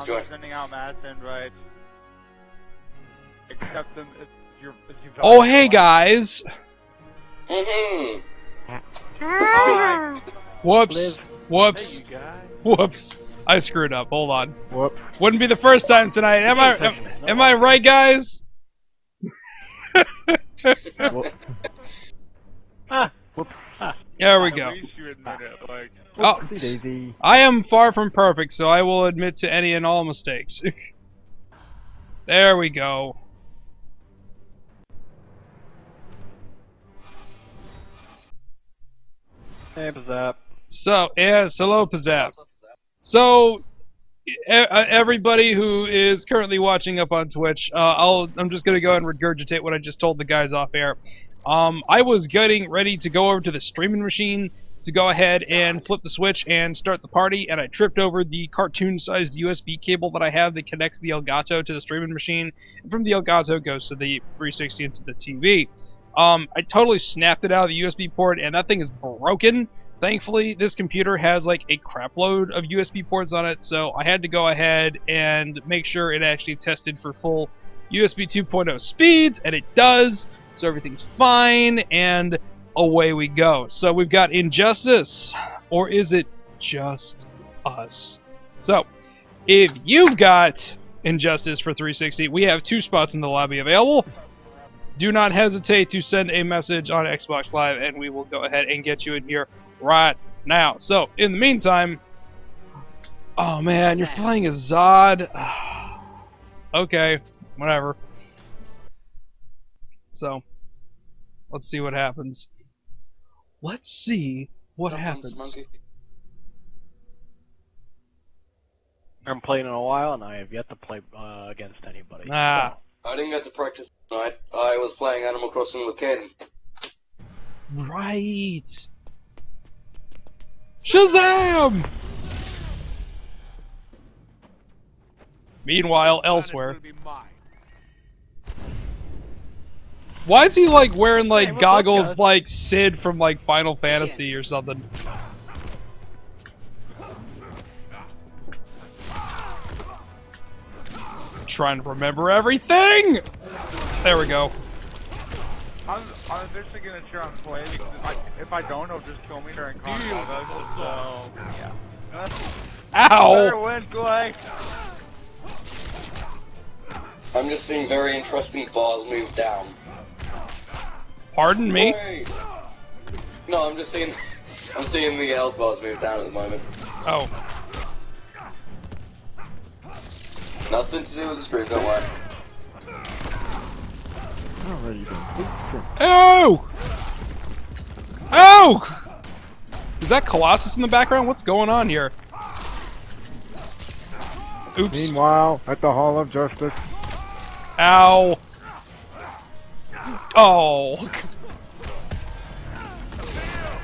to join. I'm sending out mass invites. Accept them if you Oh, hey guys! Hi. Whoops. Whoops. Hey, you guys. Whoops. I screwed up. Hold on. Whoop. Wouldn't be the first time tonight. Am I right, guys? Whoop. Whoop. There we At go. least you admit it, like. Oh, Whoopsie daisy. I am far from perfect, so I will admit to any and all mistakes. There we go. Hey, what's up? So, yes, hello, Pizzap. So, everybody who is currently watching up on Twitch, I'm just gonna go and regurgitate what I just told the guys off air. I was getting ready to go over to the streaming machine to go ahead and flip the switch and start the party, and I tripped over the cartoon-sized USB cable that I have that connects the Elgato to the streaming machine, and from the Elgato goes to the 360 into the TV. I totally snapped it out of the USB port, and that thing is broken. Thankfully, this computer has like a crap load of USB ports on it, so I had to go ahead and make sure it actually tested for full USB 2.0 speeds, and it does, so everything's fine, and away we go. So we've got Injustice, or is it just us? So, if you've got Injustice for 360, we have 2 spots in the lobby available. Do not hesitate to send a message on Xbox Live, and we will go ahead and get you in here right now. So, in the meantime... Oh man, you're playing as Zod. Okay, whatever. So, let's see what happens. Let's see what happens. I haven't played in a while, and I have yet to play against anybody. Ah. I didn't get to practice tonight. I was playing Animal Crossing with Caden. Right. Shazam! Meanwhile, elsewhere. Why is he like wearing like goggles like Sid from like Final Fantasy or something? Trying to remember everything! There we go. I'm officially gonna try and play because if I don't, it'll just kill me during combat. So, yeah. Ow! Better win, Clay. I'm just seeing very interesting bars move down. Pardon me? Wait. No, I'm just seeing I'm seeing the health bars move down at the moment. Oh. Nothing to do with the stream, don't worry. Oh! Oh! Is that Colossus in the background? What's going on here? Oops. Meanwhile, at the Hall of Justice. Ow. Oh.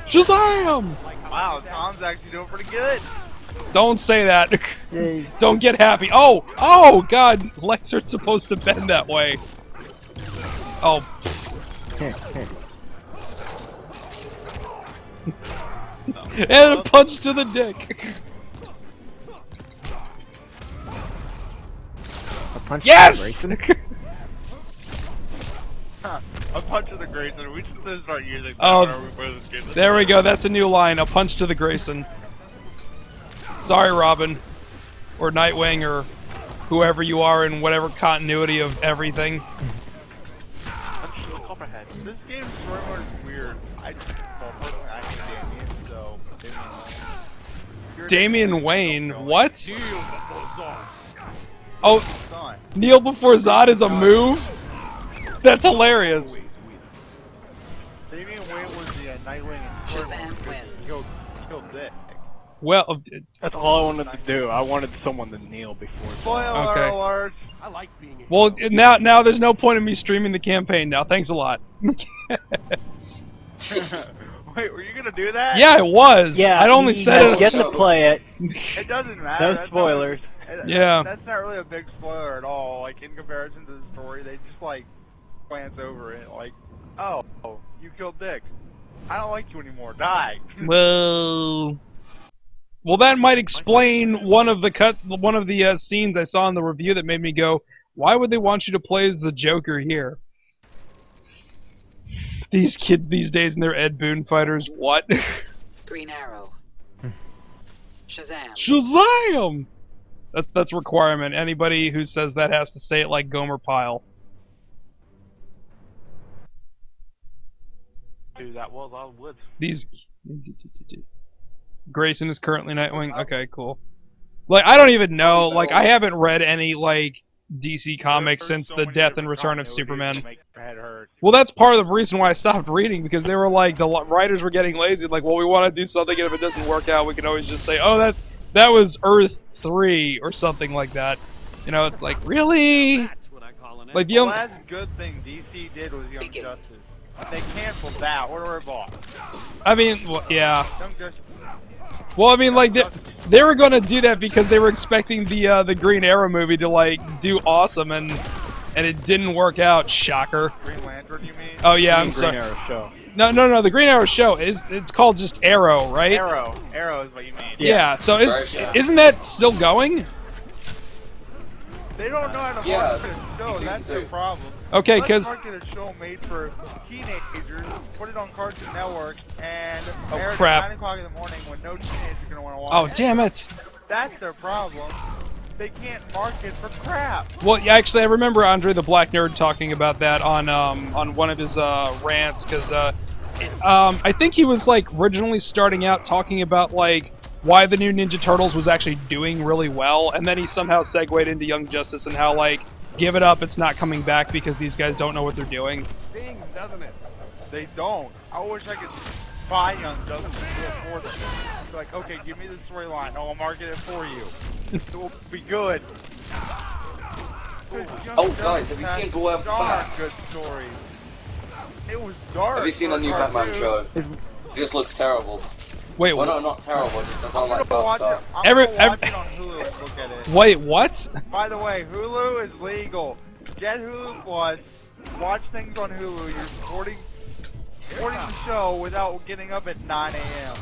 Shazam! Wow, Tom's actually doing pretty good. Don't say that. Yay. Don't get happy. Oh! Oh, God! Legs are supposed to bend that way. Oh. And a punch to the dick. A punch Yes! to the A punch of the Grayson. We should start using that Oh, whenever we play this game. there we go. That's a new line. A punch to the Grayson. Sorry, Robin. Or Nightwing, or whoever you are in whatever continuity of everything. This game's story mode is weird. Well, personally, I hate Damien, so... Damian Wayne? What? Oh, Oh, kneel before Zod is a move? That's hilarious. Damian Wayne was the Nightwing and story mode killed Dick. Well, That's all I wanted to do. I wanted someone to kneel before. Spoiler Okay. alert! I like being well, now there's no point in me streaming the campaign now. Thanks a lot. Wait, were you gonna do that? Yeah, it was. Yeah, I only said you it. get to play it. It doesn't matter. No That's spoilers. Yeah. That's not really a big spoiler at all. Like, in comparison to the story, they just, like, glance over it. Like, oh, you killed Dick. I don't like you anymore. Die. Well, that might explain one of the scenes I saw in the review that made me go, "Why would they want you to play as the Joker here?" These kids these days and their Ed Boon fighters, what? Green Arrow. Shazam. Shazam! That's requirement. Anybody who says that has to say it like Gomer Pyle. Dude, that was all wood. These. Grayson is currently Nightwing. Okay, cool. Like, I don't even know. Like, I haven't read any like DC comics since the death and return of Superman. Well, that's part of the reason why I stopped reading, because they were like, the writers were getting lazy. Like, well, we want to do something, and if it doesn't work out, we can always just say, oh, that was Earth 3 or something like that. You know, it's like, really? Like the only last good thing DC did was Young Justice. They canceled that. What are bought? I mean, well, yeah. Young Justice. Well, I mean, like they were gonna do that because they were expecting the Green Arrow movie to like do awesome, and it didn't work out. Shocker. Green Lantern, you mean? Oh yeah, I'm sorry. Green Arrow show. No. The Green Arrow show it's called just Arrow, right? Arrow is what you mean. Yeah. So isn't that still going? They don't know how to market a show. That's their problem. Okay, Let's because market a show made for teenagers, put it on Cartoon Network, and air crap. at 9 o'clock in the morning when no teenager's gonna want to watch. Oh it. damn it! That's their problem. They can't market for crap. Well, actually, I remember Andre the Black Nerd talking about that on one of his rants, because I think he was like originally starting out talking about like why the new Ninja Turtles was actually doing really well, and then he somehow segued into Young Justice and how like, give it up, it's not coming back because these guys don't know what they're doing. Stings, doesn't it? They don't. I wish I could buy Young Justice and do it for them. Be like, okay, give me the storyline. I'll market it for you. It will be good. Oh, guys, have you seen Boy I'm Back? Good story. It was dark. Have you seen the new Batman show? It just looks terrible. Wait, well, no, not terrible. Just I don't like that stuff. I'm gonna watch it on Hulu and look at it. Wait, what? By the way, Hulu is legal. Get Hulu Plus. Watch things on Hulu. You're supporting the show without getting up at 9 a.m.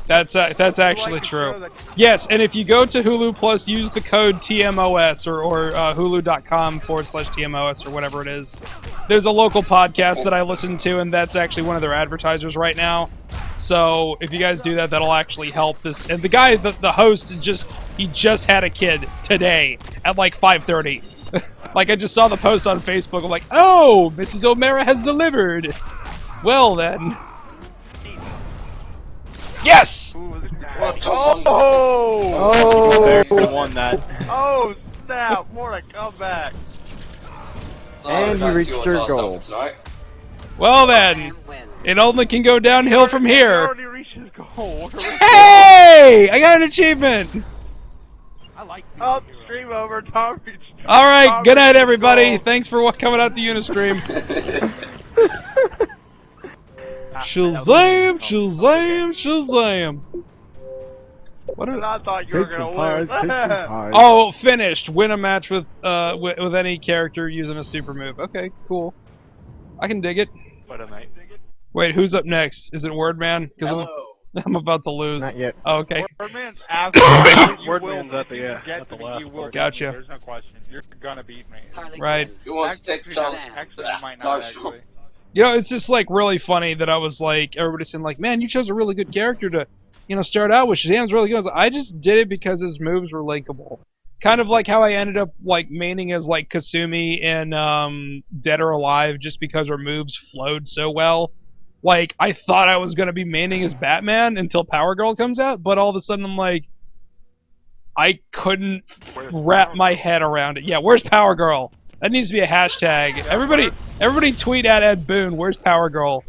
That's actually true. Yes, and if you go to Hulu Plus, use the code TMOS or hulu.com/TMOS or whatever it is. There's a local podcast that I listen to, and that's actually one of their advertisers right now. So if you guys do that, that'll actually help this. And the guy, the host, is he just had a kid today at like 5:30. Like I just saw the post on Facebook. I'm like, oh, Mrs. O'Mara has delivered. Well then. Yes! Oh! Won that. Oh snap! What a comeback! And you reached your goal. Well then, it only can go downhill from here. Already reached his goal. Hey! I got an achievement! I like stream over, Tom reached. Alright, good night everybody. Thanks for coming out to Unistream. Shazam, Shazam, Shazam. What I thought you were gonna win. Oh, finished. Win a match with any character using a super move. Okay, cool. I can dig it. Wait, who's up next? Is it Werdman? Because I'm about to lose. Not yet. Oh, okay. Werdman's after Wordman's at the last part. Gotcha. There's no question. You're gonna beat me. Right. Who wants to take Charles? Actually, you might not actually. You know, it's just like really funny that I was like, everybody's saying like, man, you chose a really good character to, start out with. Shazam's really good. I just did it because his moves were likable. Kind of like how I ended up like maining as like Kasumi in Dead or Alive, just because her moves flowed so well. Like I thought I was gonna be maining as Batman until Power Girl comes out, but all of a sudden I'm like, I couldn't wrap my head around it. Yeah, where's Power Girl? That needs to be a hashtag. Everybody tweet at Ed Boon. Where's Power Girl?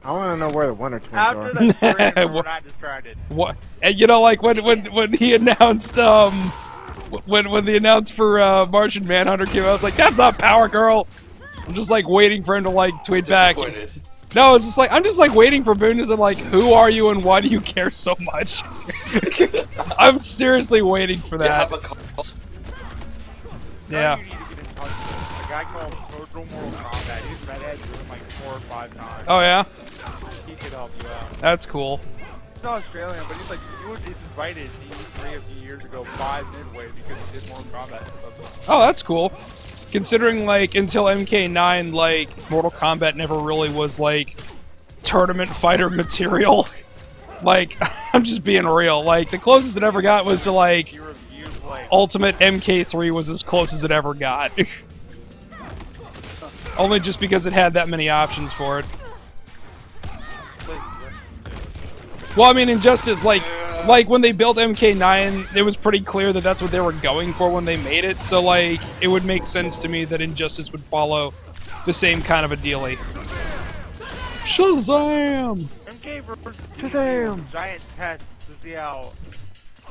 I want to know where the Wonder Twins After are. that stream, we're not distracted. What? And like when he announced when the announce for Martian Manhunter came out, I was like, that's not Power Girl. I'm just like waiting for him to like tweet back. No, it's just like I'm just like waiting for Boone to say like, who are you and why do you care so much? I'm seriously waiting for that. Yeah. You need to get in touch with a guy called Total Mortal Kombat. He's met Ed Boon like 4 or 5 times. Oh yeah. He could help you out. That's cool. he's Australian, but he's like, he was invited to E3 a few years ago by Midway because he did Mortal Kombat stuff. Oh, that's cool. Considering, like, until MK9, like, Mortal Kombat never really was, like, tournament fighter material. Like, I'm just being real. Like, the closest it ever got was to, like, He reviewed, like, Ultimate MK3 was as close as it ever got. Only just because it had that many options for it. Well, I mean, Injustice, like when they built MK9, it was pretty clear that that's what they were going for when they made it, so, like, it would make sense to me that Injustice would follow the same kind of a dealie. Shazam! MK versus DC was a giant test to see how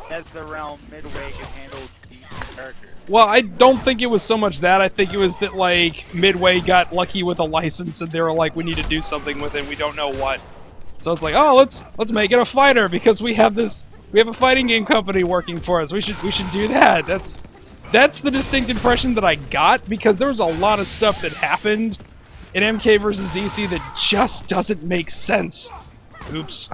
NetherRealm Midway can handle DC characters. Well, I don't think it was so much that. I think it was that, like, Midway got lucky with a license and they were like, we need to do something with it, we don't know what. So it's like, oh, let's make it a fighter because we have a fighting game company working for us. We should do that. That's the distinct impression that I got because there was a lot of stuff that happened in MK versus DC that just doesn't make sense. Oops.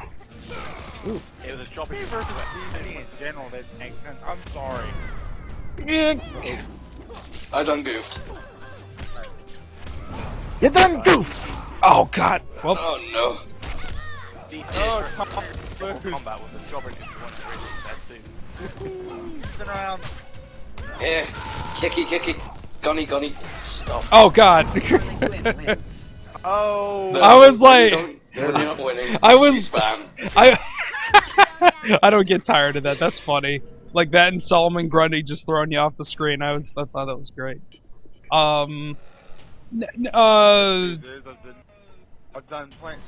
Ooh. It was a MK versus DC in general that makes sense. I'm sorry. Yeah. I done goofed. You done goofed! Oh God. Well. Oh no. Combat with the jobber spin around. Yeah. Kicky. Gunny stuff. Oh God. Oh. No, I was like. You're not winning. I was. Spam. I don't get tired of that. That's funny. Like that and Solomon Grundy just throwing you off the screen. I thought that was great. I've done playing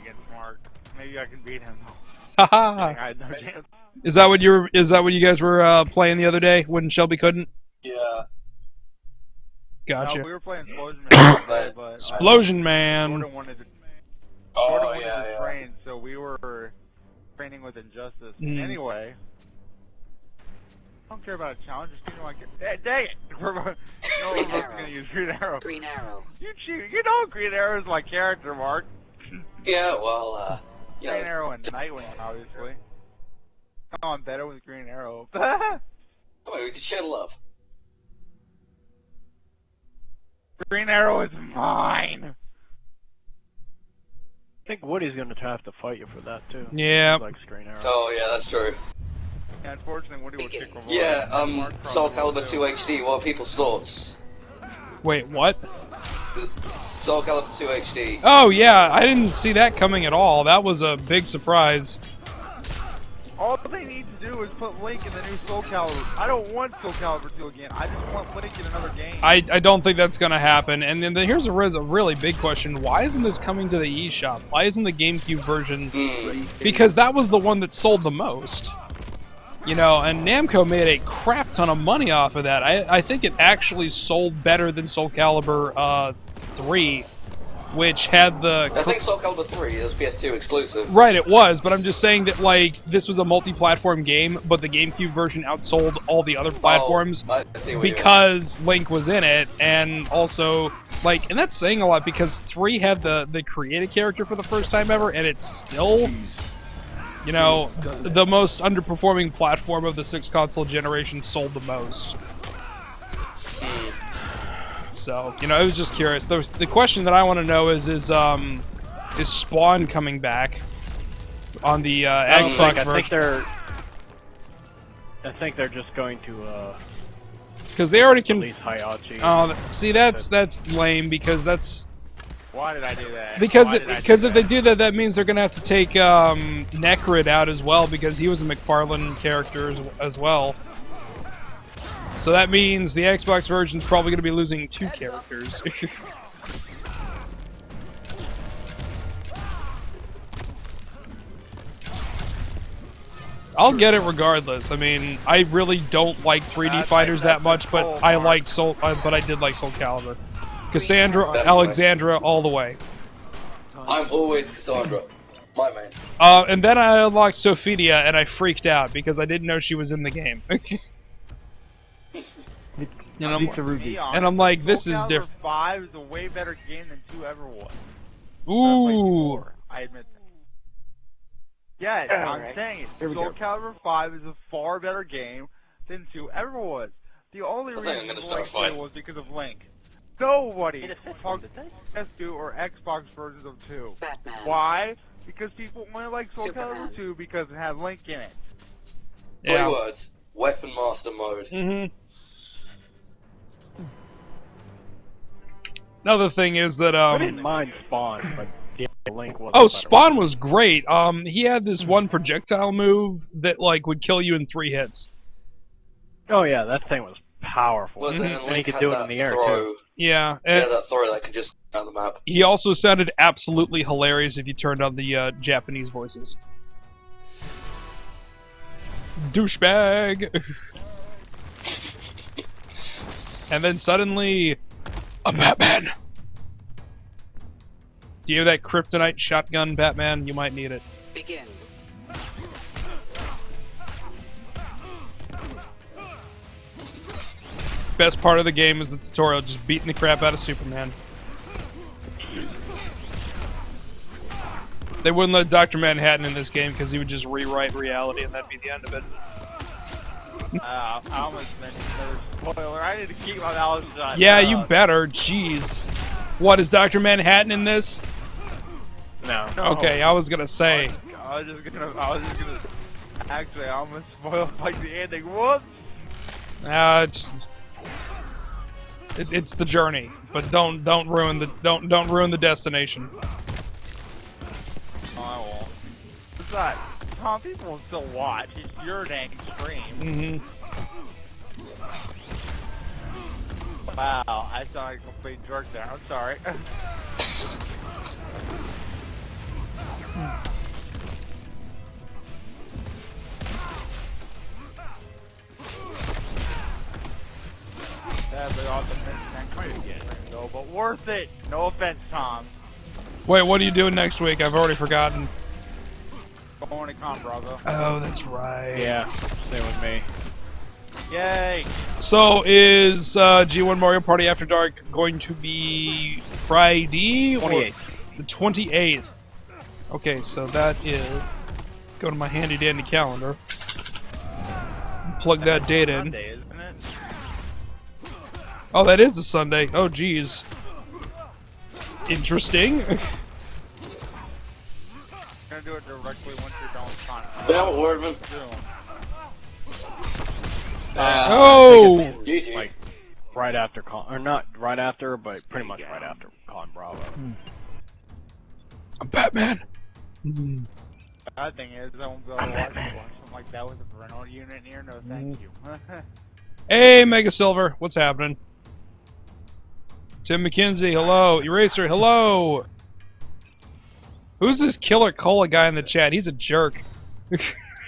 against Mark. Maybe I can beat him. Haha. I had no chance. Is that what you guys were playing the other day when Shelby couldn't? Yeah. Gotcha. No, we were playing Explosion Man, but Explosion Man. Jordan wanted to yeah. train, so we were training with Injustice. Anyway, I don't care about a challenge. Just like, dang it! We're both gonna use Green Arrow. Green Arrow. You know Green Arrow is my character, Mark. Yeah, well, Green Arrow and Nightwing, obviously. Oh, I'm better with Green Arrow. Come on, we can share love. Green Arrow is mine. I think Woody's gonna have to fight you for that too. Yeah. He likes Green Arrow. Oh yeah, that's true. Yeah, unfortunately, Woody will kick revolt. Yeah, Soul Calibur 2 HD. What are people's thoughts? Wait, what? Soul Calibur 2 HD. Oh yeah, I didn't see that coming at all. That was a big surprise. All they need to do is put Link in the new Soul Calibur. I don't want Soul Calibur 2 again. I just want Link in another game. I don't think that's gonna happen. And then here's a really big question: why isn't this coming to the eShop? Why isn't the GameCube version? Because that was the one that sold the most. You know, and Namco made a crap ton of money off of that. I think it actually sold better than Soul Calibur 3, which had the... I think Soul Calibur 3 is PS2 exclusive. Right, it was, but I'm just saying that, like, this was a multi-platform game, but the GameCube version outsold all the other platforms I see what because Link was in it, and also, like, and that's saying a lot because 3 had the creative character for the first time ever, and it's still... You know, the most underperforming platform of the 6 console generation sold the most. So, you know, I was just curious. The question that I want to know is Spawn coming back on the Xbox version? I think they're just going to because they already can release Hayachi. Oh, see, that's lame because that's. Why did I do that? Because if they do that, that means they're gonna have to take Necrid out as well because he was a McFarlane character as well. So that means the Xbox version's probably gonna be losing 2 characters. I'll get it regardless. I mean, I really don't like 3D fighters that much, but I like but I did like Soul Calibur. Cassandra, Alexandra, all the way. I'm always Cassandra. My main. And then I unlocked Sophidia, and I freaked out because I didn't know she was in the game. And I'm like, this is different. 5 is a way better game than 2 ever was. Ooh. I admit that. Yes, All I'm right. saying Here it. we Soul go. Calibur 5 is a far better game than 2 ever was. The only I think reason I'm gonna people start like 2 fighting. was because of Link. Nobody Did it fit talks did they? PS2 or Xbox versions of 2. Batman. Why? Because people only like Soul Superman. Calibur 2 because it had Link in it. 3 Yeah. words. Weapon Master Mode. Mm-hmm. Another thing is that I didn't mind Spawn, but yeah, Link was. oh, Spawn was great. He had this one projectile move that like would kill you in 3 hits. Oh yeah, that thing was powerful. Was it? And he Link could had do it that in the air throw. too. Yeah, Yeah, and that throw that could just out the map. he also sounded absolutely hilarious if you turned on the Japanese voices. Douchebag. And then suddenly, I'm Batman. Do you have that kryptonite shotgun, Batman? You might need it. Begin. Best part of the game is the tutorial, just beating the crap out of Superman. They wouldn't let Dr. Manhattan in this game because he would just rewrite reality and that'd be the end of it. I almost mentioned another spoiler. I need to keep my mouth shut. Yeah, you better. Jeez. What, is Dr. Manhattan in this? No. Okay, I was gonna say. I was just gonna. Actually, I almost spoiled like the ending. Whoops. It's the journey, but don't ruin the destination. Oh, I won't. Besides, Tom, people will still watch. It's your dang stream. Wow, I sound like a complete jerk there. I'm sorry. Sadly, off the fence can't quite get it, though, but worth it. No offense, Tom. Wait, what are you doing next week? I've already forgotten. Going to Con Bravo. Oh, that's right. Yeah, same with me. Yay! So is G1 Mario Party After Dark going to be Friday? 28th. The 28th. Okay, so that is... Go to my handy dandy calendar. Plug that date in. Sunday, isn't it? Oh, that is a Sunday. Oh, geez. Interesting. I'm gonna do it directly once you're done with Con. Yeah, Werdman. Oh! YouTube. Like right after Con, or not right after, but pretty much right after Con Bravo. I'm Batman. The bad thing is, I won't be able to watch something like that with a parental unit here. No, thank you. Hey, Mega Silver. What's happening? Tim McKenzie, hello. Eraser, hello. Who's this Killer Cola guy in the chat? He's a jerk.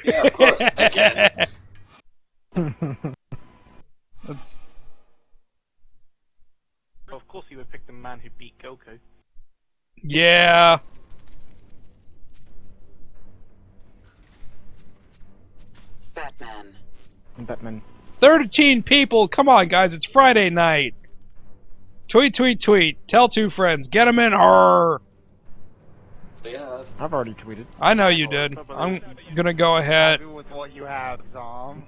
Yeah, of course. Again. Of course, he would pick the man who beat Goku. Yeah. Batman. Batman. 13 people. Come on, guys. It's Friday night. Tweet, tweet, tweet. Tell 2 friends. Get them in. Arr. Yeah. I've already tweeted. I know you did. I'm gonna go ahead. Happy with what you have, Tom.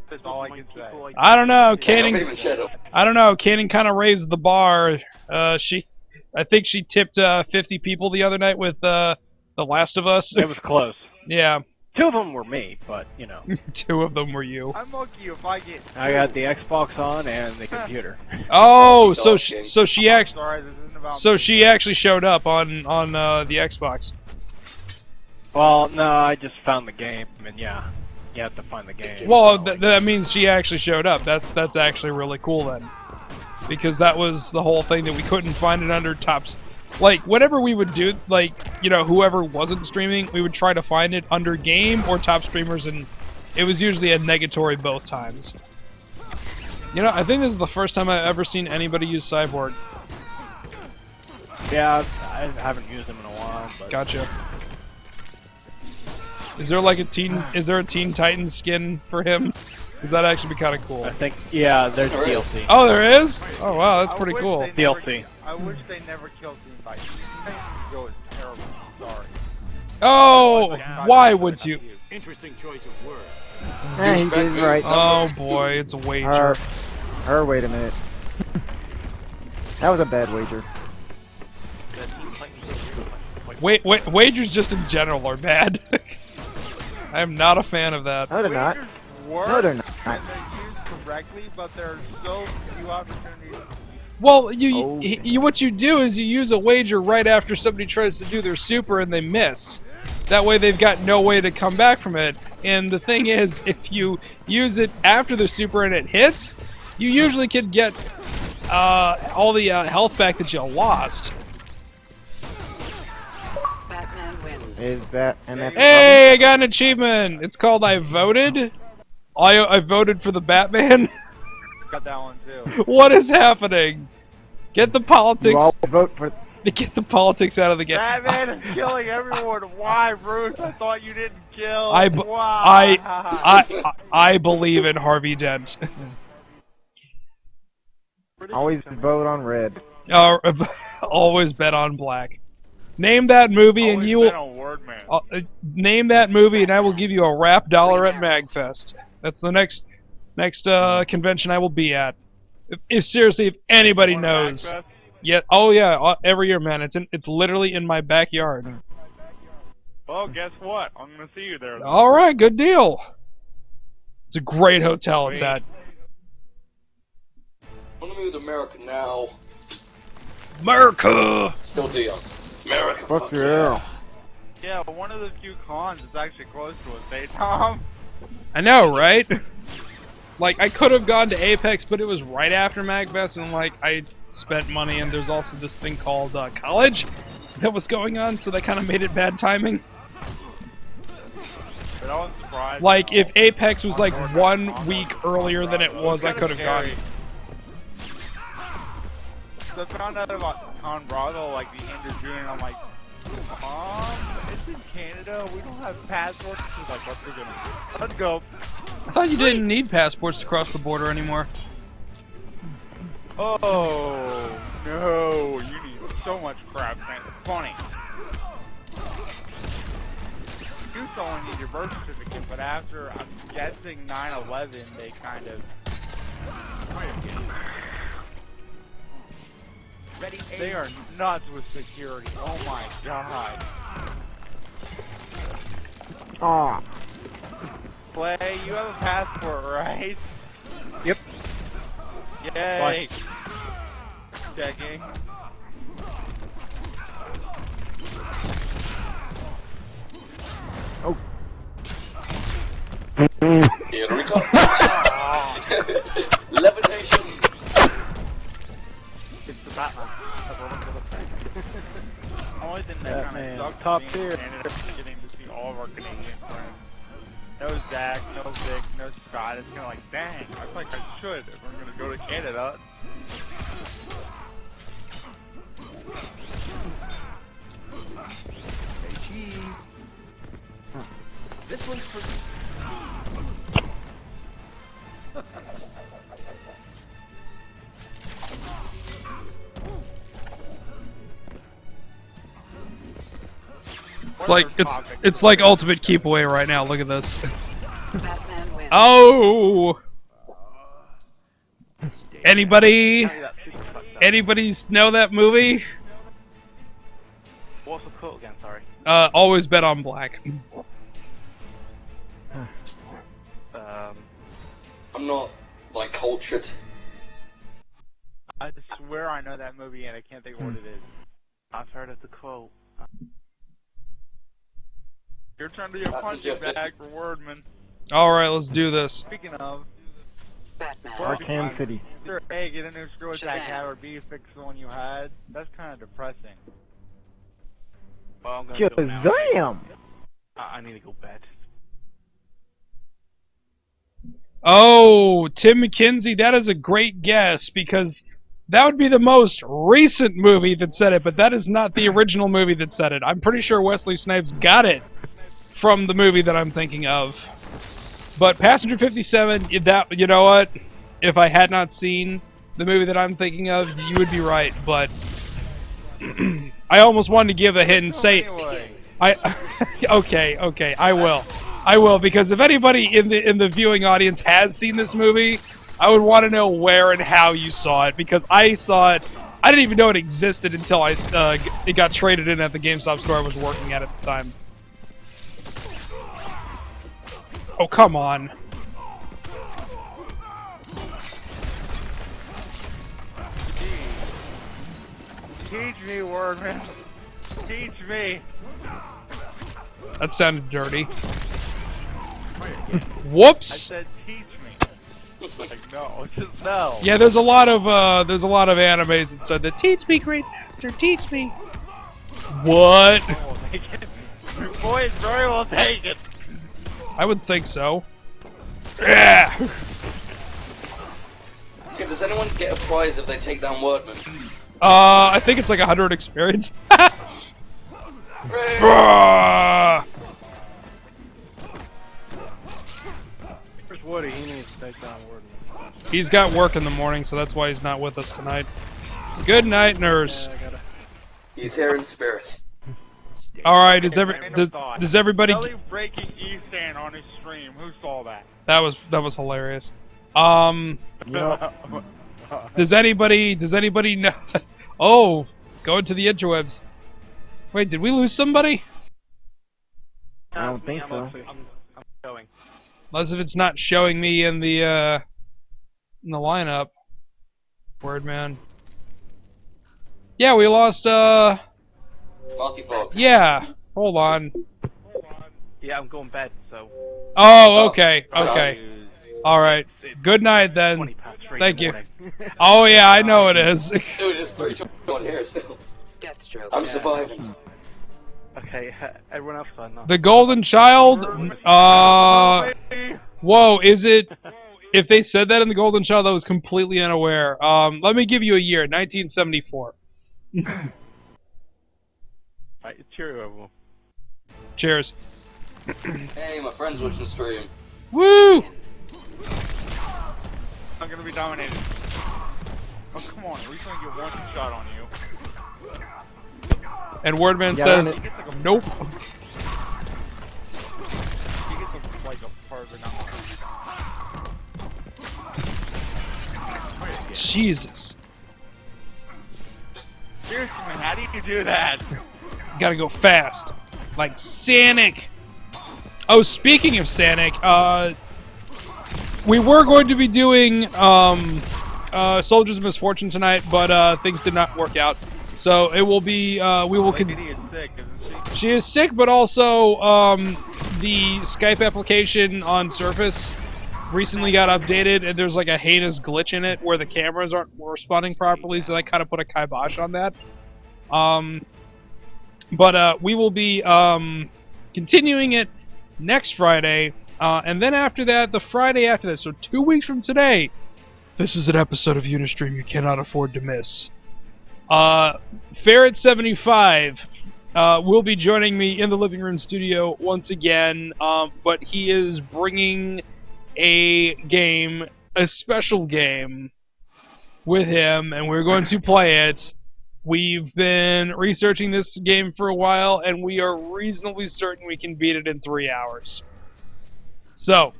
That's all I can say. I don't know. Don't even Kanan. shut up. I don't know. Kanan kind of raised the bar. I think she tipped 50 people the other night with The Last of Us. It was close. Yeah. 2 of them were me, but you know. 2 of them were you. I'm lucky if I get. I got the Xbox on and the computer. Oh, so she actually. Sorry, this isn't about. So she actually showed up on the Xbox. Well, no, I just found the game, and yeah, you have to find the game. Well, that means she actually showed up. That's actually really cool then, because that was the whole thing that we couldn't find it under tops. Like whatever we would do, like whoever wasn't streaming, we would try to find it under game or top streamers, and it was usually a negatory both times. I think this is the first time I've ever seen anybody use Cyborg. Yeah, I haven't used them in a while, but Gotcha. Is there like a Teen Titans skin for him? Because that'd actually be kind of cool. I think there's There is. DLC. Oh, there is? Oh wow, that's pretty cool. DLC. I wish they never killed Teen Titans. Teen Titans Go is terrible. I'm sorry. Oh, why would you? Interesting choice of word. Eh, he did right. Oh boy, it's a wager. Wait a minute. That was a bad wager. Wagers just in general are bad. I am not a fan of that. No, they're not. Work No, they're not. when they're used correctly, but there are so few opportunities. Well, Oh. what you do is you use a wager right after somebody tries to do their super and they miss. That way they've got no way to come back from it. And the thing is, if you use it after the super and it hits, you usually can get all the health back that you lost. Batman wins. Is that and that's Hey, I got an achievement! It's called I Voted. I voted for the Batman. Got that one too. What is happening? Get the politics. You all vote for. Get the politics out of the game. Batman is killing everyone. Why, Bruce? I thought you didn't kill. I Why? I believe in Harvey Dent. Always vote on red. Always bet on black. Name that movie and you will. Wordman. Name that movie and I will give you a rap dollar at MagFest. That's the next convention I will be at. If seriously, if anybody knows. Yeah. Oh yeah. Every year, man. It's literally in my backyard. Well, guess what? I'm gonna see you there. Though. All right. Good deal. It's a great hotel. It's at. I want to move to America now. America. Still too young. America. Fuck yeah. Yeah, but one of the few cons is actually close to us, eh, Tom? I know, right? Like, I could have gone to Apex, but it was right after MagFest, and like, I spent money, and there's also this thing called college that was going on, so that kind of made it bad timing. But I was surprised. Like, if Apex was like 1 week earlier than it was, I could have gone. So I found out about Con Brago like the end of June, and I'm like, it's in Canada, we don't have passports. She's like, let's go. I thought you didn't need passports to cross the border anymore. Oh, no, you need so much crap, man. It's funny. You only need your birth certificate, but after, I'm guessing 9/11, they kind of... They are nuts with security. Oh my god. Aw. Play, you have a passport, right? Yep. Yay. Checking. Oh. Here we go. Levitation. It's the Batman. Only thing that kind Batman, of sucks top being tier. in Canada is getting to see all of our Canadian friends. No Zach, no Vic, no Scott. It's kind of like, dang, I feel like I should if I'm going to go to Canada. Say cheese. This one's for It's like ultimate keep away right now. Look at this. Batman wins. Oh. Anybody know that movie? What's the quote again? Sorry. Always bet on black. I'm not like cultured. I swear I know that movie and I can't think of what it is. I've heard of the quote. Your turn to your That's punching just- bag for Werdman. Alright, let's do this. Speaking of, Batman. Arkham City. either A, get a new screw attack Shazam. hat, or B, fix the one you had. That's kind of depressing. Well, I'm gonna do it now. Shazam! I need to go bed. Oh, Tim McKenzie, that is a great guess because that would be the most recent movie that said it, but that is not the original movie that said it. I'm pretty sure Wesley Snipes got it from the movie that I'm thinking of. But Passenger 57, that, you know what? If I had not seen the movie that I'm thinking of, you would be right, but I almost wanted to give a hint and say Anyway, Okay, I will, because if anybody in the viewing audience has seen this movie, I would want to know where and how you saw it, because I saw it. I didn't even know it existed until it got traded in at the GameStop store I was working at the time. Oh, come on. Teach me, Werdman. Teach me. That sounded dirty. I Whoops. said teach me. Like, no, just no. Yeah, there's a lot of animes that said that teach me, great master, teach me. What? Oh, take it. Your boy is very well taken. I would think so. Yeah. Okay, does anyone get a prize if they take down Werdman? I think it's like 100 experience. Hooray! Bruh. Where's Woody? He needs to take down Wordman. He's got work in the morning, so that's why he's not with us tonight. Good night, nurse. Yeah, I gotta... He's here in spirit. All right, does everybody? Kelly breaking Ethan on his stream. Who saw that? That was hilarious. Does anybody know? Oh, going to the interwebs. Wait, did we lose somebody? I don't think so. I'm going. Unless if it's not showing me in the lineup. Wordman. Yeah, we lost. Multibox. Yeah. Hold on. Yeah, I'm going bed, so... Oh, okay. Oh, Okay. All right. Good night then. 20 past 3 Thank in you. the morning. Oh yeah, I know it is. It was just 3 to 1 here still. Deathstroke. I'm surviving. Okay, everyone else I know. The Golden Child. Whoa, is it? If they said that in the Golden Child, I was completely unaware. Let me give you a year, 1974. Right, cheerio, everyone. Cheers. Hey, my friend's watching the stream. Woo! I'm gonna be dominated. Oh, come on. At least I get one shot on you. And Wordman Yeah, says, He gets like a, nope. he gets like a further down. Jesus. Seriously, man, how do you do that? Gotta go fast. Like Sonic. Oh, speaking of Sonic, we were going to be doing Soldiers of Misfortune tonight, but things did not work out. So it will be we will Lady is sick, isn't she? She is sick, but also the Skype application on Surface recently got updated, and there's like a heinous glitch in it where the cameras aren't responding properly, so that kind of put a kibosh on that. But we will be continuing it next Friday, and then after that, the Friday after that, so 2 weeks from today, this is an episode of Unistream you cannot afford to miss. Ferret75 will be joining me in the living room studio once again, but he is bringing a game, a special game, with him, and we're going to play it. We've been researching this game for a while, and we are reasonably certain we can beat it in 3 hours. So,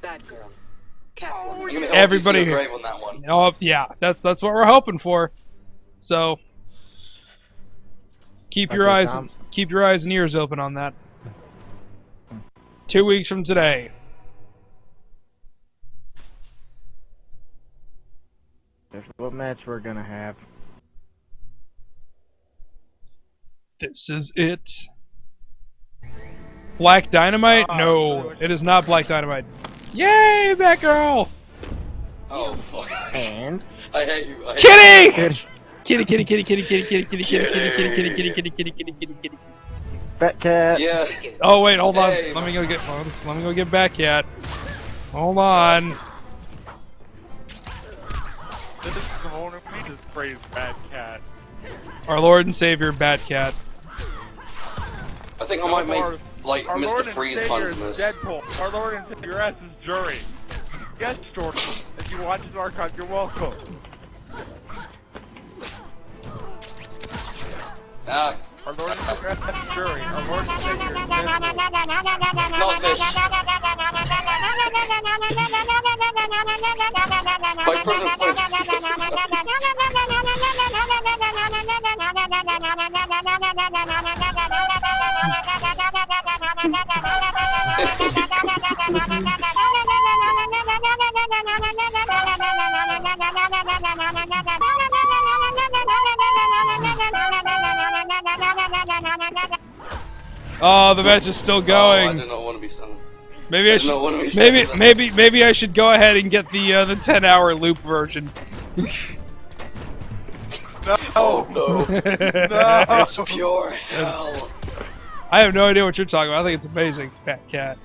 Batgirl. Catwoman. You're gonna Everybody hold you to here. the grave on that one. oh yeah, that's what we're hoping for. So, keep your Okay, eyes Tom. and ears open on that. 2 weeks from today. That's what match we're gonna have. This is it. Black Dynamite? No, it is not Black Dynamite. Yay, Batgirl! Oh, fuck. And I hate you. I hate Kitty! good Kitty, kitty, kitty, kitty, kitty, kitty, kitty, kitty, kitty, kitty, kitty, kitty, kitty, kitty, kitty, kitty, kitty. Fat Cat. you. Yeah. Oh wait, hold on. Hey, Let me go get Batcat. Hold on. This is the whole new this phrase, bad cat. Our Lord and Savior, Batcat. I think I might make, like, Our Lord Mr. and Freeze Savior puns is in this. Deadpool. Our Lord and Savior S is Jury. Yes, Jordan. If you watch his archive, you're welcome. Ah, Our Lord and Savior Fury. Our Lord and Savior is Not this. My brother's Oh, the match is still Oh, I going. do not want to be sung. Maybe I I do not want to be should. sung. Maybe I should go ahead and get the 10-hour loop version. Oh no. No. It's pure hell. I have no idea what you're talking about. I think it's amazing. Batcat,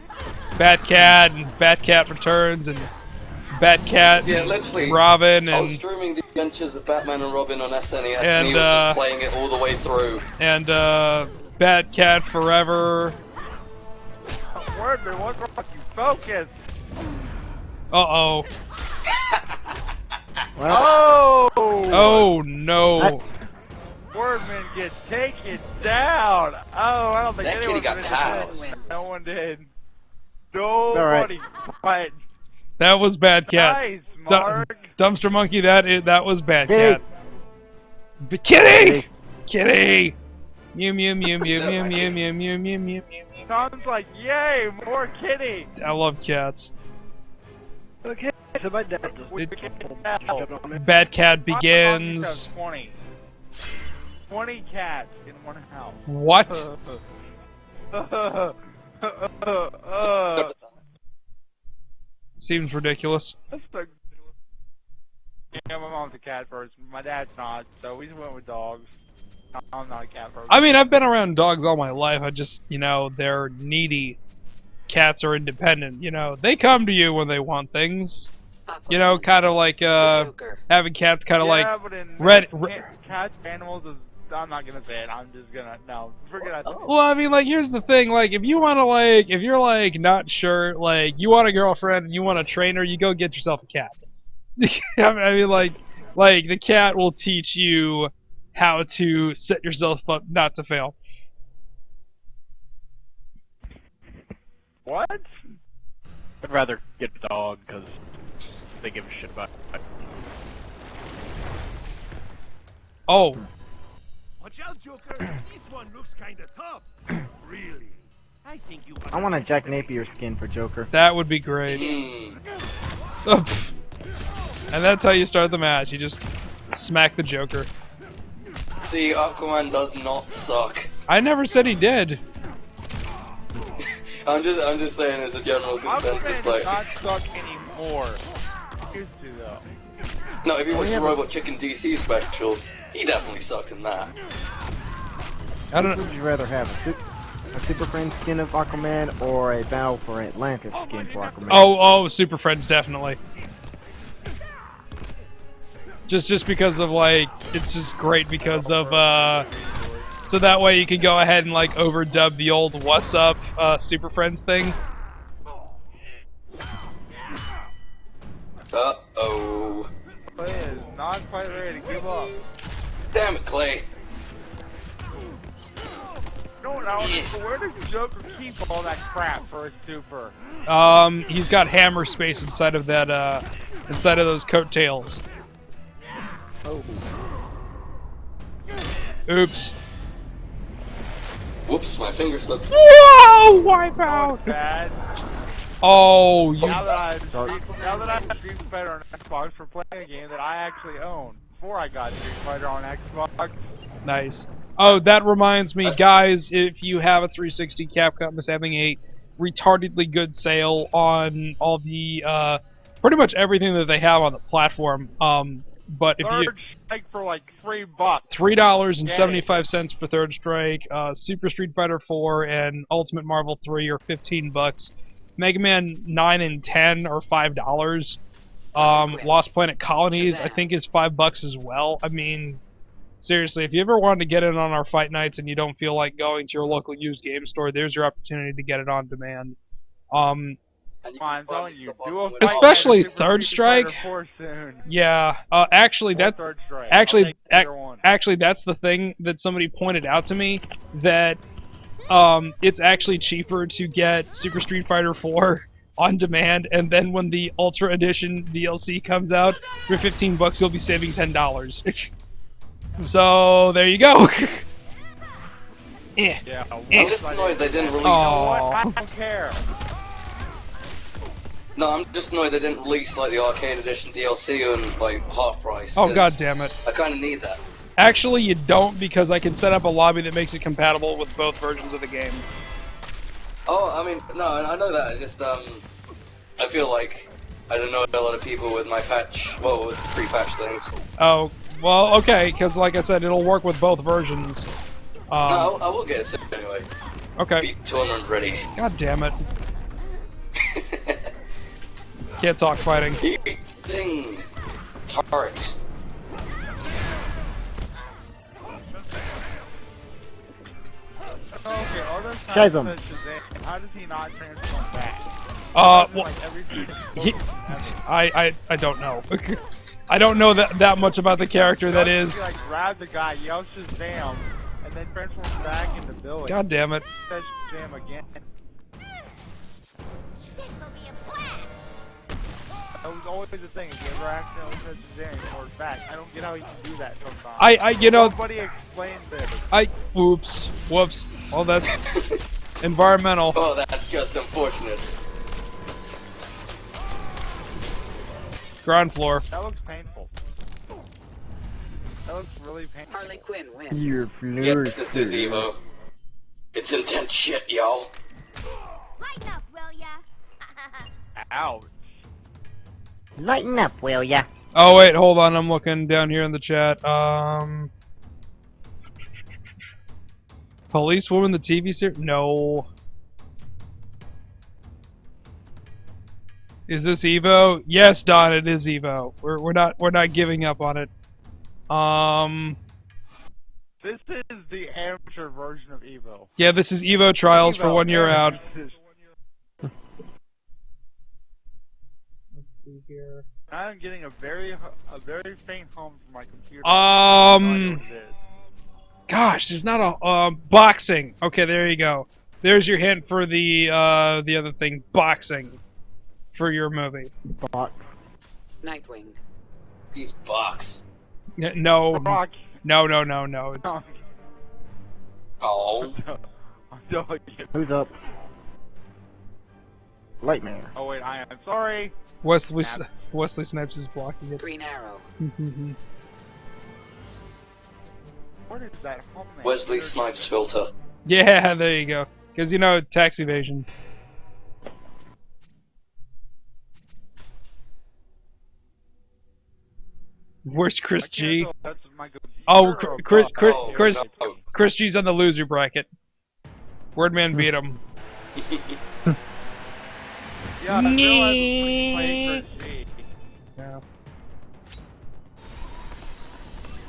Batcat, and Batcat Returns, and Batcat, Yeah, literally. Robin, I was and streaming the Adventures of Batman and Robin on SNES, and he was just playing it all the way through. Batcat Forever. Werdman, what's wrong with you? Focus. Uh-oh. Oh. Oh no. Werdman gets taken down. Oh, I don't think That anyone kitty got finished cows. it. No one did. Nobody. Right. That was Batcat. Nice, Mark. Dumpster Monkey, that was Batcat. Kitty. Kitty! Kitty! Mew mew mew mew mew mew mew mew mew mew. Sounds like, yay, more kitty. I love cats. Okay, so my dad Batcat Begins. 20 cats in one house. What? Seems ridiculous. That's so good. Yeah, my mom's a cat person. My dad's not, so we just went with dogs. I'm not a cat person. I mean, I've been around dogs all my life. I just, they're needy. Cats are independent. They come to you when they want things. Kind of like Joker. having cats, kind of like but in cats, animals is. I'm not gonna say it. I'm just gonna forget. Well, I mean, here's the thing. If you want to, if you're not sure, you want a girlfriend and you want to train her, you go get yourself a cat. I mean, the cat will teach you how to set yourself up not to fail. What? I'd rather get a dog because they give a shit about it. Oh. Watch out, Joker. This one looks kinda tough. Really? I think you I want a Jack Napier skin for Joker. That would be great. And that's how you start the match. You just smack the Joker. See, Aquaman does not suck. I never said he did. I'm just saying as a general consensus, Aquaman does not suck anymore. Used to though. No, if you watch the Robot Chicken DC special, he definitely sucked in that. I don't Which know. would you rather have, a Super Friends skin of Aquaman or a Battle for Atlantis skin for Aquaman? Oh, Super Friends definitely. Just because of it's just great because of so that way you can go ahead and overdub the old "What's Up" Super Friends thing. Uh-oh. Clay is not quite ready to give up. Damn it, Clay. No, where does Joker keep all that crap for a super? He's got hammer space inside of that inside of those coattails. Oh. Oops. Whoops, my finger slipped. Whoa! Wipe Oh, out. it's bad. Oh, you. Now that I'm Street Fighter on Xbox for playing a game that I actually own. Before I got Street Fighter on Xbox. Nice. Oh, that reminds me, guys, if you have a 360, Capcom is having a retardedly good sale on all the, pretty much everything that they have on the platform. But if you... Third Strike for $3. $3.75 for Third Strike, Super Street Fighter 4 and Ultimate Marvel 3 are $15. Mega Man 9 and 10 are $5. Lost Planet Colonies, I think, is $5 as well. I mean, seriously, if you ever wanted to get in on our fight nights and you don't feel like going to your local used game store, there's your opportunity to get it on demand. I'm telling you, do a fight Especially night at Third Super Street Strike. Fighter 4 soon. Yeah, actually, Or that Third Strike. actually, I'll take either one. actually, that's the thing that somebody pointed out to me, that it's actually cheaper to get Super Street Fighter 4 on demand, and then when the Ultra Edition DLC comes out, for $15 you'll be saving $10. So, there you go. Eh. Yeah, I'm just annoyed they didn't release. Aw. I don't care. No, I'm just annoyed they didn't release like the Arcade Edition DLC on like half price. Oh 'cause god damn it. I kind of need that. Actually, you don't, because I can set up a lobby that makes it compatible with both versions of the game. Oh, I mean, no, I know that. It's just I feel like I don't know a lot of people with my with pre-patch things. Oh, well, okay, because like I said, it'll work with both versions. No, I will get it soon anyway. Okay. Be tournament ready. God damn it. Can't talk fighting. Thing. Turret. Okay, all those Shave times him. that Shazam, how does he not transform back? Well, Like every he, I don't know. I don't know that much about the character that is. He, like, grab the guy, yells Shazam, and then transforms back into Billy. God damn it. Says Shazam again. That was always the thing. If you ever accidentally said Shazam, he forwards back. I don't get how he can do that sometimes. You know, Nobody explains it. whoops. Well, that's environmental. Oh, that's just unfortunate. Ground floor. That looks painful. That looks really painful. Harley Quinn wins. You're flirty. Yes, this is Evo. It's intense shit, y'all. Lighten up, will ya? Ouch. Lighten up, will ya? Oh wait, hold on, I'm looking down here in the chat. Policewoman, the TV series? No. Is this Evo? Yes, Don, it is Evo. We're not giving up on it. This is the amateur version of Evo. Yeah, this is Evo Trials for 1 year out. Let's see here. I'm getting a very faint hum from my computer. Gosh, there's not a boxing. Okay, there you go. There's your hint for the other thing, boxing, for your movie. Box. Nightwing. He's box. No, Rock. no. It's Oh. Who's up? Lightman. Oh wait, I am sorry. Wesley Snipes is blocking it. Green Arrow. What is that hum? Wesley Snipes filter. Yeah, there you go. Because you know, tax evasion. Where's Chris G? That's my Oh, computer. Chris G's on the loser bracket. Werdman beat him. Yeah, I realized we played Chris G. Yeah.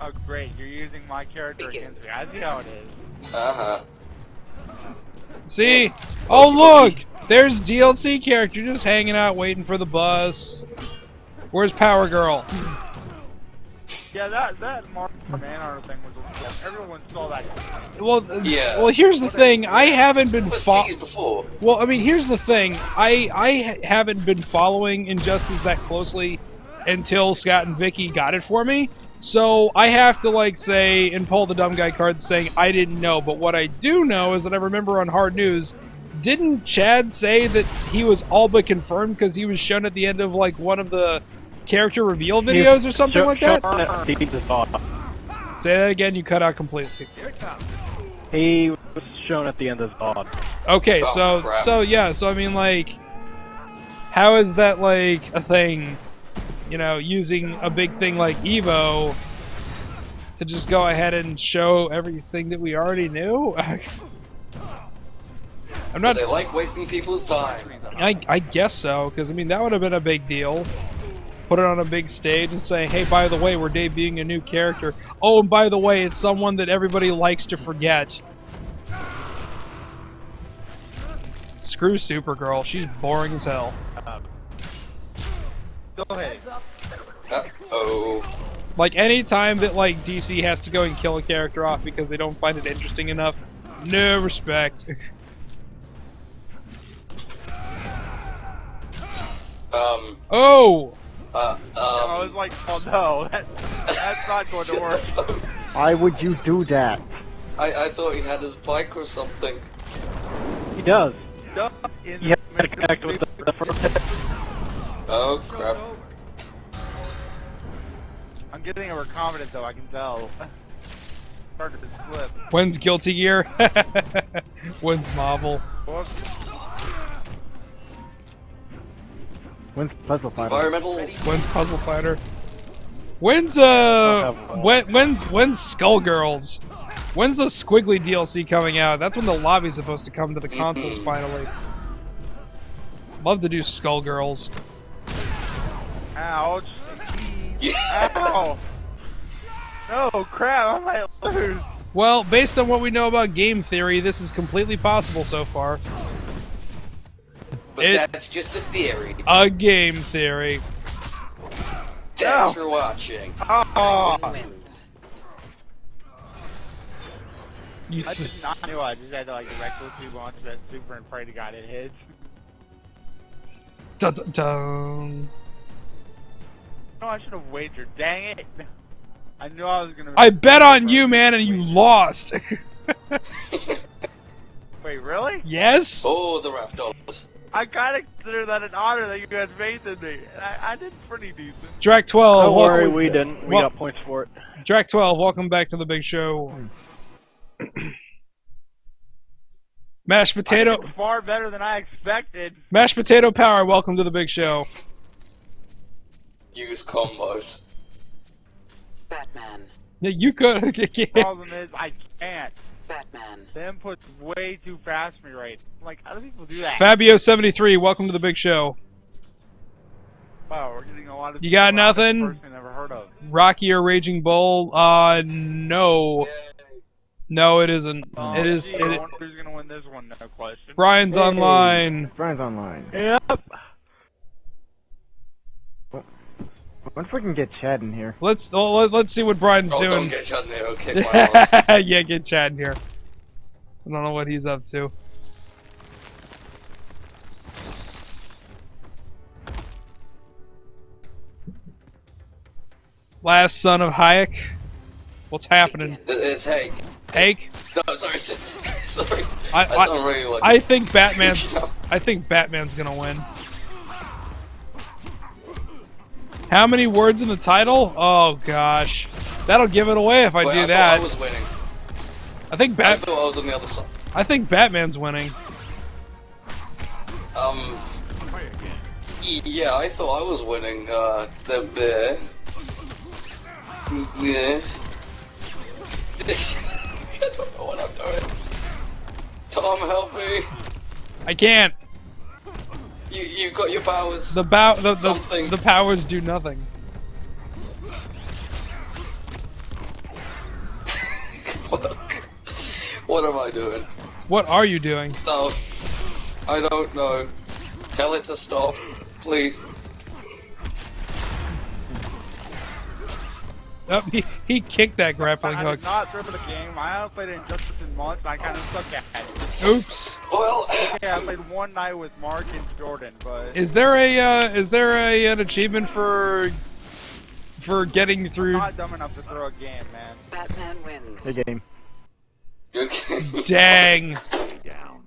Oh great, you're using my character against me. I see how it is. Uh-huh. See? Oh look! There's DLC character just hanging out waiting for the bus. Where's Power Girl? Yeah, that Mark Manhunter thing was everyone saw that. Well, Yeah. well, here's the thing. I haven't been It was teased before. Well, I mean, here's the thing. I haven't been following Injustice that closely until Scott and Vicky got it for me. So I have to like say and pull the dumb guy card saying I didn't know. But what I do know is that I remember on Hard News, didn't Chad say that he was all but confirmed because he was shown at the end of like one of the character reveal videos or something like that? Say that again. You cut out completely. He was shown at the end of the Okay, Oh, crap. so yeah, so I mean, like, how is that like a thing? You know, using a big thing like Evo to just go ahead and show everything that we already knew. I'm not. They like wasting people's time. I guess so, because I mean that would have been a big deal. Put it on a big stage and say, hey, by the way, we're debuting a new character. Oh, and by the way, it's someone that everybody likes to forget. Screw Supergirl. She's boring as hell. Go ahead. Uh-oh. Like, any time that, like, DC has to go and kill a character off because they don't find it interesting enough, no respect. Oh! I was like, oh no, that's not going to work. Why would you do that? I thought he had his bike or something. He does. In You have to connect with the first hit. Oh crap. I'm getting overconfident though, I can tell. Started to slip. When's Guilty Gear? When's Marvel? Whoops. When's Puzzle Fighter? Environmentals. When's Puzzle Fighter? When's Skullgirls? When's the Squiggly DLC coming out? That's when the lobby's supposed to come to the consoles finally. Love to do Skullgirls. Ouch. Yes. Ow. No, crap, I might lose. Well, based on what we know about game theory, this is completely possible so far. But that's just a theory. A game theory. Thanks for watching. Oh. Wins. You I did not know. I just had to like recklessly launch that super and pray to God it hits. dun, dun, dun. No, I should have wagered. Dang it! I knew I was gonna. I bet on you, man, and you lost. Wait, really? Yes? Oh, the Raptors. I kinda consider that an honor that you had faith in me. And I did pretty decent. Drac 12. Don't worry, welcome, we didn't. We got points for it. Drac 12, welcome back to the big show. Mashed potato. It's far better than I expected. Mashed potato power, welcome to the big show. Use combos. Batman. Yeah, you could. Problem is, I can't. Batman. The input's way too fast for me right. Like, how do people do that? Fabio73, welcome to the big show. Wow, we're getting a lot of. You got people out there nothing? Person I never heard of. Rocky or Raging Bull? No. No, it isn't. It is. I wonder who's gonna win this one, no question. Brian's online. Brian's online. Yep. When if we can get Chad in here? Let's see what Brian's Oh, don't doing. get shot in there. Okay, my ass. Yeah, get Chad in here. I don't know what he's up to. Last son of Hayek. What's happening? It's Hank. Hank? No, sorry. Sorry. I don't really like. I think Batman's. I think Batman's gonna win. How many words in the title? Oh gosh, that'll give it away if I Wait, do I that. thought I was winning. I think I thought I was on the other side. I think Batman's winning. Yeah, I thought I was winning. Yeah. I don't know what I'm doing. Tom, help me. I can't. You've got your powers. The powers do nothing. What am I doing? What are you doing? No, I don't know. Tell it to stop, please. Oh, he kicked that grappling I hook. did not throw the game. I haven't played Injustice in months, and I kind of suck at it. Oops. Well, Okay, I played one night with Mark and Jordan, but Is there an achievement for getting I'm through? not dumb enough to throw a game, man. Batman wins. Hey, game. good game. Dang. Down.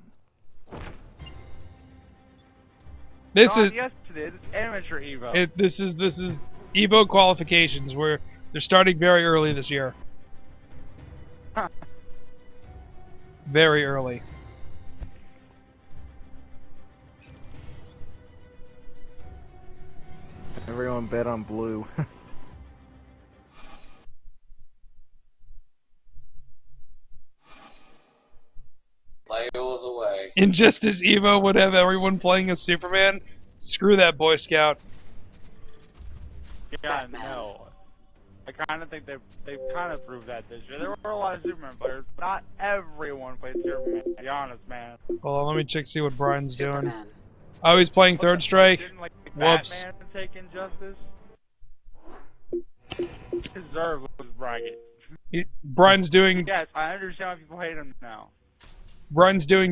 This No, is yes, it is. It's amateur Evo. this is Evo qualifications where they're starting very early this year. Huh. Very early. Everyone bet on blue. Play all the way. Injustice Evo would have everyone playing as Superman. Screw that Boy Scout. Yeah, Batman. no. I kind of think they've kind of proved that this year. There were a lot of Superman players, but not everyone played Superman. To be honest, man. Hold on, let me check see what Brian's doing. Superman. Oh, he's playing Third Strike. Didn't like Whoops. Batman take Injustice? deserves was bragging. Brian's doing Yes, I understand why people hate him now.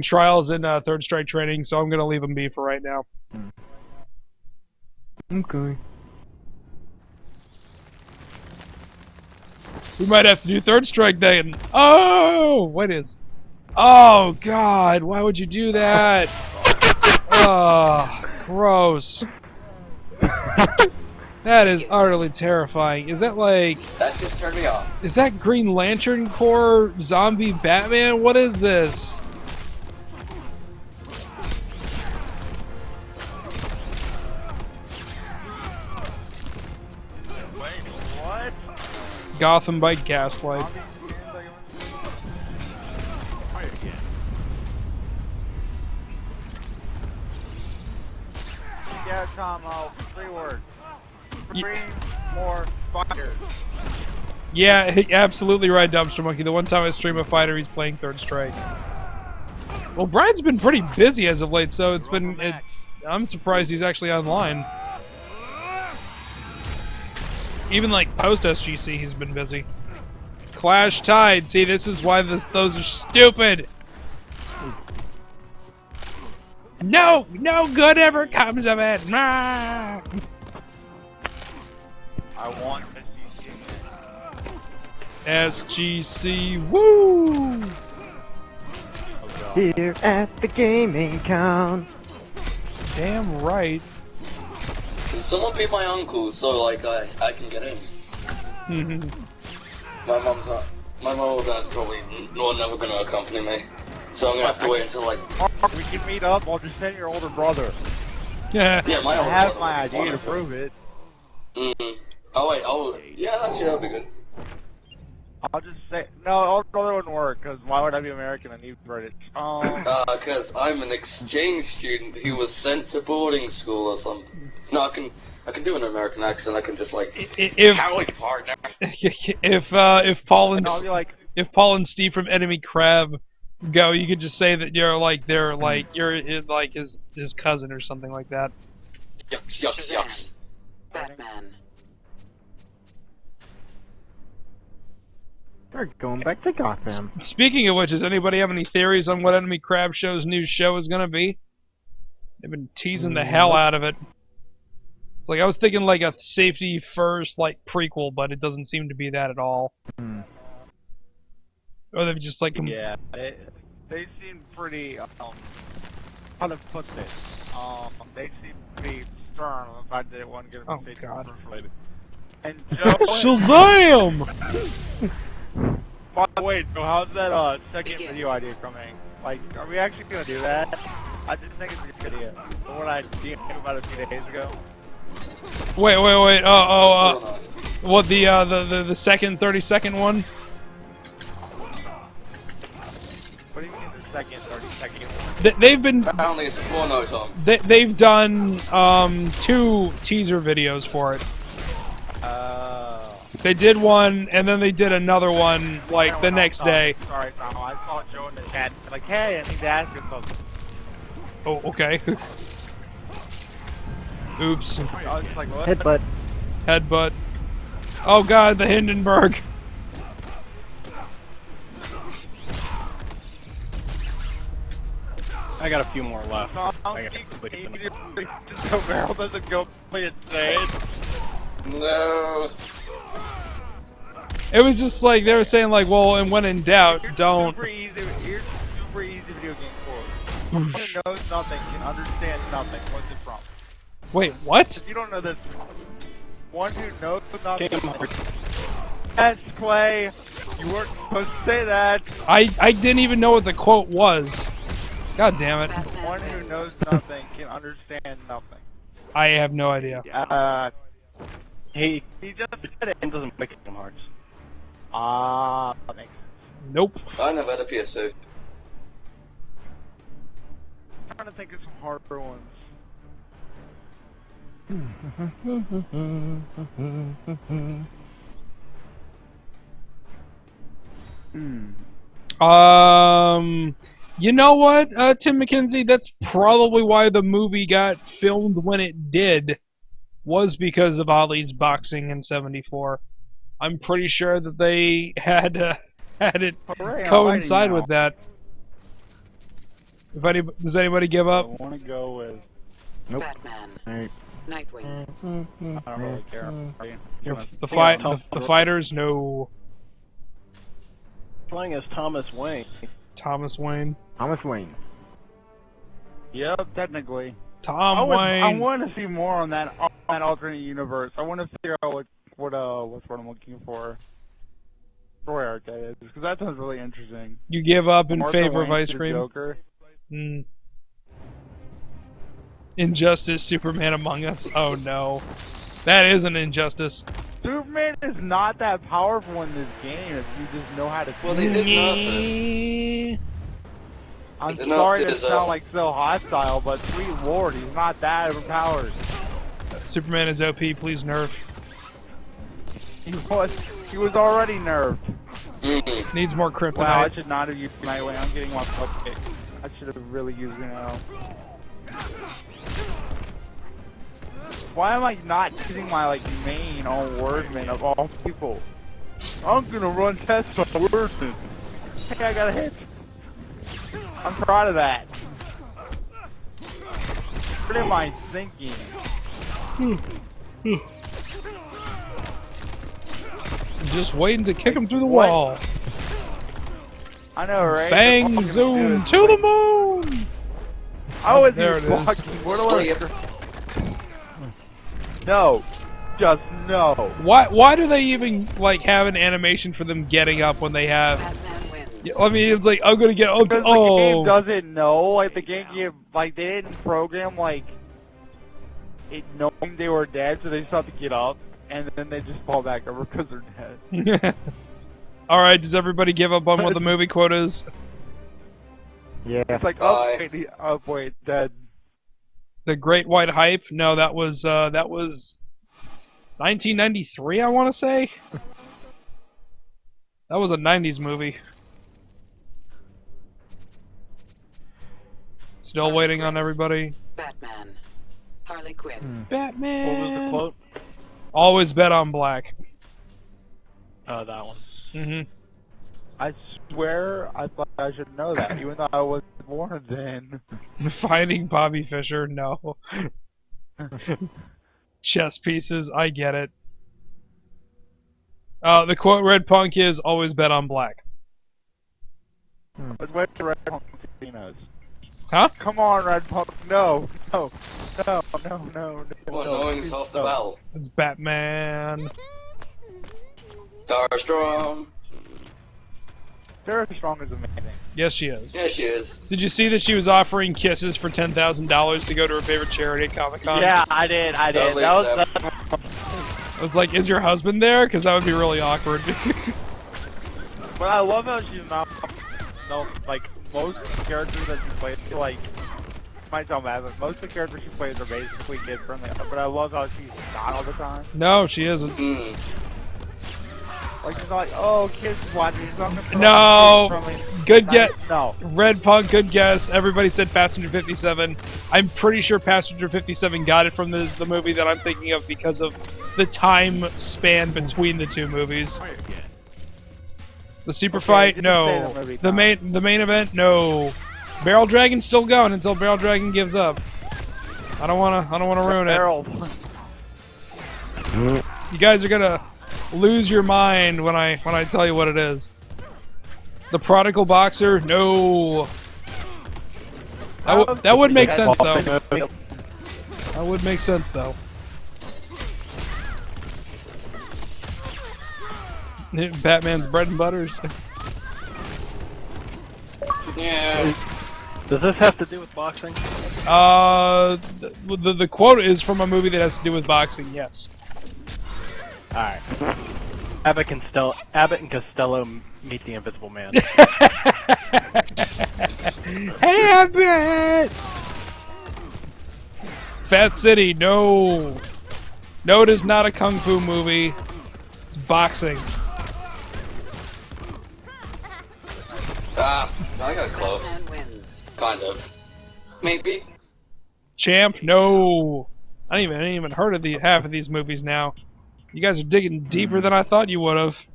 trials in third strike training, so I'm gonna leave him be for right now. Okay. We might have to do third strike then. Oh, what is? Oh God, why would you do that? Oh, gross. That is utterly terrifying. Is that like? That just turned me off. Is that Green Lantern Corps zombie Batman? What is this? Wait, what? Gotham by Gaslight. Yeah, Tom, 3 words. 3 more fighters. Yeah, absolutely right, Dumpster Monkey. The one time I stream a fighter, he's playing third strike. Well, Brian's been pretty busy as of late, so it's been. I'm surprised he's actually online. Even like post SGC, he's been busy. Clash Tide. See, this is why those are stupid. No good ever comes of it. Nah. I want SGC, woo! Here at the gaming con. Damn right. Can someone be my uncle so like I can get in? My mom or dad's probably never gonna accompany me. So I'm gonna have to wait until like... We can meet up, I'll just send your older brother. Yeah. Yeah, my I older have brother my was ID to wonderful. prove it. Oh wait, yeah, that'll be good. I'll just say, no, older brother wouldn't work, because why would I be American and you British? Cause I'm an exchange student who was sent to boarding school or something. No, I can do an American accent, I can just like... Howdy, partner! If Paul and And I'll be like, if Paul and Steve from Enemy Crab go, you could just say that you're like you're like his cousin or something like that. Yucks. Batman. They're going back to Gotham. Speaking of which, does anybody have any theories on what Enemy Crab Show's new show is gonna be? They've been teasing the hell out of it. It's like I was thinking like a Safety First like prequel, but it doesn't seem to be that at all. Or they've just like yeah, they seem pretty, how to put this, they seem pretty stern on the fact that it wasn't going to be safety first related. And Joe... Shazam! By the way, Joe, how's that, second video idea coming? Like, are we actually going to do that? I just think it's a good idea. But what I DM'd about a few days ago. Wait, what, the second 30-second one? What do you mean the second 30-second? They've been... Apparently it's a porno, Tom. They've done 2 teaser videos for it. They did one, and then they did another one, like, the next day. Sorry, Tom. I saw Joe in the chat. Like, hey, I need to ask you something. Oh, okay. Oops. I was just like, what? Headbutt. Headbutt. Oh god, the Hindenburg. I got a few more left. No, I gotta quit them. just so Meryl doesn't go play insane. No. It was just like, they were saying like, well, and when in doubt, don't... Here's super easy video game for One who knows nothing can understand nothing. What's it from? Wait, what? If you don't know this, one who knows nothing... Yes, Clay! You weren't supposed to say that! I didn't even know what the quote was. God damn it. One who knows nothing can understand nothing. I have no idea. He just said it and doesn't make Kingdom Hearts. That makes sense. Nope. I never had a PS2. I'm trying to think of some harder ones. You know what, Tim McKenzie? That's probably why the movie got filmed when it did. Was because of Ali's boxing in '74. I'm pretty sure that they had it Hooray, I'm coincide fighting with that. Does anybody give now. up? I want to go with. Nope. Batman. Alright. Nightwing. I don't really care. The fighters? No. Playing as Thomas Wayne. Thomas Wayne. Thomas Wayne. Yep, technically. Tom I Wayne. want to see more on that alternate universe. I want to figure out what I'm looking for. Story arc that is, because that sounds really interesting. You give up in Martha favor of Wayne's ice the cream? Joker. Mm. Injustice, Superman Among Us. Oh no. That is an injustice. Superman is not that powerful in this game if you just know how to. Well, they did nothing. I'm They sorry nerfed to his, sound like so hostile, but sweet lord, he's not that overpowered. Superman is OP, please nerf. He was already nerfed. Needs more kryptonite. Wow, I should not have used my way. I'm getting my butt kicked. I should have really used it now. Why am I not using my main on Werdman of all people? I'm gonna run tests on Werdman. Hey, I got a hit. I'm proud of that. What am I thinking? Just waiting to kick him through the What? wall. I know, right? Bang, All zoom, I'm gonna to do the is moon! I was There it is. blocking. What do I? No, just no. Why do they even have an animation for them getting up when they have? Batman wins. I mean, it's like I'm gonna get up. Because the game doesn't know. The game they didn't program it knowing they were dead, so they just have to get up, and then they just fall back over because they're dead. All right, does everybody give up on what the movie quote is? Yeah. It's like, Bye. oh wait, dead. The Great White Hype? No, that was 1993, I want to say. That was a 90s movie. Still waiting on everybody. Batman. Harley Quinn. Batman. What was the quote? Always bet on black. Oh, that one. Mm-hmm. I swear, I thought I should know that, even though I was born then. Finding Bobby Fischer? No. Chess pieces, I get it. The quote Red Punk is always bet on black. But wait, Red Punk casinos. Huh? Come on, Red Punk. No. Well, knowing is half the battle. It's Batman. Starstrong. Sarah Strong is amazing. Yes, she is. Yeah, she is. Did you see that she was offering kisses for $10,000 to go to her favorite charity at Comic-Con? Yeah, I did. Totally That accept. I was like, is your husband there? Because that would be really awkward. But I love how she's not. No, most characters that she plays, might sound bad, but most of the characters she plays are basically kid friendly. But I love how she's not all the time. No, she isn't. She's not oh, kids watching. She's not gonna No. friendly. Good get. No. Red Punk, good guess. Everybody said Passenger 57. I'm pretty sure Passenger 57 got it from the movie that I'm thinking of because of the time span between the two movies. The super fight, just no. say the movie, The Tom. main event, no. Barrel Dragon's still going until Barrel Dragon gives up. I don't wanna ruin it. Harold. You guys are gonna lose your mind when I tell you what it is. The Prodigal Boxer, no. That would make sense though. That would make sense though. Batman's bread and butters. Yeah. Does this have to do with boxing? The quote is from a movie that has to do with boxing. Yes. Alright. Abbott and Costello meet the Invisible Man. Hey, Abbott! Fat City, no. No, it is not a kung fu movie. It's boxing. I got close. Batman wins. Kind of. Maybe. Champ, no. I ain't even heard of half of these movies now. You guys are digging deeper than I thought you would have.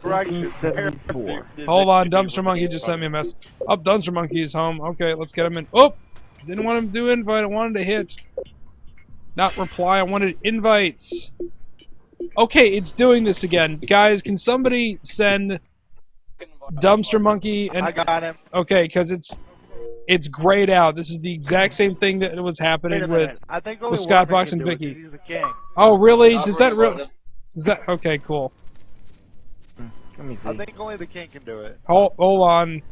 Right. 1974. Hold on, Dumpster Monkey just sent me a mess. Oh, Dumpster Monkey is home. Okay, let's get him in. Oh! Didn't want him to do invite, I wanted to hit. Not reply, I wanted invites. Okay, it's doing this again. Guys, can somebody send Dumpster Monkey and... I got him. Okay, because it's grayed out. This is the exact same thing that was Wait happening a with... minute. I think only Scott Werdman Box can and do it, Vicky. 'cause he's the king. Oh, really? Not Does that really really... well, Is that... Okay, cool. Let me see. I think only the king can do it. Hold on.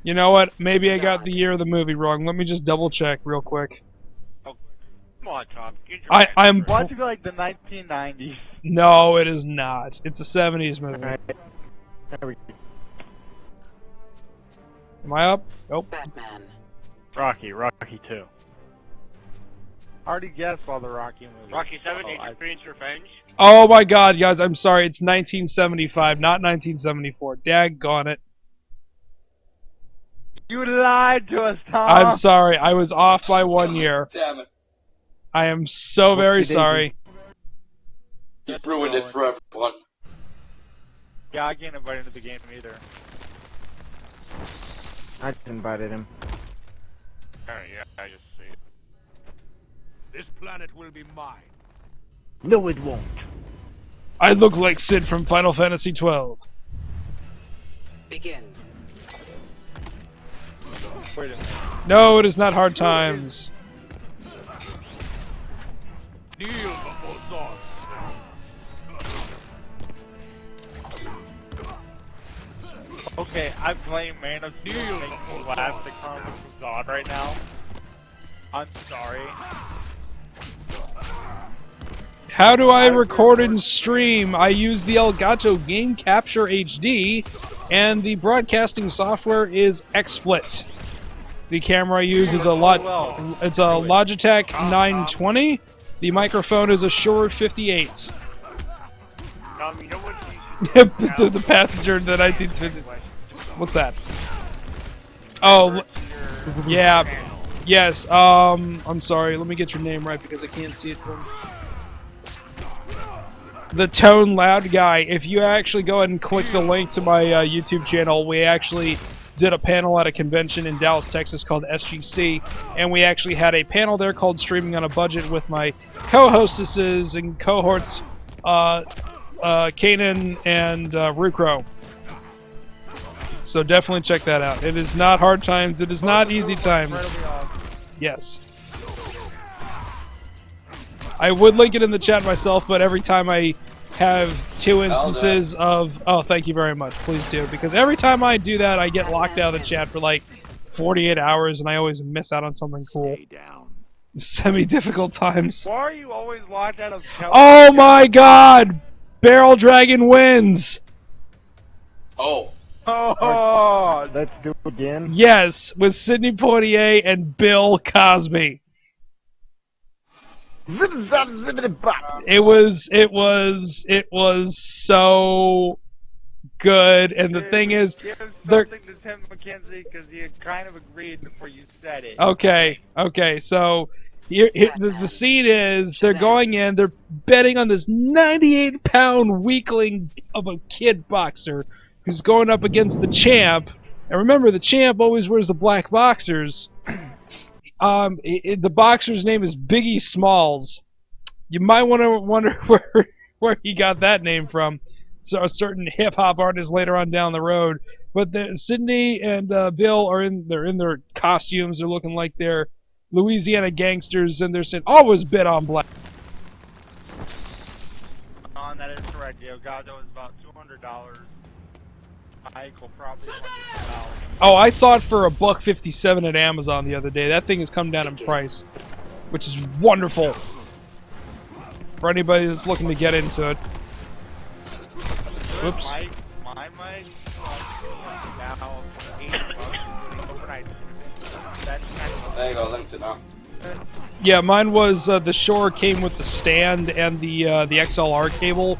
You know what? Maybe I got the year of the movie wrong. Let me just double check real quick. Come on, Tom. Get your I'm... Why don't you go like the 1990s? No, it is not. It's a 70s movie. Alright. There we go. Am I up? Nope. Batman. Rocky 2. I already guessed all the Rocky movies. Rocky 7, Oh, I- Adrian's Revenge. Oh my god, guys, I'm sorry. It's 1975, not 1974. Daggone it. You lied to us, Tom. I'm sorry. I was off by 1 year. Damn it. I am so very Whoopsie-daisy. sorry. You ruined it for everyone. Yeah, I can't invite into the game either. I just invited him. Alright, yeah, I just see it. This planet will be mine. No, it won't. I look like Sid from Final Fantasy XII. Begin. Wait a minute. No, it is not hard times. Kneel before Zod. Okay, I blame Man of Steel for making me laugh the comic with Zod right now. I'm sorry. How do I record and stream? I use the Elgato Game Capture HD, and the broadcasting software is XSplit. The camera I use is a Logitech 920. The microphone is a Shure 58. Tom, you know what you should the passenger in the 1950s. What's that? Oh, yeah. Yes. I'm sorry. Let me get your name right because I can't see it from the Tone Loud guy. If you actually go ahead and click the link to my YouTube channel, we actually did a panel at a convention in Dallas, Texas called SGC, and we actually had a panel there called Streaming on a Budget with my co-hostesses and cohorts, Kanan and Rukro. So definitely check that out. It is not hard times. It is not easy times. Yes. I would link it in the chat myself, but every time I have two instances of... Oh, thank you very much. Please do. Because every time I do that, I get locked out of the chat for like 48 hours, and I always miss out on something cool. Semi-difficult times. Why are you always locked out of Oh my god! Barrel Dragon wins! Oh. Oh, Let's do it again. Yes, with Sidney Poitier and Bill Cosby. It was so good, and the thing is, give they're something to Tim McKenzie because you kind of agreed before you said it. okay. So the scene is they're going in, they're betting on this 98-pound weakling of a kid boxer who's going up against the champ. And remember, the champ always wears the black boxers. The boxer's name is Biggie Smalls. You might want to wonder where he got that name from. So a certain hip hop artist later on down the road. But Sydney and Bill are in their costumes. They're looking like they're Louisiana gangsters, and they're saying always bet on black. That is correct. Elgato is about $200. Mike will probably want to $100. Oh, I saw it for $1.57 at Amazon the other day. That thing has come down in price, which is wonderful for anybody that's looking to get into it. Whoops. My mic now $80 overnight. That's kind of There you go, linked it now. Yeah, mine was the Shure came with the stand and the XLR cable,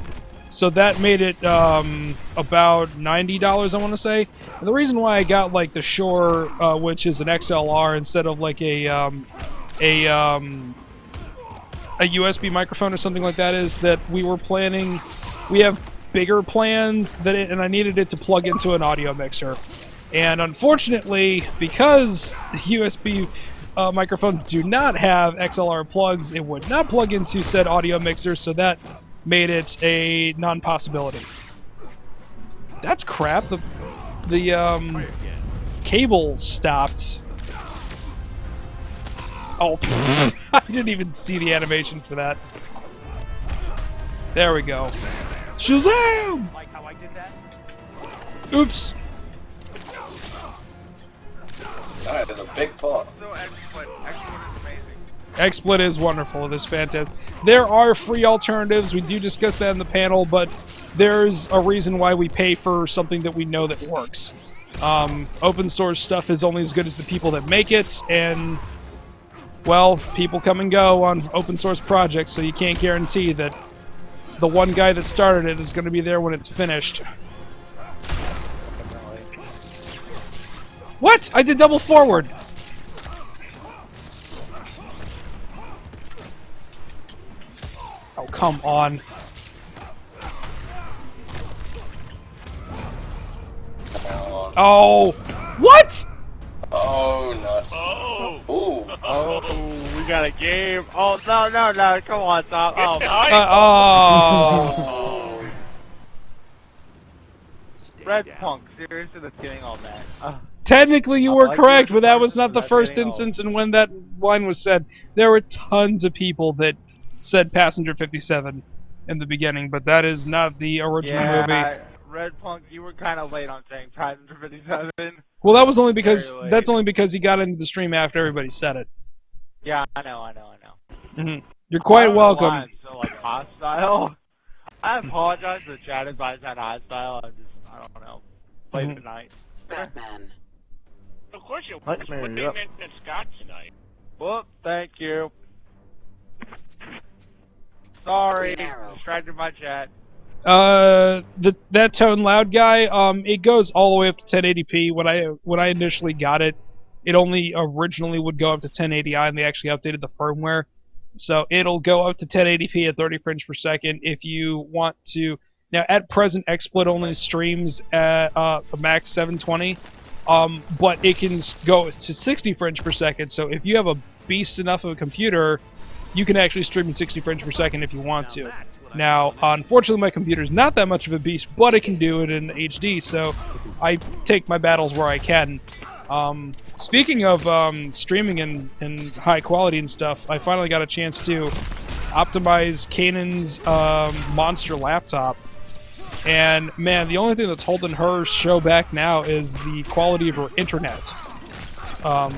so that made it about $90, I want to say. And the reason why I got like the Shure, which is an XLR instead of like a a USB microphone or something like that is that we were planning. We have bigger plans and I needed it to plug into an audio mixer. And unfortunately, because USB microphones do not have XLR plugs, it would not plug into said audio mixer, so that made it a non-possibility. That's crap. The cable stopped. Oh, I didn't even see the animation for that. There we go. Shazam! Like how I did that? Oops. That is a big pot. So XSplit is amazing. XSplit is wonderful. It is fantastic. There are free alternatives. We do discuss that in the panel, but there's a reason why we pay for something that we know that works. Open source stuff is only as good as the people that make it, and, well, people come and go on open source projects, so you can't guarantee that the one guy that started it is going to be there when it's finished. What? I did double forward! Oh, come on. Oh! What? Oh, nuts. Oh! Ooh. Oh, we got a game. Oh, no, come on, stop. Oh, Oh! Red Punk, seriously, that's getting all that. Technically, you were like correct, your but that was not the that's first getting instance in when that line was said. There were tons of people that said Passenger 57 in the beginning, but that is not the original movie. Red Punk, you were kind of late on saying Passenger 57. Well, that was only because Very late. that's only because he got into the stream after everybody said it. Yeah, I know. You're quite I don't know welcome. why I'm so, like, hostile. I apologize to the chat if I said hostile. I don't know. Play tonight. Batman. Of course you Like would. me, What they yep. meant at Scott tonight. Whoop, thank you. Sorry, Green Arrow. distracted my chat. That tone loud guy, it goes all the way up to 1080p. When I initially got it, it only originally would go up to 1080i, and they actually updated the firmware, so it'll go up to 1080p at 30 frames per second if you want to. Now, at present, XSplit only streams at a max 720, but it can go to 60 frames per second. So if you have a beast enough of a computer, you can actually stream in 60 frames per second if you want to. Now, unfortunately, my computer's not that much of a beast, but it can do it in HD, so I take my battles where I can. Speaking of streaming in high quality and stuff, I finally got a chance to optimize Kanan's monster laptop. And, man, the only thing that's holding her show back now is the quality of her internet. I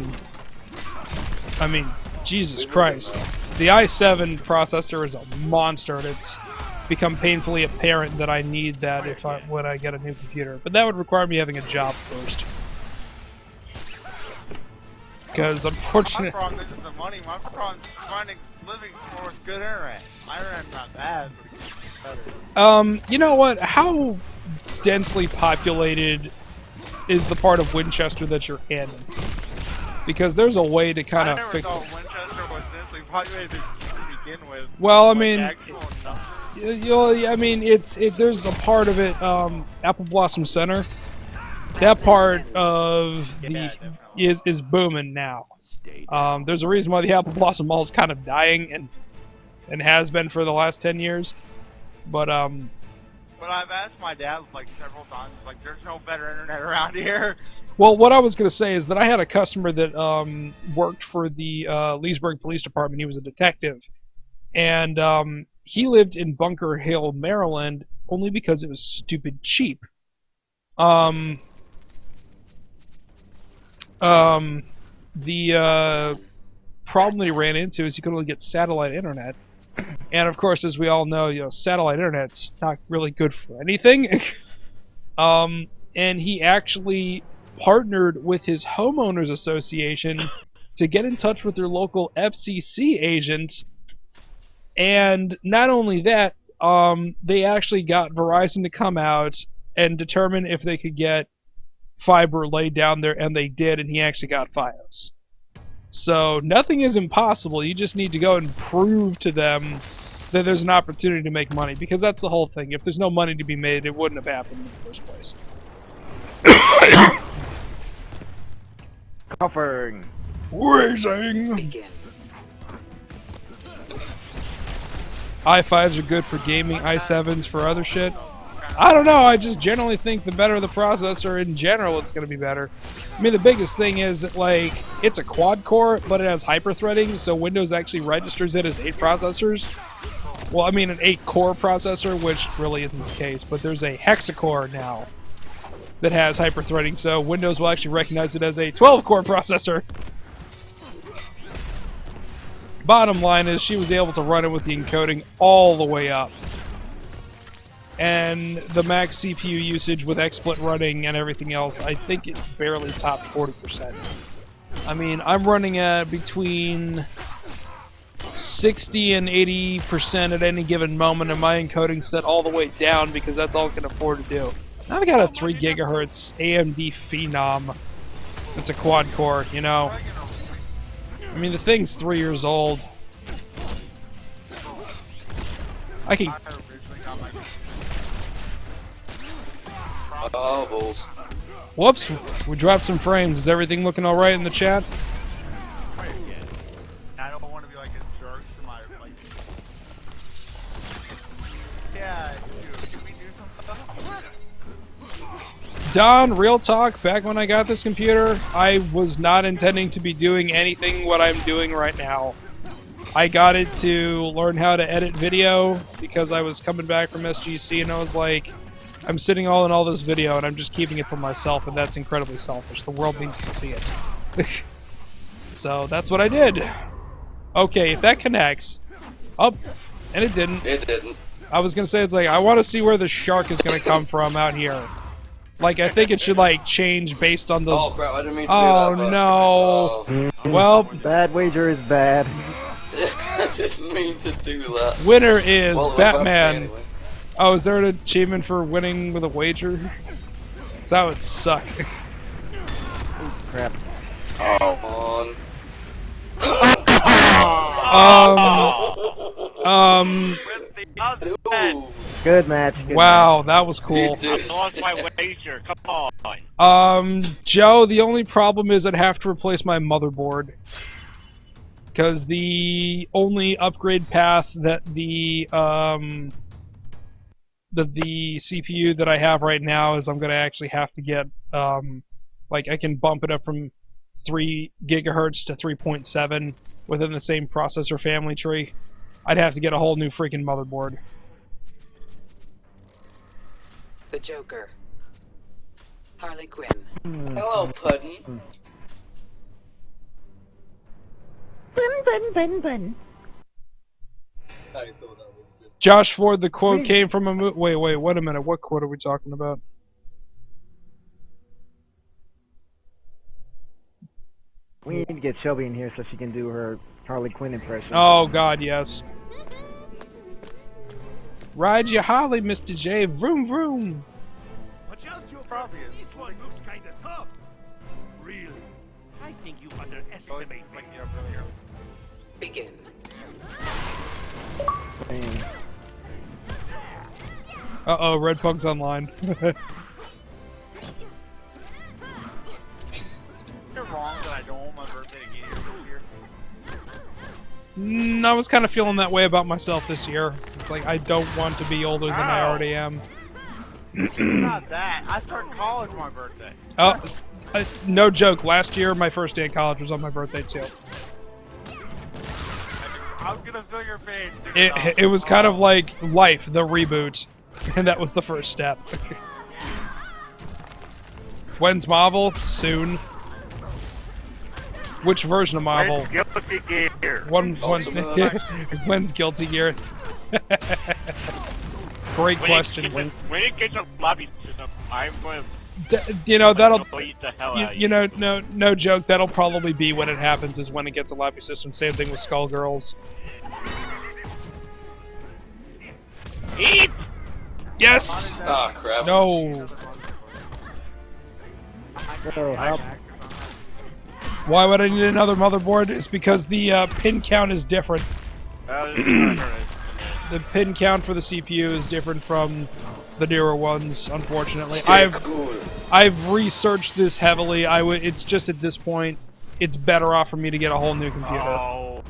mean, Jesus Christ. The i7 processor is a monster, and it's become painfully apparent that I need that when I get a new computer. But that would require me having a job first. Because, My unfortunately... problem isn't the money, my problem is finding living for good internet. My internet's not bad, but it's better. You know what? How densely populated is the part of Winchester that you're in? Because there's a way to kind I of never fix thought it. Winchester was densely populated to begin with. Well, I Like, mean, actual numbers. I mean, there's a part of it, Apple Blossom Center. That part of the is booming now. There's a reason why the Apple Blossom Mall is kind of dying and has been for the last 10 years. But But I've asked my dad like several times, like, there's no better internet around here. well, what I was gonna say is that I had a customer that worked for the Leesburg Police Department. He was a detective, and he lived in Bunker Hill, Maryland, only because it was stupid cheap. The problem that he ran into is he could only get satellite internet, and of course, as we all know, satellite internet's not really good for anything. And he actually partnered with his homeowners association to get in touch with their local FCC agent, and not only that, they actually got Verizon to come out and determine if they could get fiber laid down there, and they did, and he actually got Fios. So nothing is impossible. You just need to go and prove to them that there's an opportunity to make money, because that's the whole thing. If there's no money to be made, it wouldn't have happened in the first place. Covering. Raising. Begin. i5s are good for gaming, i7s for other shit. I don't know, I just generally think the better the processor in general, it's going to be better. I mean, the biggest thing is that, like, it's a quad core, but it has hyper-threading, so Windows actually registers it as 8 processors. Well, I mean an 8-core processor, which really isn't the case, but there's a hexacore now that has hyper-threading, so Windows will actually recognize it as a 12-core processor. Bottom line is, she was able to run it with the encoding all the way up. And the max CPU usage with XSplit running and everything else, I think it barely topped 40%. I mean, I'm running at between 60 and 80% at any given moment, and my encoding set all the way down because that's all I can afford to do. I've got a 3 gigahertz AMD Phenom. It's a quad core, you know. I mean, the thing's 3 years old. I can. Oh, balls. Whoops, we dropped some frames. Is everything looking all right in the chat? I don't want to be like a jerk to my like. Yeah, dude. Can we do something? Don, real talk, back when I got this computer, I was not intending to be doing anything what I'm doing right now. I got it to learn how to edit video because I was coming back from SGC and I was like, I'm sitting all in all this video and I'm just keeping it for myself, and that's incredibly selfish. The world needs to see it. So that's what I did. Okay, if that connects. Oh, and it didn't. It didn't. I was gonna say, it's like, I want to see where the shark is gonna come from out here. Like, I think it should, like, change based on the... Oh, crap, I didn't mean to Oh, do that, no. but... Well, Bad wager is bad. I didn't mean to do that. winner is Well, Batman. anyway. Oh, is there an achievement for winning with a wager? So that would suck. Crap. On. Ooh. Good match. Good Wow, that was cool. You I lost my wager. Come on. Joe, the only problem is I'd have to replace my motherboard. Because the only upgrade path that the CPU that I have right now is I'm going to actually have to get, like, I can bump it up from 3 gigahertz to 3.7 within the same processor family tree. I'd have to get a whole new freaking motherboard. The Joker. Harley Quinn. Hello, Puddin'. I thought that was good. Josh Ford, the quote came from a movie. Wait a minute. What quote are we talking about? We need to get Shelby in here so she can do her Harley Quinn impression. Oh, God, yes. Ride your Harley, Mr. J. Vroom, vroom. Watch out, Joker. This one looks kind of tough. Really? I think you underestimate me. Begin. Damn. Uh-oh, Red Punk's online. You're wrong that I don't want my birthday to get here this year. I was kind of feeling that way about myself this year. It's like, I don't want to be older than I already am. Not that. I start college on my birthday. Oh, no joke. Last year, my first day of college was on my birthday, too. I was gonna fill your face. It was kind of like Life, the reboot. And that was the first step. When's Marvel? Soon. Which version of Marvel? Guilty Gear. When's Guilty Gear? Great question. When it gets a lobby system, I'm going You know, that'll... to beat the hell out of You know, no joke, that'll probably be when it happens, is when it gets a lobby system. Same thing with Skullgirls. Eat! Yes! Ah, crap. No! Oh, help. Why would I need another motherboard? It's because the pin count is different. The pin count for the CPU is different from the newer ones, unfortunately. I've researched this heavily. It's just at this point, it's better off for me to get a whole new computer. Oh.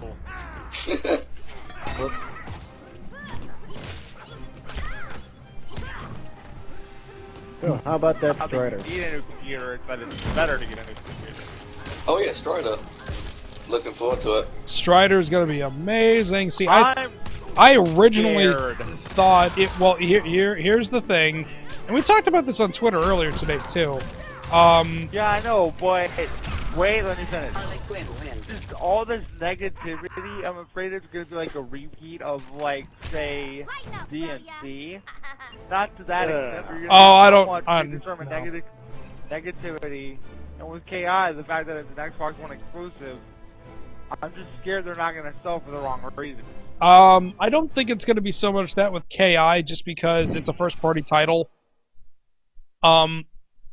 So, how about that Strider? If you need a new computer, but it's better to get a new computer. Oh yeah, Strider. Looking forward to it. Strider's gonna be amazing. See, I'm I originally scared. thought it. Well, here's the thing, and we talked about this on Twitter earlier today too. Yeah, I know, but wait, let me finish. Harley Quinn wins. Just all this negativity, I'm afraid it's gonna be like a repeat of, like, say, DNC. Not to that extent. But you're gonna Oh, I don't- want I'm- predetermined no. negativity, and with KI, the fact that it's an Xbox One exclusive, I'm just scared they're not gonna sell for the wrong reasons. I don't think it's gonna be so much that with KI, just because it's a first-party title.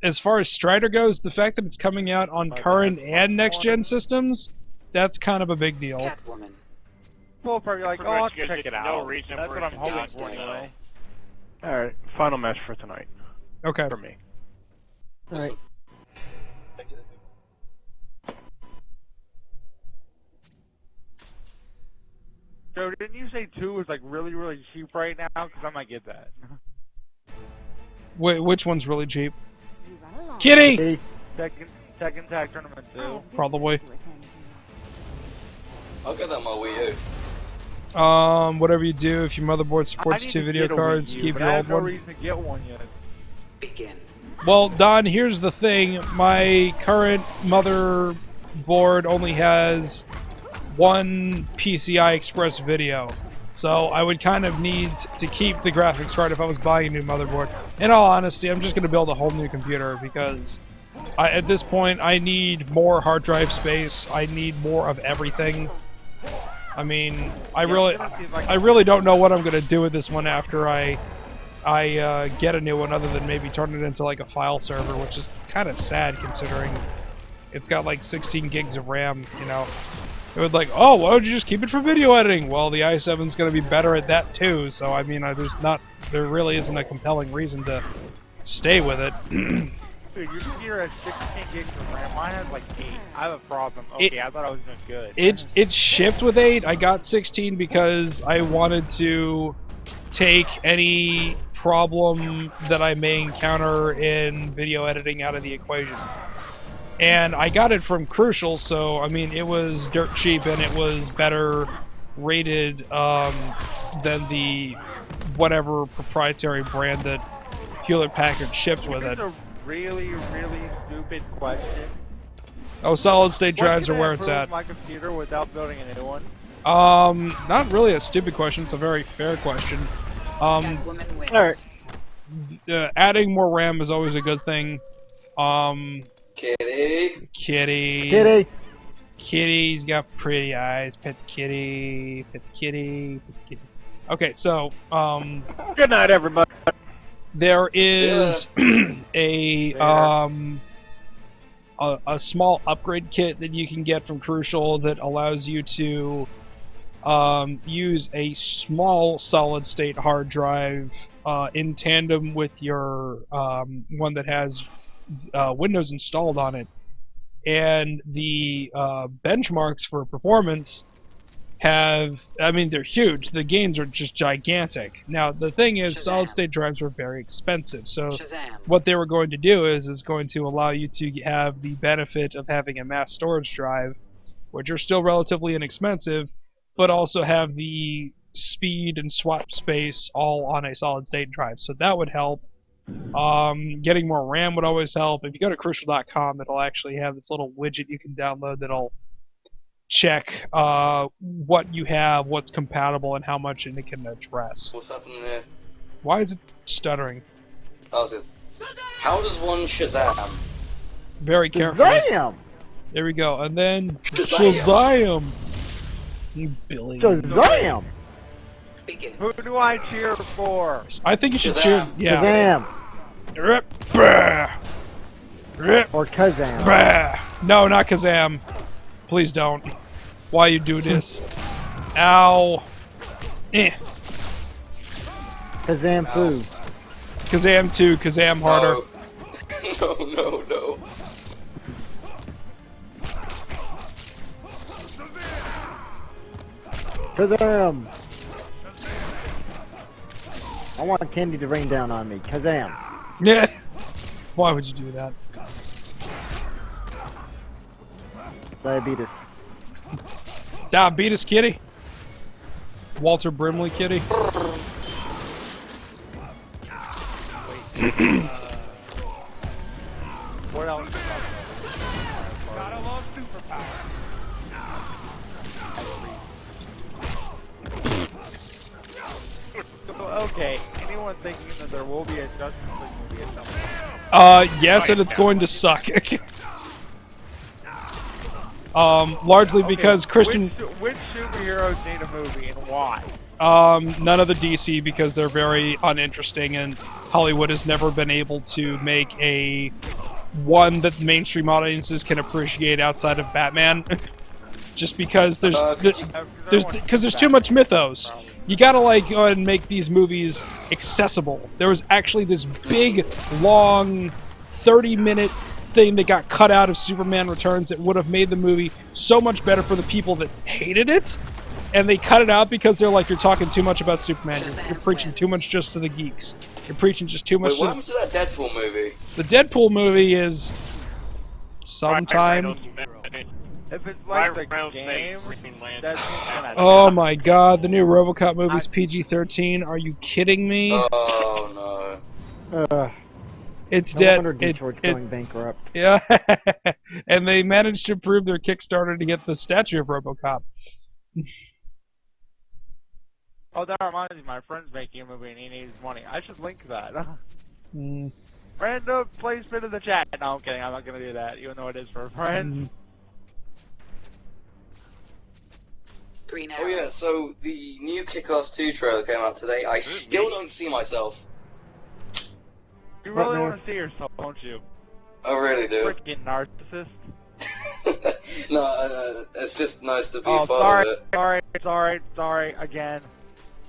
As far as Strider goes, the fact that it's coming out on current and next-gen systems, that's kind of a big deal. Catwoman. People will probably be like, Pretty oh, much I'll gives check you it out. no reason That's for what it I'm to hoping not for stay anyway. Alright, final match for tonight. Okay. For me. Alright. So didn't you say 2 is like really, really cheap right now? Because I might get that. Wait, which one's really cheap? You run along. Kitty! Hey, Second tag tournament I have 2. business Probably. to attend to. I'll get that on my Wii U. Whatever you do, if your motherboard I supports need 2 to video get a cards, Wii U, keep but your I old have no one. reason to get one yet. Begin. Well, Don, here's the thing. My current motherboard only has one PCI Express video. So I would kind of need to keep the graphics card if I was buying a new motherboard. In all honesty, I'm just going to build a whole new computer because at this point I need more hard drive space. I need more of everything. I mean, I really don't know what I'm going to do with this one after I get a new one, other than maybe turn it into like a file server, which is kind of sad considering it's got like 16 gigs of RAM, you know. It would like, oh, why don't you just keep it for video editing? Well, the i7's going to be better at that too, so I mean, there really isn't a compelling reason to stay with it. Dude, your computer has 16 gigs of RAM. Mine has like 8. I have a problem. Okay, I thought I was doing good. It shipped with 8. I got 16 because I wanted to take any problem that I may encounter in video editing out of the equation. And I got it from Crucial, so I mean it was dirt cheap and it was better rated than the whatever proprietary brand that Hewlett-Packard shipped with it. It's a really, really stupid question. Oh, solid state drives What are can I where it's improve at. my computer without building a new one? Not really a stupid question. It's a very fair question. Catwoman wins. Alright. Adding more RAM is always a good thing. Kitty. Kitty. Kitty! Kitty's got pretty eyes. Pet the kitty. Pet the kitty. Pet the kitty. Okay, so Good night, everybody. there is a small upgrade kit that you can get from Crucial that allows you to use a small solid state hard drive in tandem with your one that has Windows installed on it, and the benchmarks for performance they're huge. The gains are just gigantic. Now the thing is, Shazam. solid state drives are very expensive, so Shazam. what they were going to do is going to allow you to have the benefit of having a mass storage drive, which are still relatively inexpensive, but also have the speed and swap space all on a solid state drive. So that would help. Getting more RAM would always help. If you go to Crucial.com, it'll actually have this little widget you can download that'll check what you have, what's compatible, and how much it can address. What's happening there? Why is it stuttering? How's it? How does one Shazam? Very carefully. Shazam! There we go. And then Shazam! You Billy. Shazam! Begin. Who do I cheer for? I think you should cheer. Shazam. Yeah. Shazam! Rip, brah. Rip, Or Kazam. brah. No, not Kazam. Please don't. Why you do this? Ow. Eh. Kazam Foo. Kazam 2, Kazam harder. No, no, no. Kazam! I want candy to rain down on me. Kazam! Yeah. Why would you do that? Diabetes. Diabetes kitty. Walter Brimley kitty. What else? Gotta love superpower. Okay, anyone thinking that there will be a Justice League movie at some point? Yes, and it's going to suck. Largely because Christian. Which superheroes need a movie and why? None of the DC because they're very uninteresting, and Hollywood has never been able to make a one that mainstream audiences can appreciate outside of Batman. Just because there's too much mythos. You gotta like go ahead and make these movies accessible. There was actually this big, long, 30-minute thing that got cut out of Superman Returns that would have made the movie so much better for the people that hated it. And they cut it out because they're like, you're talking too much about Superman. You're preaching too much just to the geeks. You're preaching just too much. Wait, what happened to that Deadpool movie? The Deadpool movie is sometime. If it's like the game, that's gonna. Oh my God! The new RoboCop movie's PG-13. Are you kidding me? Oh no. It's No dead. wonder Detroit's going bankrupt. Yeah, and they managed to improve their Kickstarter to get the statue of RoboCop. Oh, that reminds me, my friend's making a movie and he needs money. I should link that. Random placement in the chat. No, I'm kidding. I'm not gonna do that, even though it is for a friend. Green Oh arrow. yeah, so the new Kick-Ass 2 trailer came out today. I still don't see myself. You really want to see yourself, don't you? I really do. Freaking narcissist. No, it's just nice to be Oh, part of it. sorry, again.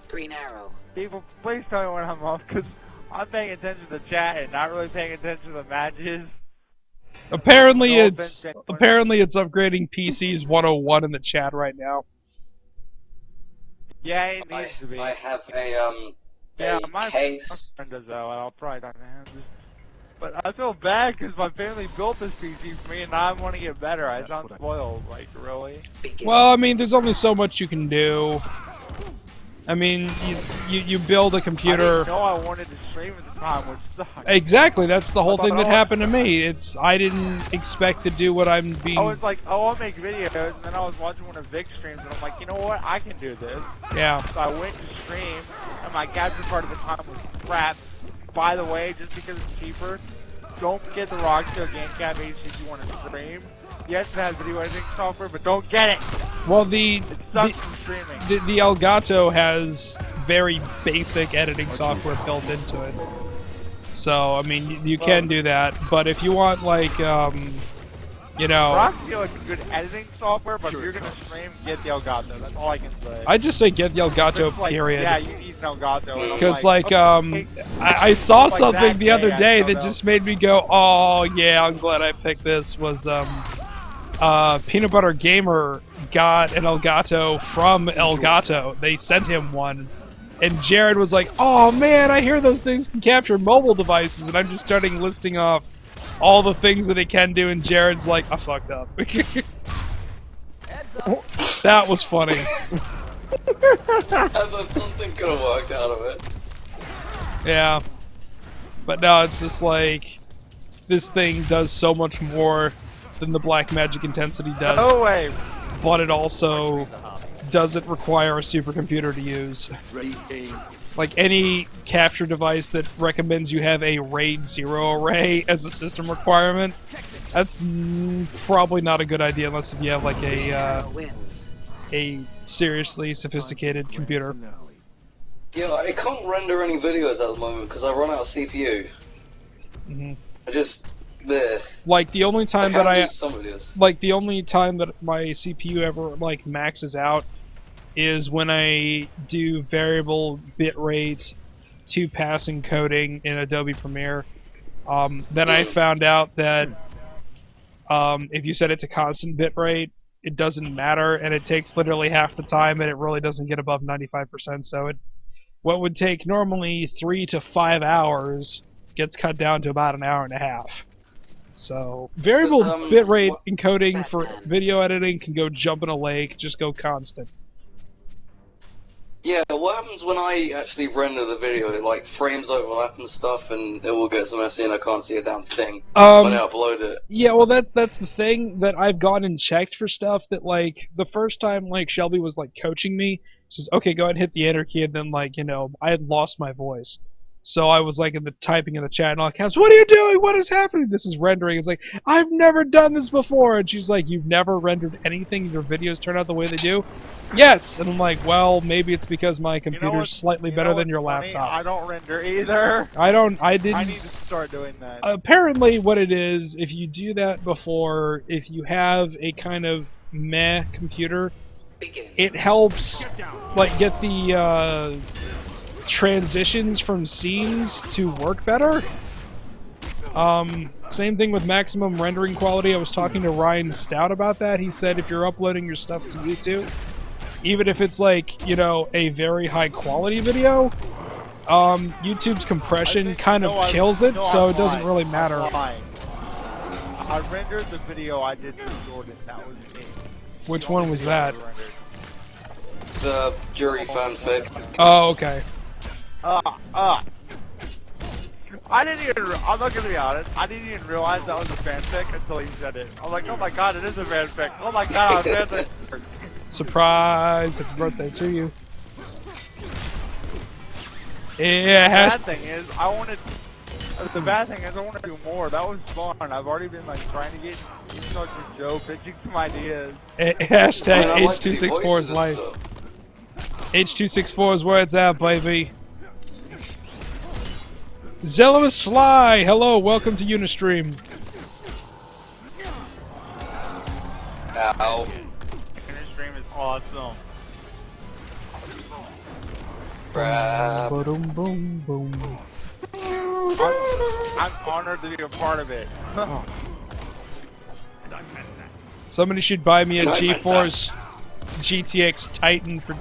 Green arrow. People, please tell me when I'm off, because I'm paying attention to the chat and not really paying attention to the matches. Apparently it's upgrading PCs 101 in the chat right now. Yeah, it needs to be. I have a my case. friend does that. I'll probably talk to him. But I feel bad because my family built this PC for me and now I want to get better. I sound spoiled, like, really. Well, I mean, there's only so much you can do. I mean, you build a computer. I didn't know I wanted to stream at the time, which sucks. Exactly, that's the whole thing that happened to me. I didn't expect to do what I'm being. I was like, oh, I'll make videos, and then I was watching one of Vic's streams, and I'm like, you know what, I can do this. Yeah. So I went to stream, and my capture card at the time was crap. By the way, just because it's cheaper, don't get the Rockstar Game Cap HD if you want to stream. Yes, it has video editing software, but don't get it. Well, it sucks from streaming. The Elgato has very basic editing software built into it. So, I mean, you can do that, but if you want, like, you know... Rockstar is good editing software, but if you're going to stream, get the Elgato. That's all I can say. I just say get the Elgato, like, period. Yeah, you need an Elgato. Because, like, I saw something the other day that just made me go, oh, yeah, I'm glad I picked this, was, Peanut Butter Gamer got an Elgato from Elgato. They sent him one. And Jared was like, oh man, I hear those things can capture mobile devices. And I'm just starting listing off all the things that it can do. And Jared's like, I fucked up. That was funny. I thought something could have worked out of it. Yeah. But no, it's just like, this thing does so much more than the Black Magic Intensity does. No way. But it also doesn't require a supercomputer to use. Like any capture device that recommends you have a RAID 0 array as a system requirement, that's probably not a good idea unless if you have like a seriously sophisticated computer. Yeah, I can't render any videos at the moment because I run out of CPU. Mm-hmm. Like the only time that the only time that my CPU ever like maxes out is when I do variable bitrate to pass encoding in Adobe Premiere. Then I found out that if you set it to constant bitrate, it doesn't matter, and it takes literally half the time, and it really doesn't get above 95%. So what would take normally 3 to 5 hours gets cut down to about an hour and a half. So variable bitrate encoding for video editing can go jump in a lake, just go constant. Yeah, what happens when I actually render the video? Like frames overlap and stuff, and it will get so messy, and I can't see a damn thing when I upload it. Yeah, well, that's the thing that I've gone and checked for stuff that like the first time like Shelby was like coaching me, she says, "Okay, go ahead and hit the enter key," and then like I had lost my voice. So I was like typing in the chat and all caps, "What are you doing? What is happening?" This is rendering. It's like, "I've never done this before." And she's like, "You've never rendered anything? Your videos turn out the way they do?" Yes. And I'm like, "Well, maybe it's because my computer's slightly better than your laptop." I don't render either. I didn't. I need to start doing that. Apparently what it is, if you do that before, if you have a kind of meh computer, it helps like get the transitions from scenes to work better. Same thing with maximum rendering quality. I was talking to Ryan Stout about that. He said if you're uploading your stuff to YouTube, even if it's like, a very high quality video, YouTube's compression kind of kills it, so it doesn't really matter. I rendered the video I did for Jordan. That was me. Which one was that? The jury fanfic. Oh, okay. I didn't even, I'm not gonna be honest, I didn't even realize that was a fanfic until he said it. I'm like, oh my god, it is a fanfic. Oh my god, I'm a fanfic. Surprise! Happy birthday to you. Yeah, the bad thing is, I want to do more. That was fun. I've already been like trying to get in touch with Joe, pitching some ideas. Hashtag H264 is life. H264 is where it's at, baby. Zealous Sly, hello, welcome to Unistream. Ow. Unistream is awesome. Crap. Boom, boom, boom. I'm honored to be a part of it. Somebody should buy me a GeForce GTX Titan for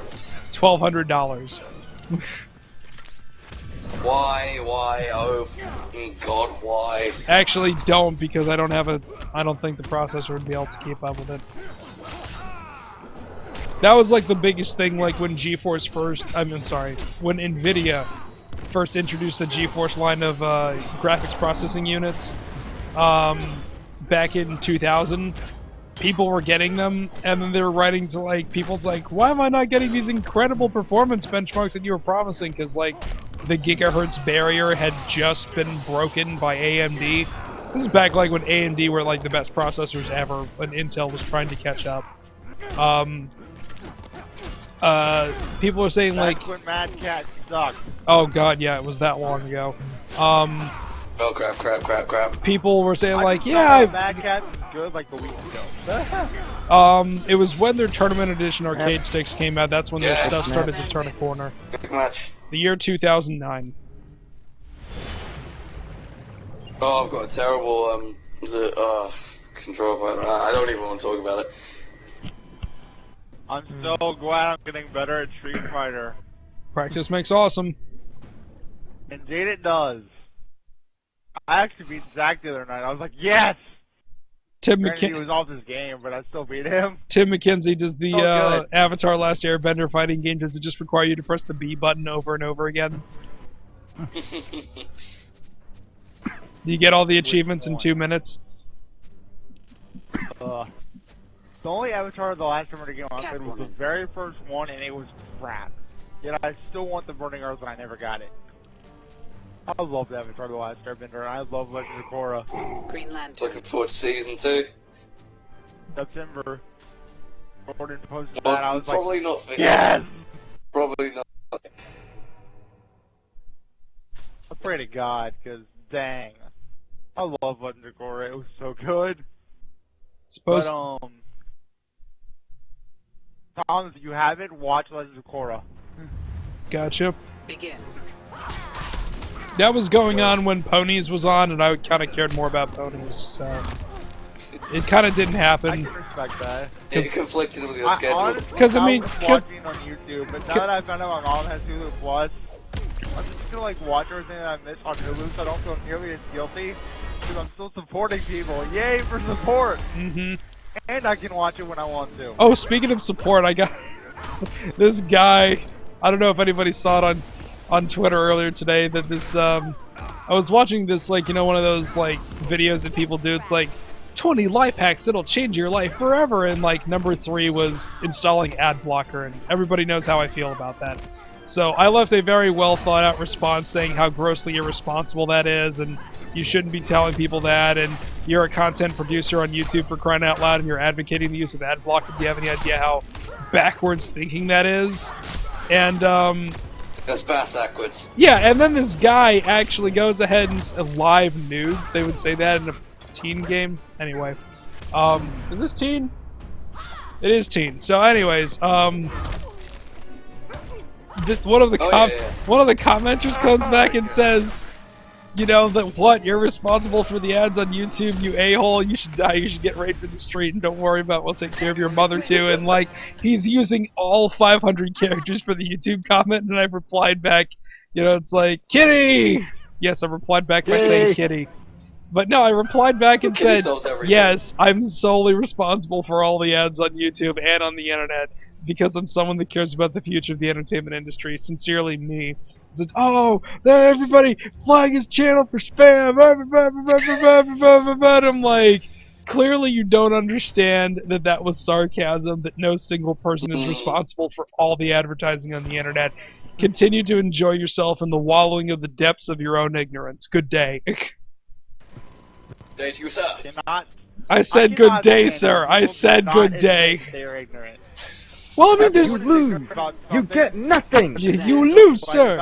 $1,200. Why? Oh god, why? Actually, don't, because I don't think the processor would be able to keep up with it. That was like the biggest thing, like when GeForce when Nvidia first introduced the GeForce line of graphics processing units back in 2000. People were getting them, and then they were writing to like people's like, why am I not getting these incredible performance benchmarks that you were promising? Because like the gigahertz barrier had just been broken by AMD. This is back like when AMD were like the best processors ever, when Intel was trying to catch up. People are saying like, when Mad Cat sucked. Oh god, yeah, it was that long ago. Oh crap. People were saying like, yeah, Mad Cat was good like a week ago. It was when their Tournament Edition arcade sticks came out. That's when their stuff started to turn a corner. Big match. The year 2009. Oh, I've got a terrible control. I don't even want to talk about it. I'm so glad I'm getting better at Street Fighter. Practice makes awesome. Indeed it does. I actually beat Zach the other night. I was like, yes! He was off his game, but I still beat him. Tim McKenzie, does the Avatar Last Airbender fighting game, does it just require you to press the B button over and over again? Do you get all the achievements in 2 minutes? The only Avatar The Last Airbender game I played was the very first one, and it was crap. Yet I still want the Burning Earth, and I never got it. I love Avatar The Last Airbender, and I love Legend of Korra. Green Lantern. Looking forward to season 2. September. Gordon posted that, I was probably like, not for yes! him. Probably not. I pray to God, because dang. I love Legend of Korra. It was so good. Supposed. But Thomas, if you haven't, watch Legend of Korra. Gotcha. Begin. That was going on when Ponies was on, and I kind of cared more about Ponies, so it kind of didn't I happen. can respect that. It conflicted with your schedule. Because I mean, was 'cause- watching on YouTube, but now that I found out my mom has Hulu Plus, I'm just gonna like watch everything that I missed on Hulu, so I don't feel nearly as guilty. Because I'm still supporting people. Yay for support! Mm-hmm. And I can watch it when I want to. Oh, speaking of support, I got this guy. I don't know if anybody saw it on Twitter earlier today. That this I was watching this, like, you know, one of those like videos that people do. It's like 20 life hacks that'll change your life forever, and like number 3 was installing ad blocker, and everybody knows how I feel about that. So I left a very well thought out response saying how grossly irresponsible that is, and you shouldn't be telling people that, and you're a content producer on YouTube, for crying out loud, and you're advocating the use of ad blocker. Do you have any idea how backwards thinking that is? And That's backwards. yeah, and then this guy actually goes ahead and live nudes. They would say that in a teen game. Anyway, is this teen? It is teen. So, anyways, one of the one of the commenters comes back and says, you know, that what, you're responsible for the ads on YouTube, you a-hole, you should die, you should get raped in the street, and don't worry about, we'll take care of your mother too. And like, he's using all 500 characters for the YouTube comment, and I replied back, you know, it's like, Kitty! Yes, I replied back by saying Kitty. But no, I replied back and said, yes, I'm solely responsible for all the ads on YouTube and on the internet, because I'm someone that cares about the future of the entertainment industry. Sincerely, me. Said, oh, everybody flag his channel for spam. I'm like, clearly you don't understand that that was sarcasm, that no single person is responsible for all the advertising on the internet. Continue to enjoy yourself in the wallowing of the depths of your own ignorance. Good day. Day to you, sir. I said good day, sir. I said good day. They're ignorant. Well, I mean, there's... You lose. You get nothing. You lose, sir.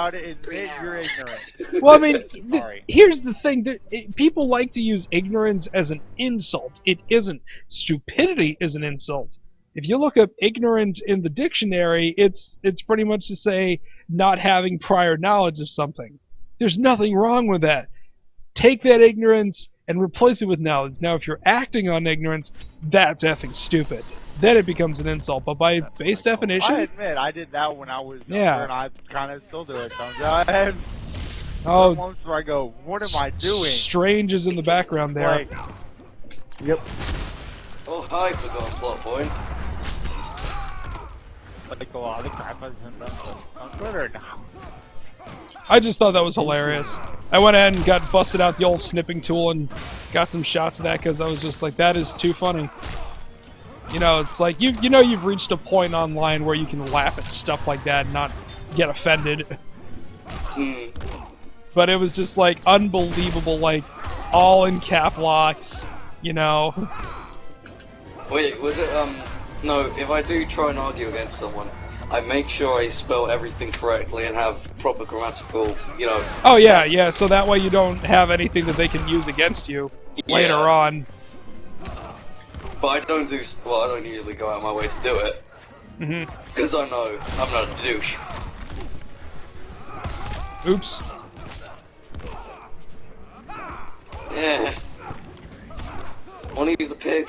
You're ignorant. Well, I mean, Sorry. here's the thing. People like to use ignorance as an insult. It isn't. Stupidity is an insult. If you look up ignorant in the dictionary, it's pretty much to say not having prior knowledge of something. There's nothing wrong with that. Take that ignorance and replace it with knowledge. Now, if you're acting on ignorance, that's effing stupid. Then it becomes an insult. But by base definition... I admit, I did that when I was younger, Yeah. and I kind of still do it sometimes. I have Oh, moments where I go, what am I doing? Strange is in the background there. Like, Yep. Oh, hi, forgotten plot point. like a lot of the crap I've done on Twitter now. I just thought that was hilarious. I went ahead and got busted out the old snipping tool and got some shots of that because I was just like, that is too funny. You know, it's like, you know you've reached a point online where you can laugh at stuff like that and not get offended. But it was just like unbelievable, like all in cap locks, you know. Wait, was it, no, if I do try and argue against someone, I make sure I spell everything correctly and have proper grammatical, you know. Oh yeah, sense. yeah, so that way you don't have anything that they can use against you later on. But I don't do, well, I don't usually go out of my way to do it. Because I know I'm not a douche. Oops. Yeah. Wanna use the pig?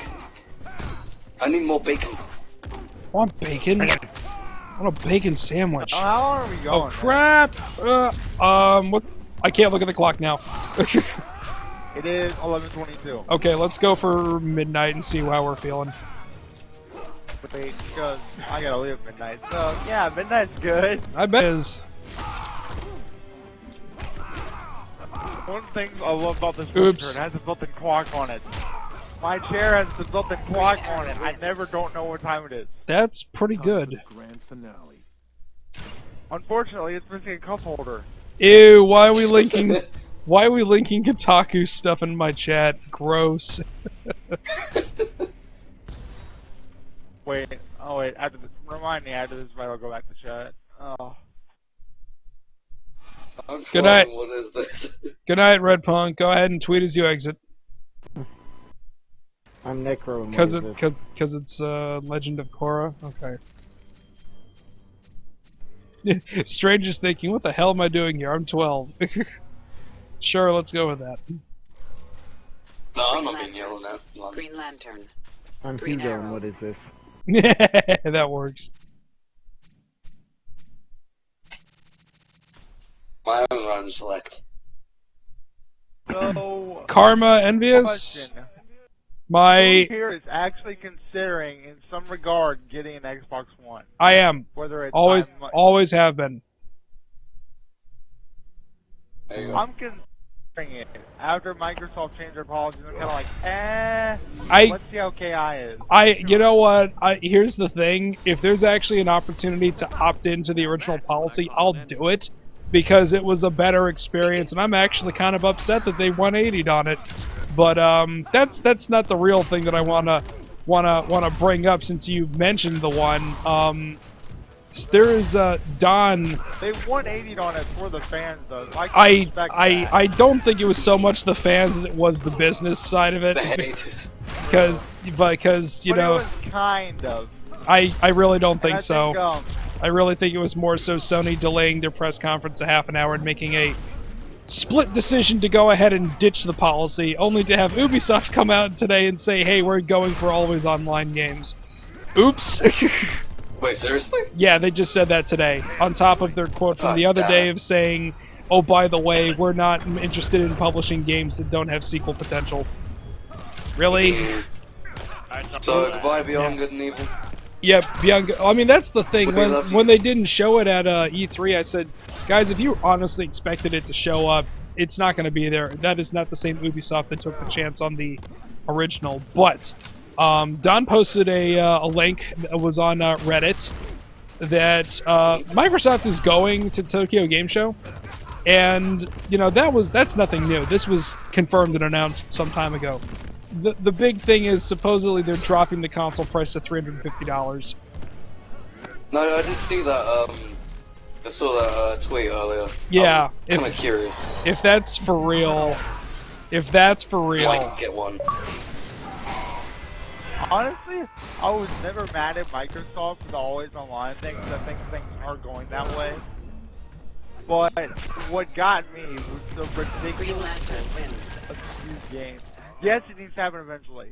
I need more bacon. I want bacon. I want a bacon sandwich. Oh, how long are we going? Oh crap! What? I can't look at the clock now. It is 11:22. Okay, let's go for midnight and see how we're feeling. Wait, because I gotta leave at midnight. So yeah, midnight's good. I bet it is. One thing I love about this picture, it has a built-in clock on it. My chair has the built-in clock on it. I never don't know what time it is. That's pretty good. Grand finale. Unfortunately, it's missing a cup holder. Ew, why are we linking why are we linking Kotaku stuff in my chat? Gross. Wait, oh wait, remind me after this fight I'll go back to chat. Oh. I'm Good night. flying, what is this? Good night, Red Punk. Go ahead and tweet as you exit. I'm Necro. And what is this? Cause it's Legend of Korra. Okay. Strange is thinking, what the hell am I doing here? I'm 12. Sure, let's go with that. No, I'm Green not being Lantern. yelled at. Green Lantern. I'm Green Hugo. And arrow. what is this? That works. My own run select. So, Karma Envious? question. Who My... here is actually considering, in some regard, getting an Xbox One? I am. Whether it's Always have been. There you go. I'm considering it. After Microsoft changed their policies, I'm kind of like, let's see how KI is. You know what? Here's the thing. If there's actually an opportunity to opt into the original policy, I'll do it. Because it was a better experience, and I'm actually kind of upset that they 180'd on it. But that's not the real thing that I wanna bring up since you mentioned the one. There is Don. They 180'd on it for the fans, though. I don't think it was so much the fans as it was the business side of it. The haters. Because you know, it was kind of. I really don't think I so. think, I really think it was more so Sony delaying their press conference a half an hour and making a split decision to go ahead and ditch the policy, only to have Ubisoft come out today and say, hey, we're going for always online games. Oops. Wait, seriously? Yeah, they just said that today, on top of their quote from the other day of saying, oh, by the way, we're not interested in publishing games that don't have sequel potential. Really? So, goodbye Beyond Good and Evil. Yeah, Beyond. I mean, that's the thing. When they didn't show it at E3, I said, guys, if you honestly expected it to show up, it's not going to be there. That is not the same Ubisoft that took the chance on the original. But Don posted a link that was on Reddit that Microsoft is going to Tokyo Game Show, and you know that's nothing new. This was confirmed and announced some time ago. The big thing is supposedly they're dropping the console price to $350. No, I did see that. I saw that tweet earlier. Yeah, I'm kind of curious. If that's for real, Might get one. Honestly, I was never mad at Microsoft for the always online thing, because I think things are going that way. But what got me was the Green ridiculous Lantern wins. of these games. Yes, it needs to happen eventually.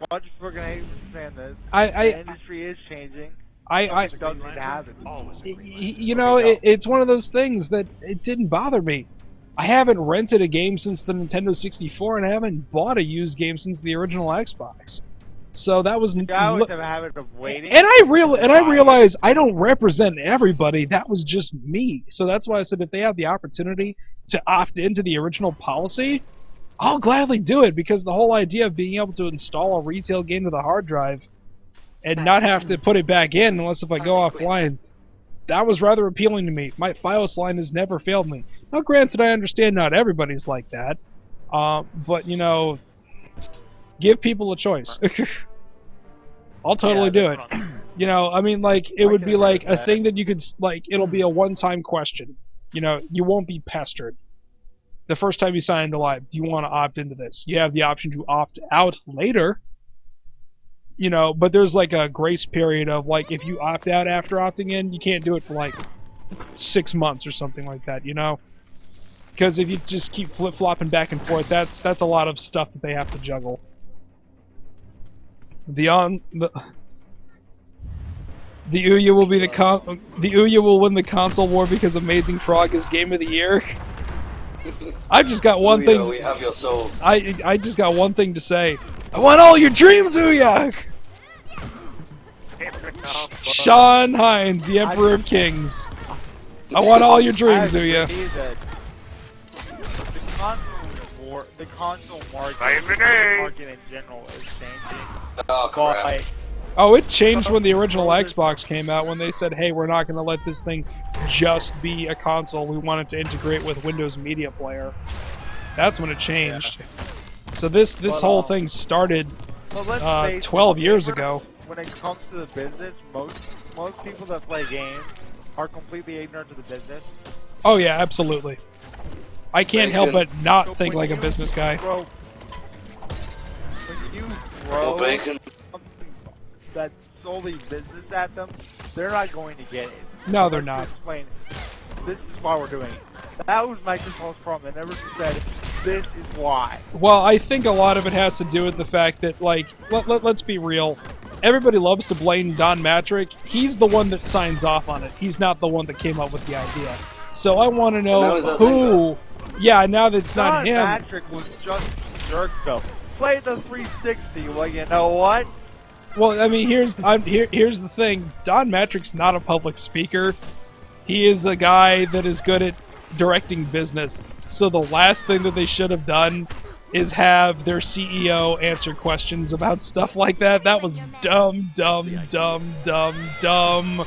A bunch of people are going to hate me for saying this. The industry is changing. It doesn't need to happen. You know, it's one of those things that it didn't bother me. I haven't rented a game since the Nintendo 64, and I haven't bought a used game since the original Xbox. So that was. I always have a habit of waiting. And I realize I don't represent everybody. That was just me. So that's why I said if they have the opportunity to opt into the original policy, I'll gladly do it, because the whole idea of being able to install a retail game to the hard drive and not have to put it back in unless if I go offline, that was rather appealing to me. My FiOS line has never failed me. Now, granted, I understand not everybody's like that, but, you know, give people a choice. I'll totally do it. You know, I mean, like, it would be like a thing that you could, like, it'll be a one-time question. You know, you won't be pestered. The first time you sign into Live, do you want to opt into this? You have the option to opt out later, you know, but there's like a grace period of like if you opt out after opting in, you can't do it for like 6 months or something like that, you know? Because if you just keep flip-flopping back and forth, that's a lot of stuff that they have to juggle. The Ouya will be the Ouya will win the console war because Amazing Frog is Game of the Year. I've just got one thing. We have your souls. I just got one thing to say. I want all your dreams, Ouya! Sean Hines, the Emperor of Kings. I want all your dreams, Ouya. The console market in general is changing. Oh crap. Oh, it changed when the original Xbox came out, when they said, hey, we're not going to let this thing just be a console. We want it to integrate with Windows Media Player. That's when it changed. Yeah. So this whole thing started 12 years ago. When it comes to the business, most people that play games are completely ignorant to the business. Oh yeah, absolutely. I can't help but not So think when like a you business guy. throw- When you throw Or bacon. something that's solely business at them, they're not going to get it. No, they're Let's not. Explain. This is why we're doing it. That was Microsoft's problem. They never said, this is why. Well, I think a lot of it has to do with the fact that, like, let's be real. Everybody loves to blame Don Matrick. He's the one that signs off on it. He's not the one that came up with the idea. So I want to know who... Yeah, now that it's not him. Don Matrick was just a jerk, though. Play the 360. Well, you know what? Well, I mean, here's the thing. Don Matrick's not a public speaker. He is a guy that is good at directing business. So the last thing that they should have done is have their CEO answer questions about stuff like that. That was dumb, dumb, dumb, dumb, dumb.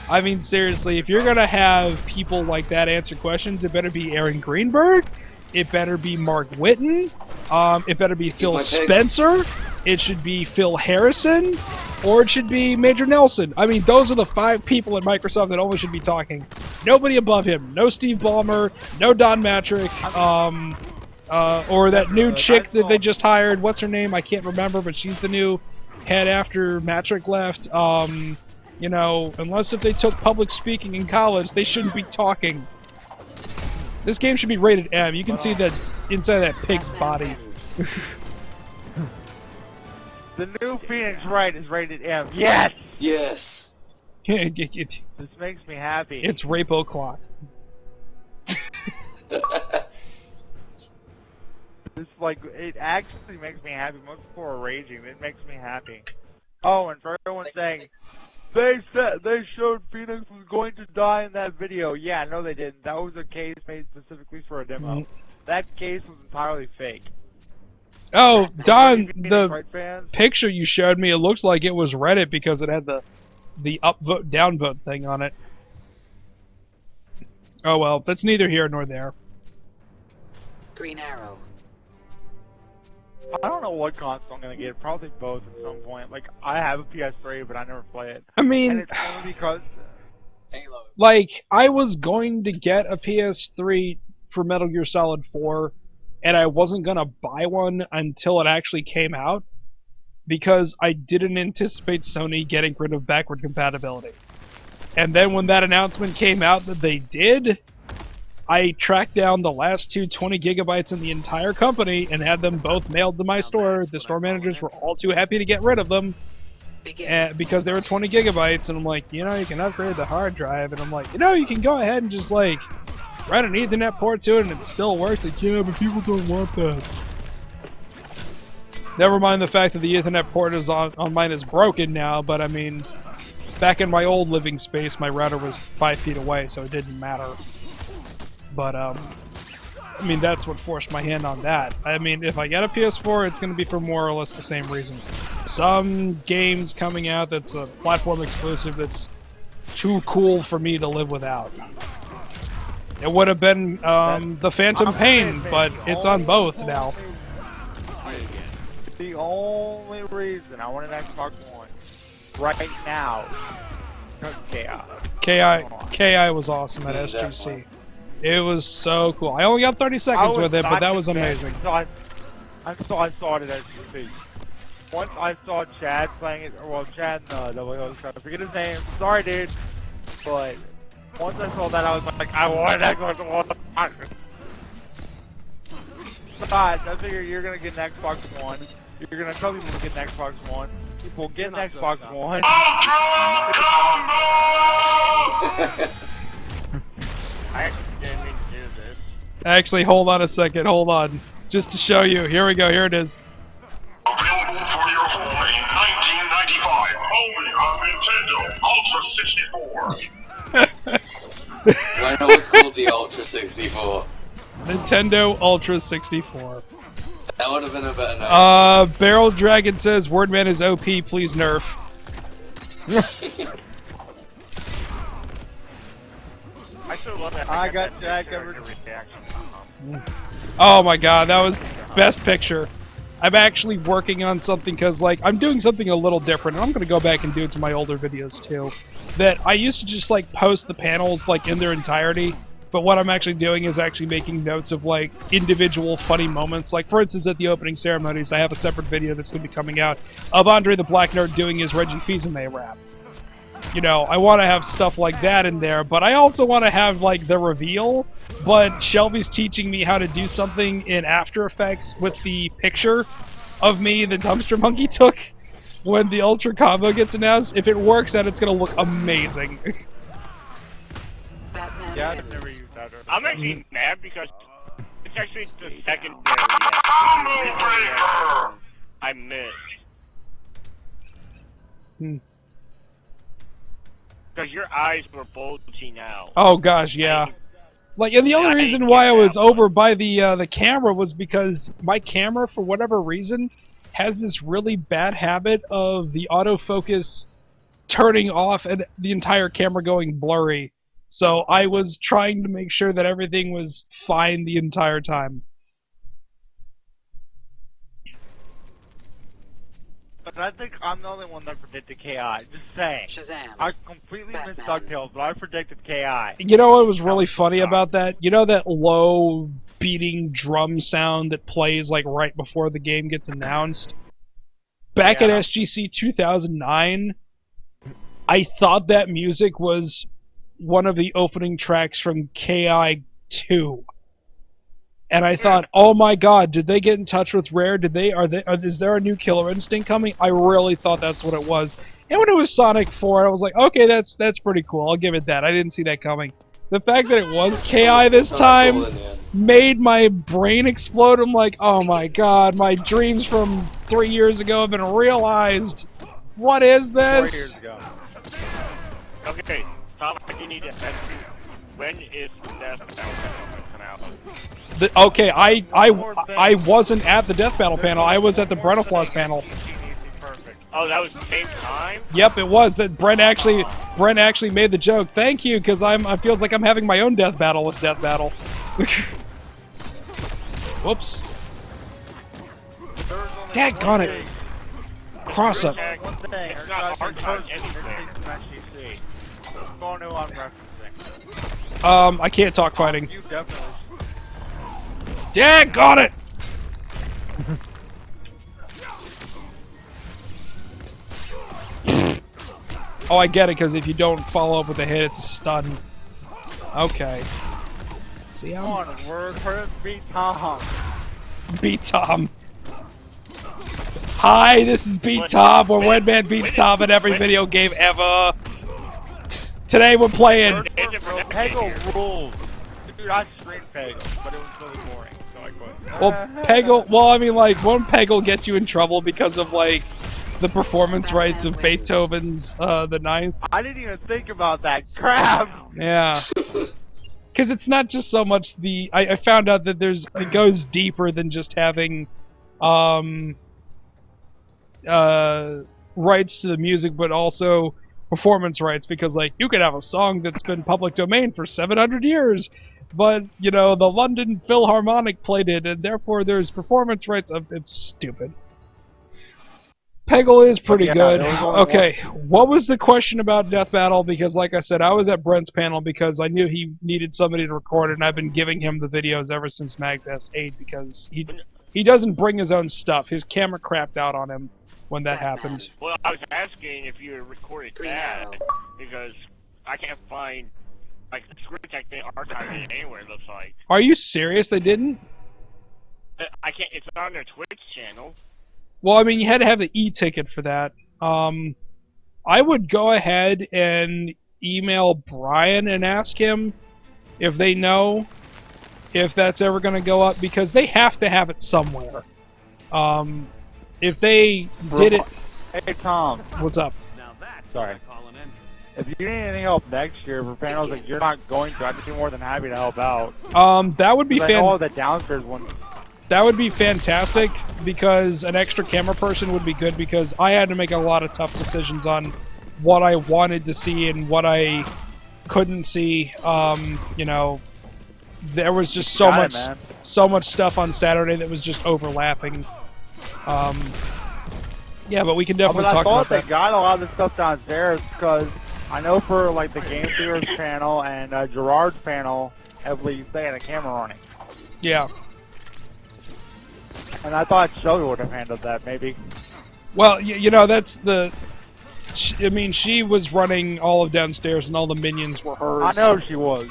I mean, seriously, if you're gonna have people like that answer questions, it better be Aaron Greenberg. It better be Mark Whitten. It better be Phil Spencer. It should be Phil Harrison. Or it should be Major Nelson. I mean, those are the 5 people at Microsoft that always should be talking. Nobody above him. No Steve Ballmer. No Don Matrick. Or that new chick that they just hired. What's her name? I can't remember, but she's the new head after Matrick left. You know, unless if they took public speaking in college, they shouldn't be talking. This game should be rated M. You can see that inside that pig's body. The new Phoenix Wright is rated M. Yes! Yes. This makes me happy. It's Rape O'Clock. It's like, it actually makes me happy. Most people are raging. It makes me happy. Oh, and for everyone saying, they showed Phoenix was going to die in that video. Yeah, no they didn't. That was a case made specifically for a demo. That case was entirely fake. Oh, Don, the Right, fans? picture you showed me, it looked like it was Reddit because it had the upvote, downvote thing on it. Oh well, that's neither here nor there. Green arrow. I don't know what console I'm gonna get. Probably both at some point. Like, I have a PS3, but I never play it. I mean, And it's only because... like, I was going to get a PS3 for Metal Gear Solid 4, and I wasn't gonna buy one until it actually came out, because I didn't anticipate Sony getting rid of backward compatibility. And then when that announcement came out that they did, I tracked down the last 2 20 gigabytes in the entire company and had them both mailed to my store. The store managers were all too happy to get rid of them because they were 20 gigabytes. And I'm like, you know, you can upgrade the hard drive. And I'm like, you know, you can go ahead and just, like, run an Ethernet port to it and it still works. Like, yeah, but people don't want that. Never mind the fact that the Ethernet port is on mine is broken now, but I mean, back in my old living space, my router was 5 feet away, so it didn't matter. But, I mean, that's what forced my hand on that. I mean, if I get a PS4, it's going to be for more or less the same reason. Some games coming out that's a platform exclusive that's too cool for me to live without. It would have been the Phantom Pain, but it's on both now. The only reason I want an Xbox One right now is KI was awesome at SGC. It was so cool. I only got 30 seconds with it, but that was amazing. I saw it at SGC. Once I saw Chad playing it, well, Chad, I forget his name. Sorry, dude. But once I saw that, I was like, I want an Xbox One. Besides, I figure you're gonna get an Xbox One. You're gonna tell people to get an Xbox One. People get an Xbox One. I didn't mean to do this. Actually, hold on a second. Hold on. Just to show you. Here we go. Here it is. Available for your home in 1995. Only on Nintendo Ultra 64. I know it's called the Ultra 64. Nintendo Ultra 64. That would have been a better name. Barrel Dragon says, Wordman is OP, please nerf. I still love that. I got Jack ever reaction. Oh my god, that was best picture. I'm actually working on something because, like, I'm doing something a little different, and I'm going to go back and do it to my older videos too. That I used to just, like, post the panels, like, in their entirety, but but what I'm actually doing is actually making notes of like individual funny moments. Like for instance, at the opening ceremonies, I have a separate video that's going to be coming out of Andre the Black Nerd doing his Reggie Fils-Aimé rap. You know, I want to have stuff like that in there, but I also want to have like the reveal. But Shelby's teaching me how to do something in After Effects with the picture of me the dumpster monkey took when the Ultra combo gets announced. If it works out, it's going to look amazing. Yeah, I've never used that. I'm actually mad because it's actually the secondary I missed. Because your eyes were bulging out. Oh gosh, yeah. Like, and the only reason why I was over by the camera was because my camera, for whatever reason, has this really bad habit of the autofocus turning off and the entire camera going blurry. So I was trying to make sure that everything was fine the entire time. But I think I'm the only one that predicted KI. Just saying. Shazam. I completely missed DuckTales, but I predicted KI. You know what was really funny about that? You know that low beating drum sound that plays like right before the game gets announced? Back at SGC 2009, I thought that music was one of the opening tracks from KI 2. And I thought, oh my god, did they get in touch with Rare? Is there a new Killer Instinct coming? I really thought that's what it was. And when it was Sonic 4, I was like, okay, that's pretty cool. I'll give it that. I didn't see that coming. The fact that it was KI this time made my brain explode. I'm like, oh my god, my dreams from 3 years ago have been realized. What is this? 4 years ago. Okay, Tom, you need to ask you, when is the Death Battle come out? Okay, I wasn't at the Death Battle panel. I was at the Brenofloss panel. Oh, that was the same time? Yep, it was. That Brent actually made the joke. Thank you, because I feels like I'm having my own Death Battle with Death Battle. Whoops. Daggone it. Cross up. It's not hard anything. Going to on referencing. I can't talk fighting. You definitely. Daggone it! Oh, I get it, because if you don't follow up with a hit, it's a stun. Okay. See how? Come on, word, beat Tom. Beat Tom. Hi, this is Beat Tom, where Werdman beats Tom in every video game ever. Today we're playing. Peggle rules. Dude, I streamed Peggle, but it was really boring, so I quit. Well, Peggle. Well, I mean, like, won't Peggle get you in trouble because of like the performance rights of Beethoven's the Ninth? I didn't even think about that crap. Yeah. Because it's not just so much the. I found out that it goes deeper than just having rights to the music, but also performance rights, because like you could have a song that's been public domain for 700 years, but you know the London Philharmonic played it, and therefore there's performance rights. It's stupid. Peggle is pretty good. Okay, what was the question about Death Battle? Because like I said, I was at Brent's panel because I knew he needed somebody to record it, and I've been giving him the videos ever since MagFest 8 because he doesn't bring his own stuff. His camera crapped out on him when that happened. Well, I was asking if you recorded that because I can't find like the script. I can't archive it anywhere. It looks like. Are you serious? They didn't? I can't. It's on their Twitch channel. Well, I mean, you had to have the e-ticket for that. I would go ahead and email Brian and ask him if they know if that's ever going to go up, because they have to have it somewhere. If they did it... Hey, Tom. What's up? Now that's Sorry. what I call an entrance. If you need any help next year for panels that you're not going to, I'd be more than happy to help out. That would be the downstairs one. That would be fantastic, because an extra camera person would be good, because I had to make a lot of tough decisions on what I wanted to see and what I couldn't see. You know, there was just so much stuff on Saturday that was just overlapping. Yeah, but we can definitely talk about that. I thought they got a lot of the stuff downstairs, because I know for like the Game Theorist panel and Gerard's panel heavily staying a camera running. Yeah. And I thought Shelby would have handled that, maybe. Well, you know, that's the... I mean, she was running all of downstairs, and all the minions were hers. I know she was.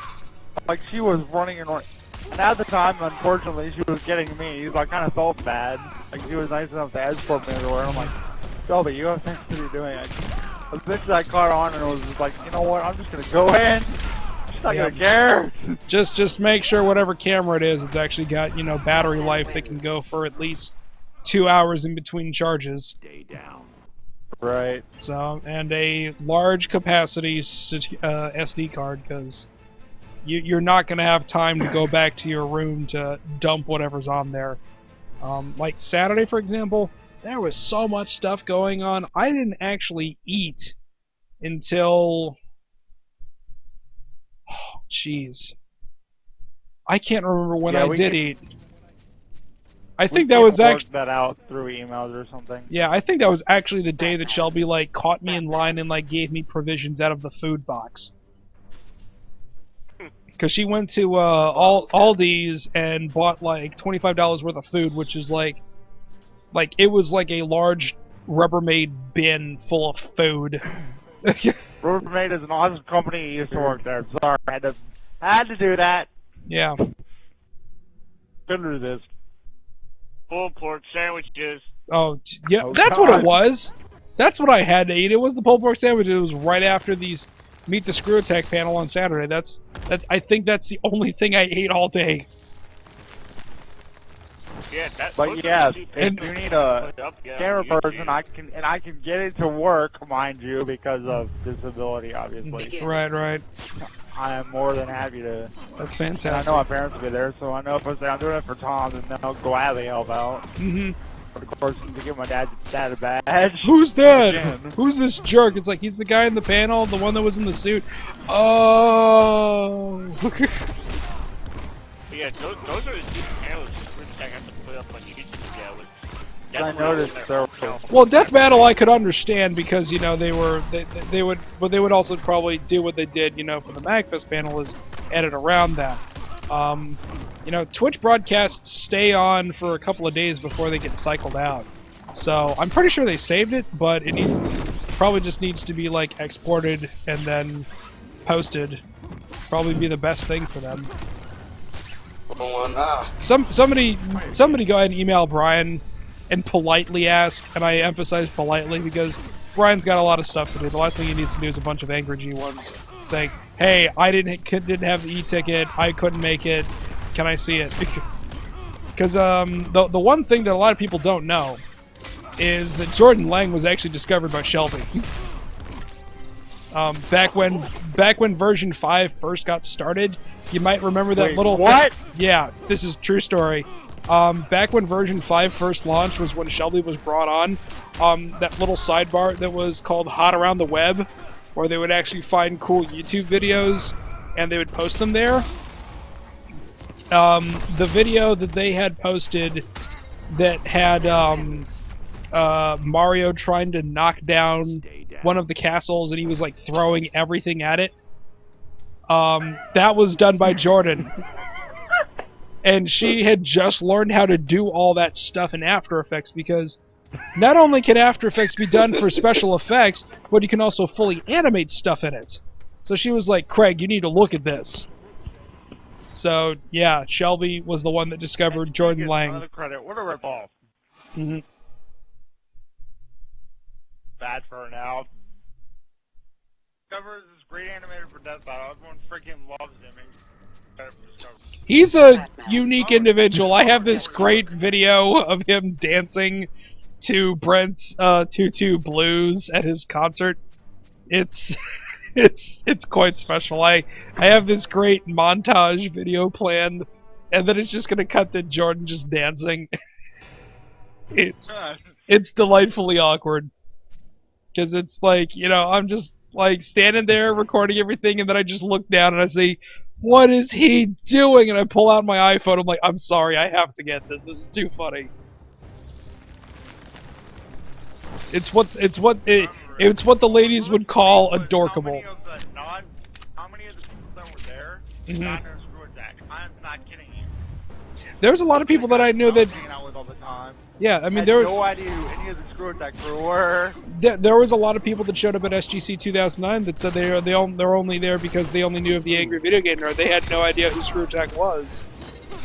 Like, she was running and running. And at the time, unfortunately, she was getting me. So I kind of felt bad. Like, she was nice enough to escort me everywhere. And I'm like, Shelby, you have things to be doing. Eventually, I caught on and was just like, you know what? I'm just gonna go in. She's not gonna care. Just make sure whatever camera it is, it's actually got, you know, battery life that can go for at least 2 hours in between charges. Stay down. Right. So, and a large capacity SD card, because you're not going to have time to go back to your room to dump whatever's on there. Like Saturday, for example, there was so much stuff going on. I didn't actually eat until... Oh, jeez. I can't remember when I did eat. I think that was actually that out through emails or something. Yeah, I think that was actually the day that Shelby like caught me in line and like gave me provisions out of the food box. Because she went to Aldi's and bought like $25 worth of food, which is like it was like a large Rubbermaid bin full of food. Werdman is an awesome company. He used to work there. Sorry, I had to do that. Yeah. Couldn't resist. Pulled pork sandwiches. Oh, yeah, Oh, that's God. what it was. That's what I had to eat. It was the pulled pork sandwich. It was right after these Meet the Screw Attack panel on Saturday. That's. I think that's the only thing I ate all day. Yeah, But yes, if you need a camera person, I can get it to work, mind you, because of disability, obviously. Right. I am more than happy to. That's And I fantastic. know my parents will be there, so I know if I say I'm doing it for Tom, then they'll gladly help out. Mm-hmm. But of course, to give my dad a badge. Who's that? Again. Who's this jerk? It's like he's the guy in the panel, the one that was in the suit. Oh. Yeah, those are the two panels I have to put up on YouTube. Yeah, with I noticed there were. Well, Death Battle I could understand because you know they would, but they would also probably do what they did, you know, for the MagFest panel is edit around that. You know, Twitch broadcasts stay on for a couple of days before they get cycled out. So I'm pretty sure they saved it, but it probably just needs to be like exported and then posted. Probably be the best thing for them. Somebody go ahead and email Brian and politely ask, and I emphasize politely because Brian's got a lot of stuff to do. The last thing he needs to do is a bunch of angry G1s saying, "Hey, I didn't have the e-ticket. I couldn't make it. Can I see it?" Because the one thing that a lot of people don't know is that Jordan Lang was actually discovered by Shelby. Back when version 5 first got started, you might remember that little what? Yeah, this is true story. Back when version 5 first launched was when Shelby was brought on. That little sidebar that was called Hot Around the Web, where they would actually find cool YouTube videos and they would post them there. The video that they had posted that had Mario trying to knock down one of the castles and he was like throwing everything at it. That was done by Jordan. And she had just learned how to do all that stuff in After Effects because not only can After Effects be done for special effects, but you can also fully animate stuff in it. So she was like, "Craig, you need to look at this." So, yeah, Shelby was the one that discovered Jordan Lang. Another credit. What a ripoff. Mm-hmm. Bad for now. Discover is this great animator for Death Battle. Everyone freaking loves him. He's a unique individual. I have this great video of him dancing to Brent's Tutu Blues at his concert. It's quite special. I have this great montage video planned, and then it's just gonna cut to Jordan just dancing. It's delightfully awkward because it's like, you know, I'm just like standing there recording everything, and then I just look down and I say, "What is he doing?" And I pull out my iPhone. I'm like, "I'm sorry, I have to get this. This is too funny." It's what the ladies would call adorkable. How many of the people that were there Mhm. Not nerf screw attack. I'm not kidding you. There's a lot of people that I know that. hanging out with all the time. Yeah, I mean Had there. no idea who any of the screw attacks were. There was a lot of people that showed up at SGC 2009 that said they're only there because they only knew of the Angry Video Game Nerd. They had no idea who Screw Attack was,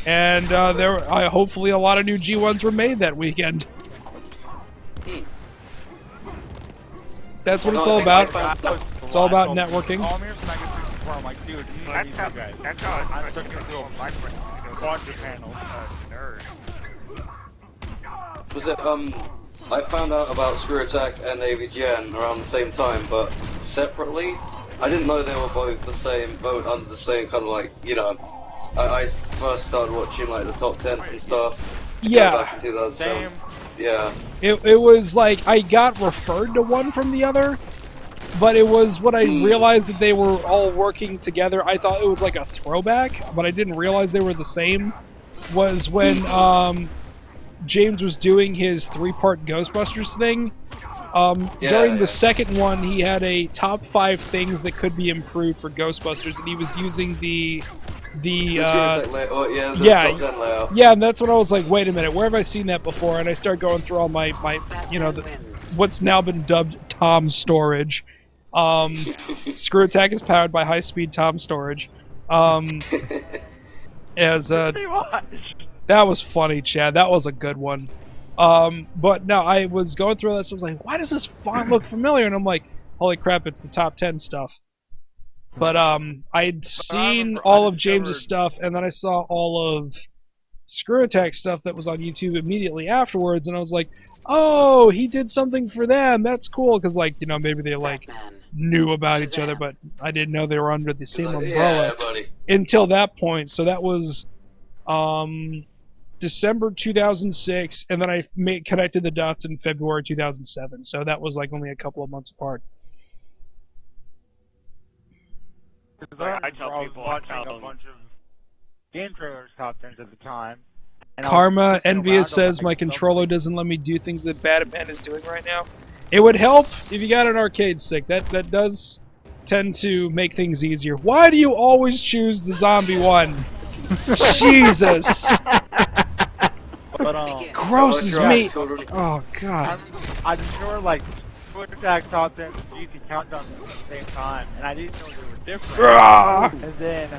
and hopefully a lot of new G1s were made that weekend. That's what it's all about. It's all about networking. Oh, I'm here for before. I'm like, dude, you know these guys. That's how I took it to my friend. Quadra panel nerd. Was it, I found out about Screw Attack and AVGN around the same time, but separately. I didn't know they were both under the same kind of like, you know, I first started watching like the top 10s and stuff. Yeah. Back in 2007. Same. Yeah. It was like I got referred to one from the other, but it was when I realized that they were all working together. I thought it was like a throwback, but I didn't realize they were the same. Was when James was doing his 3-part Ghostbusters thing. During the second one, he had a top 5 things that could be improved for Ghostbusters, and he was using the top 10 layout. Yeah, and that's when I was like, wait a minute, where have I seen that before? And I start going through all my what's now been dubbed Tom storage. Screw Attack is powered by high-speed Tom storage. That was funny, Chad. That was a good one. But no, I was going through that, so I was like, why does this font look familiar? And I'm like, holy crap, it's the top 10 stuff. But I'd seen all of James's stuff, and then I saw all of Screw Attack stuff that was on YouTube immediately afterwards, and I was like, oh, he did something for them. That's cool, because like, you know, maybe they like knew about each other, but I didn't know they were under the same umbrella until that point. So that was December 2006, and then I connected the dots in February 2007. So that was like only a couple of months apart. I tell people watching a bunch of game trailers top 10s at the time. Karma Envious says my controller doesn't let me do things that Batman is doing right now. It would help if you got an arcade stick. That does tend to make things easier. Why do you always choose the zombie one? Jesus. But, gross as meat. Oh god. I'm sure like Screw Attack top 10 GT Countdown at the same time, and I didn't know they were different. And then,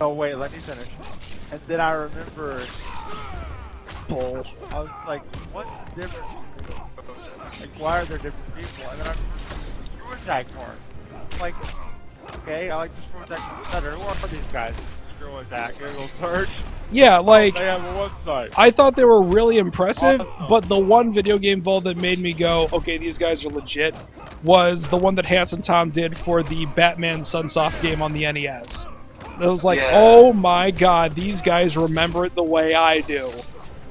no wait, let me finish. And then I remember, Bull. I was like, what's the difference? Like, why are there different people? And then I remember the Screw Attack part. I'm like, okay, I like the Screw Attack better. Who are these guys? Screw Attack, Google search. Yeah, like, They have a website. I thought they were really impressive, but the one video game vault that made me go, okay, these guys are legit, was the one that Handsome Tom did for the Batman Sunsoft game on the NES. It was like, oh my god, these guys remember it the way I do.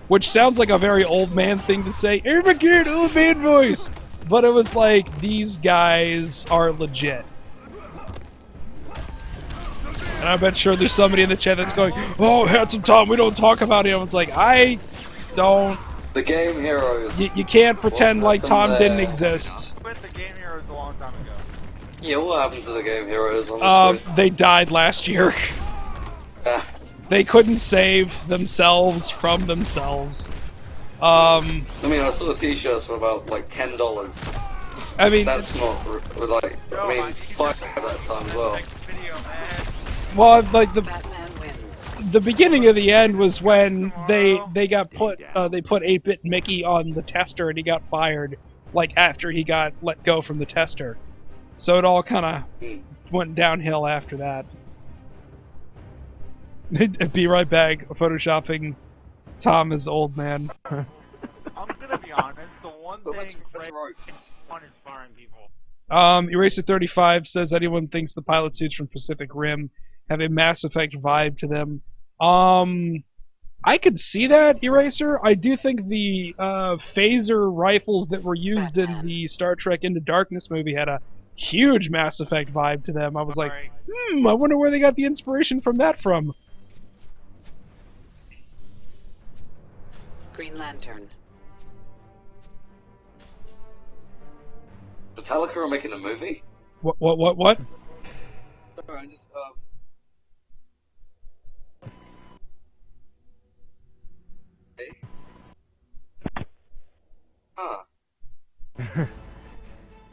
Which sounds like a very old man thing to say, I'm a kid, old man voice! But it was like, these guys are legit. And I bet sure there's somebody in the chat that's going, oh, Handsome Tom, we don't talk about him. It's like, I don't... The Game Heroes. You can't pretend like Tom didn't exist. I quit the Game Heroes a long time ago. Yeah, what happened to the Game Heroes, honestly? They died last year. They couldn't save themselves from themselves. I mean, I saw the t-shirts for about, like, $10. I mean... That's not, like, I mean, $5 at that time as well. Well, like, the beginning of the end was when they got put, they put 8-Bit Mickey on the tester and he got fired, like, after he got let go from the tester. So it all kind of went downhill after that. Be right back, photoshopping Tom as old man. I'm gonna be honest, the one thing fun inspiring people. Eraser35 says anyone thinks the pilot suits from Pacific Rim have a Mass Effect vibe to them. I could see that, Eraser. I do think the phaser rifles that were used in the Star Trek Into Darkness movie had a huge Mass Effect vibe to them. I was like, I wonder where they got the inspiration from that from. Green Lantern. Metallica are making a movie? What? Sorry, I just,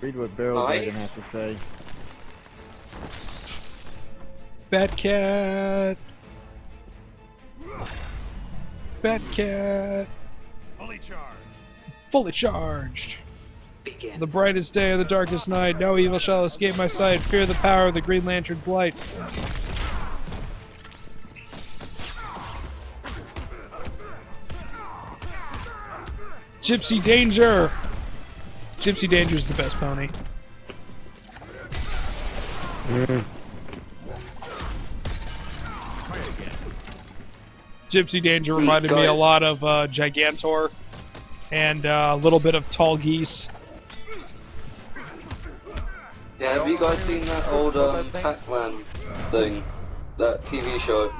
Read what Bill Dragon has Nice. to say. Batcat. Batcat. Fully charged. Fully charged. Begin. The brightest day of the darkest night. No evil shall escape my sight. Fear the power of the Green Lantern blight. Gypsy Danger. Gypsy Danger's the best pony. Gypsy Danger reminded me a Guys. lot of Gigantor and a little bit of Tall Geese. Yeah, have you guys seen that old Pac-Man thing? That TV show?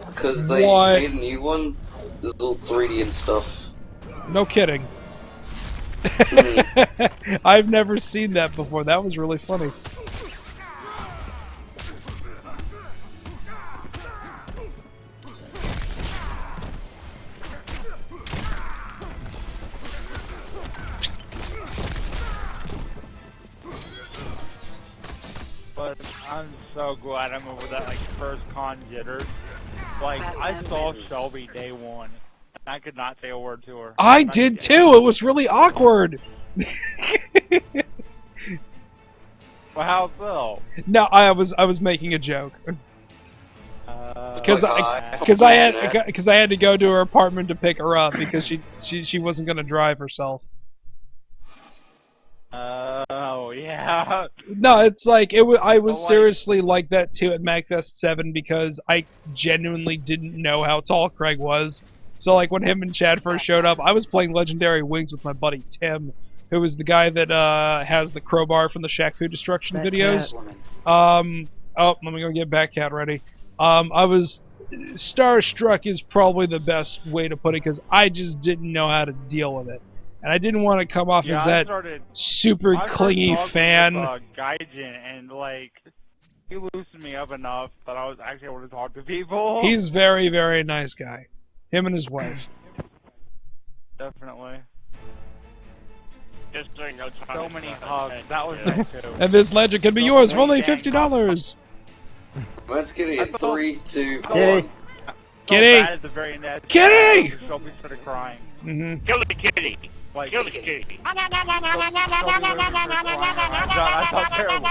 Because they What? made a new one. It's all 3D and stuff. No kidding. I've never seen that before. That was really funny. But I'm so glad I'm over that like first con jitters. Like I saw Shelby day one, and I could not say a word to her. I Not did yet. too. It was really awkward. Well, how so? No, I was making a joke because Like, I had to go to her apartment to pick her up because she wasn't gonna drive herself. Oh yeah. No, it's like I was But, like- seriously like that too at MagFest 7 because I genuinely didn't know how tall Craig was. So like when him and Chad first showed up, I was playing Legendary Wings with my buddy Tim, who was the guy that has the crowbar from the Shaq Fu Destruction videos. Batwoman. Oh, let me go get Batcat ready. I was starstruck is probably the best way to put it because I just didn't know how to deal with it. And I didn't want to come off Yeah, as I that started super clingy talking fan. with, Gaijin, and like he loosened me up enough that I was actually able to talk to people. He's very, very nice guy. Him and his wife. Definitely. Just so you know, So many hugs. That was nice too. And this legend can be yours for only $50. Let's get it. I thought- 3, 2, Kitty. 1. Kitty! So bad at the very end. Kitty! Shelby started crying. Mm-hmm. Kill the kitty. Like, Kill the kitty. I felt terrible.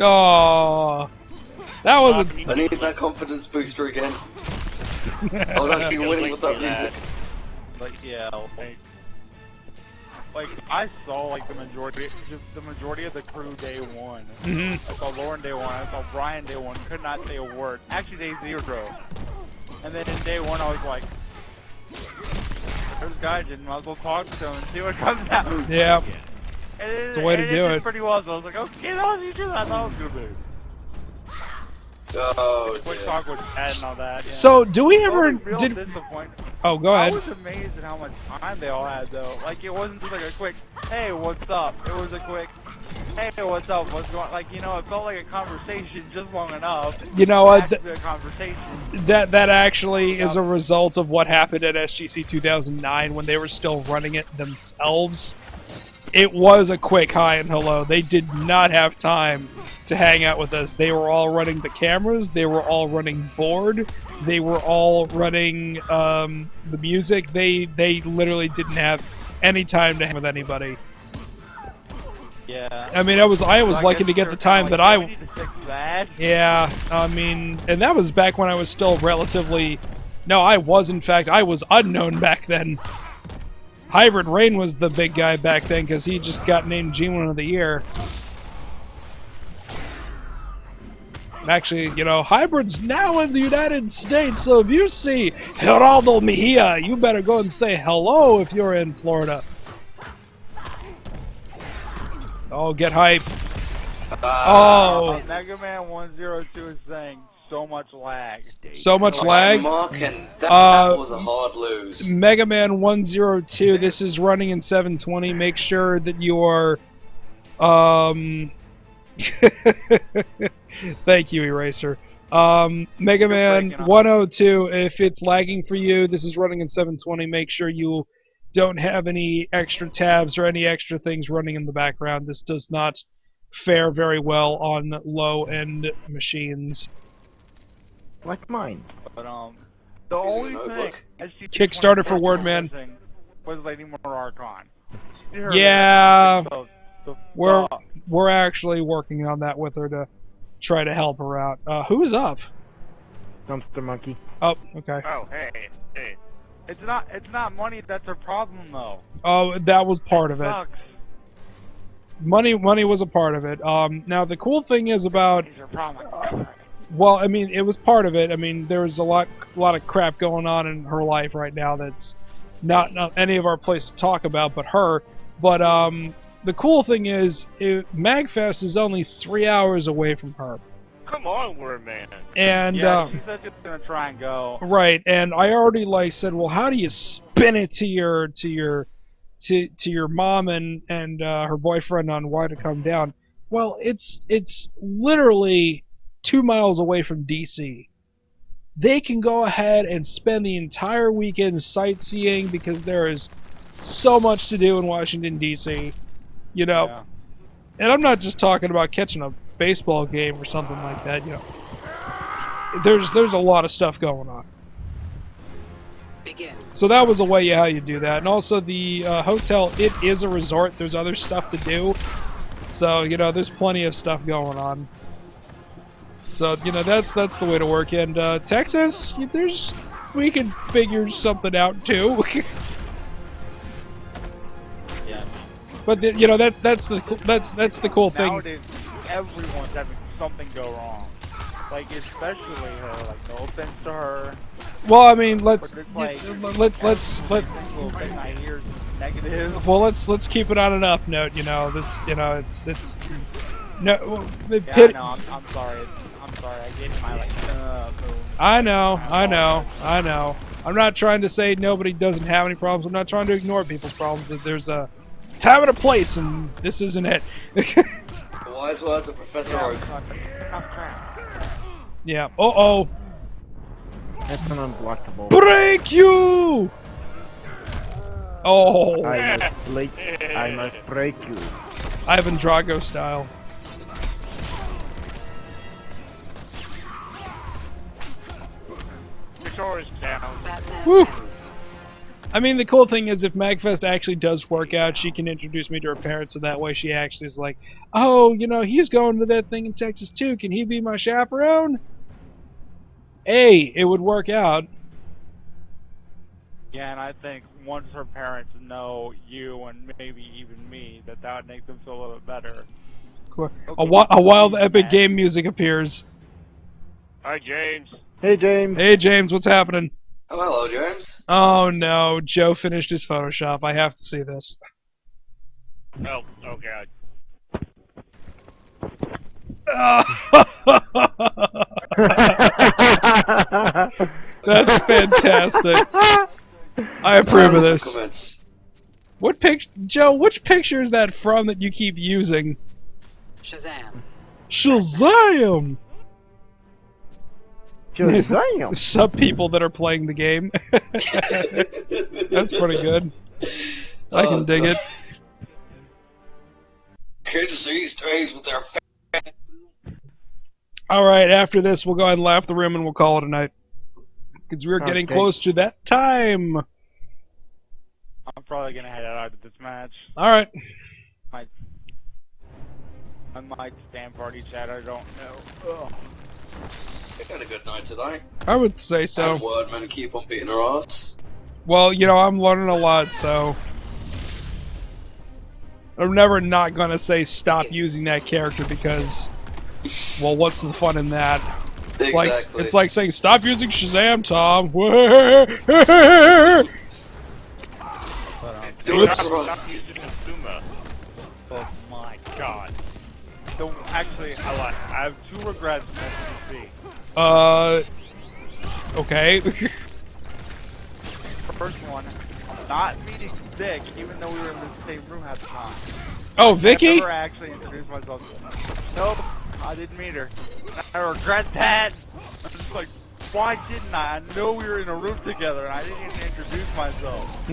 Oh, that was a I need that confidence booster again. I was actually winning with that music. Like, yeah, like I saw like the majority of the crew day one. Mhm. I saw Lauren day one. I saw Brian day one. Could not say a word. Actually, day 0. And then in day 1, I was like, "There's Gaijin. Might as well talk to him and see what comes out." yeah. And It's the way to and do did it. Pretty well. So I was like, "Okay, how did you do that?" I thought it was gonna be. Oh, Quick dear. talk with Ed and all that. Yeah. So, do we ever Only real did? disappointment. Oh, go I ahead. was amazed at how much time they all had, though. Like, it wasn't just like a quick, "Hey, what's up?" It was a quick, "Hey, what's up? What's going?" Like, you know, it felt like a conversation just long enough. You know what? Actually a conversation. That actually is a result of what happened at SGC 2009 when they were still running it themselves. It was a quick hi and hello. They did not have time to hang out with us. They were all running the cameras. They were all running board. They were all running the music. They literally didn't have any time to hang with anybody. Yeah. I mean, I was lucky to get the time that I. I. We need to fix that. Yeah, I mean, and that was back when I was still relatively. No, I was in fact I was unknown back then. Hybrid Rain was the big guy back then because he just got named G1 of the Year. Actually, you know, Hybrid's now in the United States, so if you see Geraldo Mejia, you better go and say hello if you're in Florida. Oh, get hype. Oh, Mega Man 102 is saying so much lag. so much lag. Mark, and that was a hard lose. Mega Man 102. This is running in 720. Make sure that you are. Thank you, Eraser. Mega Man 102. If it's lagging for you, this is running in 720. Make sure you don't have any extra tabs or any extra things running in the background. This does not fare very well on low-end machines. Like mine. But the only thing Kickstarter for Werdman. was Lady Morarchon. Yeah, we're actually working on that with her to try to help her out. Who's up? Dumpster monkey. Oh, okay. Oh, hey. It's not money that's her problem though. Oh, that was part of it. Sucks. Money was a part of it. Now the cool thing is about. It's her problem. Well, I mean, it was part of it. I mean, there was a lot of crap going on in her life right now that's not any of our place to talk about, but her. But the cool thing is, MagFest is only 3 hours away from her. Come on, Werdman. And yeah, she said she was gonna try and go. right, and I already said, well, how do you spin it to your mom and her boyfriend on why to come down? Well, it's literally 2 miles away from DC. They can go ahead and spend the entire weekend sightseeing because there is so much to do in Washington DC, you know. Yeah. And I'm not just talking about catching a baseball game or something like that, you know. There's a lot of stuff going on. Begin. So that was a way how you do that. And also the hotel, it is a resort. There's other stuff to do. So, you know, there's plenty of stuff going on. So, you know, that's the way to work. And Texas, we can figure something out too. Yeah. But you know, that's the cool thing. Nowadays, everyone's having something go wrong. Like especially her. Like no offense to her. Well, I mean, let's I hear negative. well, let's keep it on an up note. You know, it's no. Yeah, I know. I'm sorry. I'm sorry. I gave my mood. I know. I'm not trying to say nobody doesn't have any problems. I'm not trying to ignore people's problems. There's a time and a place, and this isn't it. The wise words of Professor Oak. Yeah. Uh-oh. That's an unblockable. Break you! Oh. I must break you. Ivan Drago style. Victoria's down. Woo. I mean, the cool thing is if MagFest actually does work out, she can introduce me to her parents, so that way she actually is like, oh, you know, he's going to that thing in Texas too. Can he be my chaperone? Hey, it would work out. Yeah, and I think once her parents know you and maybe even me, that would make them feel a little bit better. Cool. A wild epic game music appears. Hi, James. Hey, James. Hey, James, what's happening? Oh, hello, James. Oh no, Joe finished his Photoshop. I have to see this. Oh God. That's fantastic. I approve of this. Comments. What Joe, which picture is that from that you keep using? Shazam. Shazam! Shazam! Some people that are playing the game. That's pretty good. I can dig it. Kids these days with their Alright, after this we'll go ahead and lap the room and we'll call it a night. Because we're getting close to that time. I'm probably gonna head out of this match. Alright. I might stand party chat, I don't know. Ugh. They had a good night tonight. I would say so. And Werdman keep on beating her ass. Well, you know, I'm learning a lot, so I'm never not gonna say stop using that character because, well, what's the fun in that? Exactly. It's like saying stop using Shazam, Tom. Do it Stop for us. using Azuma. Oh my god. Actually, I lied. I have 2 regrets in SCC. Okay. First one, not meeting Vic, even though we were in the same room at the time. Oh, I Vicky? never actually introduced myself. Nope, I didn't meet her. I regret that. I'm just like, why didn't I? I know we were in a room together, and I didn't even introduce myself.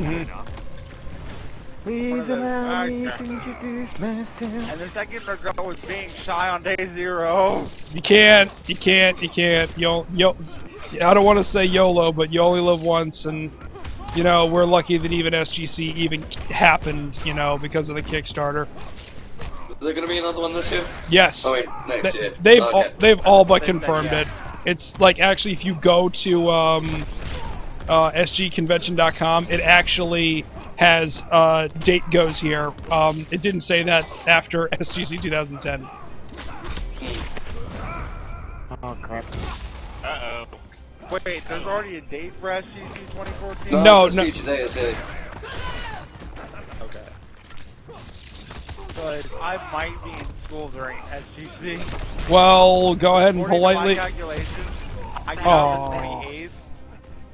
Please allow me to Okay. introduce myself. And the second regret was being shy on day 0. You can't. I don't want to say YOLO, but you only live once, and you know we're lucky that even SGC even happened, you know, because of the Kickstarter. Is there gonna be another one this year? Yes. Oh wait, next year. They've all but They said confirmed yes. it. It's like actually if you go to sgconvention.com, it actually has date goes here. It didn't say that after SGC 2010. Oh crap. Uh-oh. Wait, there's already a date for SCC 2014? No, it's no. Future Day is here. Okay. But I might be in school during SGC. Well, go ahead and According to my politely. calculations, I get Aw. out the 28th.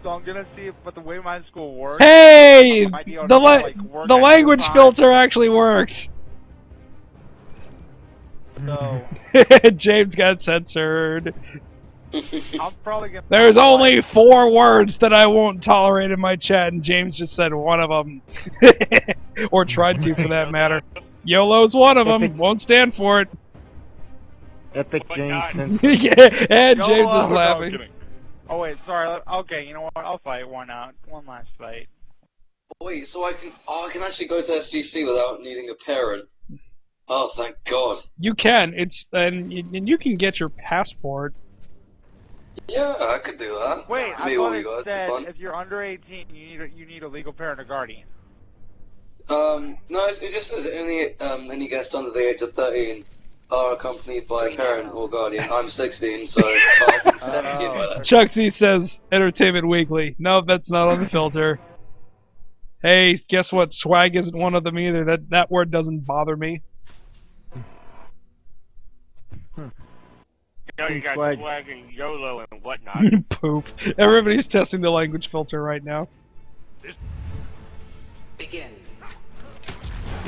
So I'm gonna see if, but the way my school works. Hey, I might be able the to, like, work the extra language time. filter actually worked. So James got censored. I'm probably gonna. There's like, only 4 words that I won't tolerate in my chat, and James just said one of them, or tried to, for that matter. YOLO's one of them. Won't stand for it. Epic my James God. Simpson. Yeah, and Go James is on. laughing. Oh wait, sorry. Okay, you know what? I'll fight one out. One last fight. Wait, so I can actually go to SGC without needing a parent. Oh, thank God. You can. And you can get your passport. Yeah, I could do that. Wait, I Me thought or it you guys, said fun. if you're under 18, you need a legal parent or guardian. No, it just says any guest under the age of 13 are accompanied by a parent or guardian. I'm 16, so I'll be 17 by then. Chucksy says Entertainment Weekly. No, that's not on the filter. Hey, guess what? Swag isn't one of them either. That word doesn't bother me. You know, you got Swag. swag and YOLO and whatnot. Poop. Everybody's testing the language filter right now. Begin.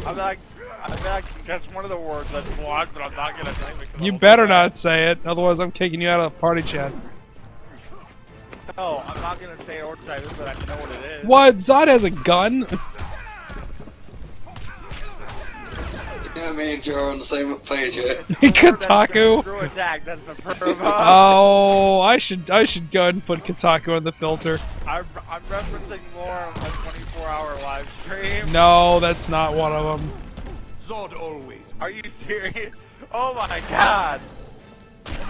I bet I can catch one of the words that's blocked, but I'm not gonna say it because You I'll better do that. not say it, otherwise I'm kicking you out of party chat. No, I'm not gonna say it or type it, but I know what it is. What? Zod has a gun? Yeah, me and Joe are on the same page here. Kotaku? Screw attack. That's the perv. Oh, I should go ahead and put Kotaku on the filter. I'm referencing more of my 24-hour live stream. No, that's not one of them. Zod always. Are you serious? Oh my god.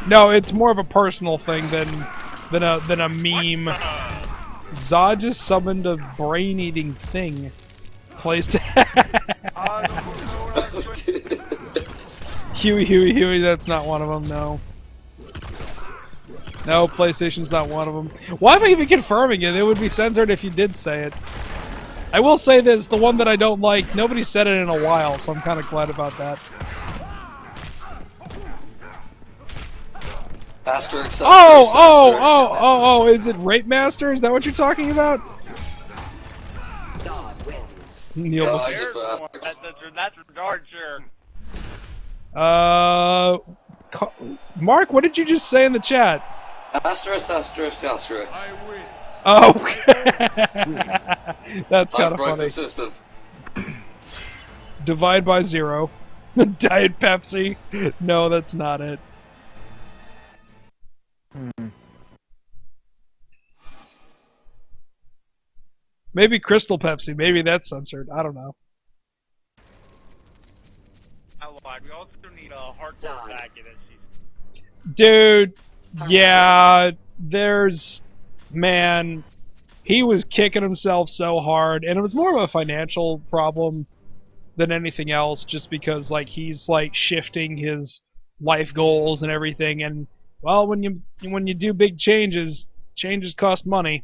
No, it's more of a personal thing than a meme. Zod just summoned a brain-eating thing. Placed. Huey, that's not one of them, no. No, PlayStation's not one of them. Why am I even confirming it? It would be censored if you did say it. I will say this, the one that I don't like, nobody said it in a while, so I'm kind of glad about that. Asterisk, Oh, is it Rape Master? Is that what you're talking about? Zod wins. Neil. Yeah, I There's give one. asterisk. That's for darn sure. Mark, what did you just say in the chat? Asterisk. I win. Oh, that's I kind of broke funny. the system. Divide by 0. Diet Pepsi. No, that's not it. Maybe Crystal Pepsi. Maybe that's censored. I don't know. I lied. We also need a hardcore Zod. back in it. Dude, yeah, man, he was kicking himself so hard, and it was more of a financial problem than anything else, just because, like, he's, like, shifting his life goals and everything, and, well, when you do big changes cost money.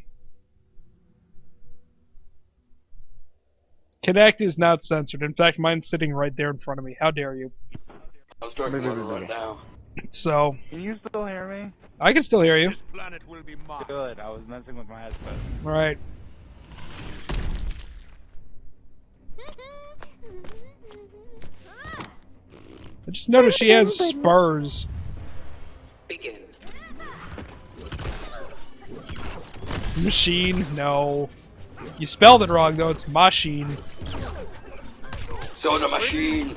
Connect is not censored. In fact, mine's sitting right there in front of me. How dare you? I'm stroking on it right now. So Can you still hear me? I can still hear you. This planet will be mine. Good. I was messing with my headset. All right. I just noticed she has spurs. Begin. Machine? No. You spelled it wrong though. It's machine. Soda machine.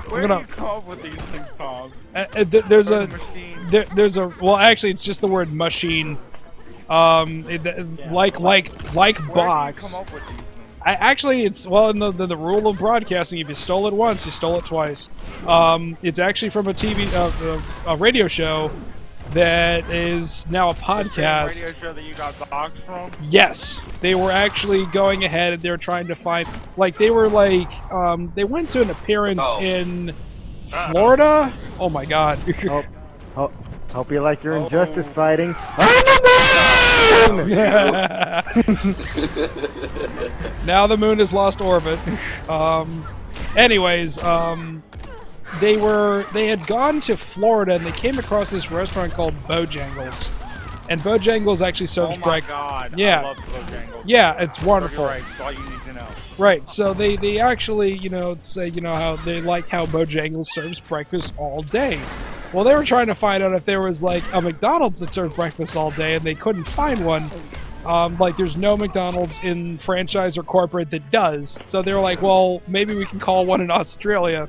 Where gonna- do you come up with these things, Tom? There's a Machine. there's a well actually it's just the word machine. Like Where do box. you come up with these things? Actually, it's well in the rule of broadcasting. If you stole it once, you stole it twice. It's actually from a radio show that is now a The podcast. same radio show that you got boxed from? Yes, they were actually going ahead and they were trying to find they were they went to an appearance in Florida. Oh my God! Hope you like your injustice fighting. Now the moon has lost orbit. Anyways, they had gone to Florida and they came across this restaurant called Bojangles, and Bojangles actually serves Oh my breakfast. God! Yeah. I love Bojangles. Yeah, it's wonderful. You're right. It's all you need to know. Right, so they actually, say, how they like how Bojangles serves breakfast all day. Well, they were trying to find out if there was, a McDonald's that served breakfast all day, and they couldn't find one. There's no McDonald's in franchise or corporate that does. So they were like, well, maybe we can call one in Australia.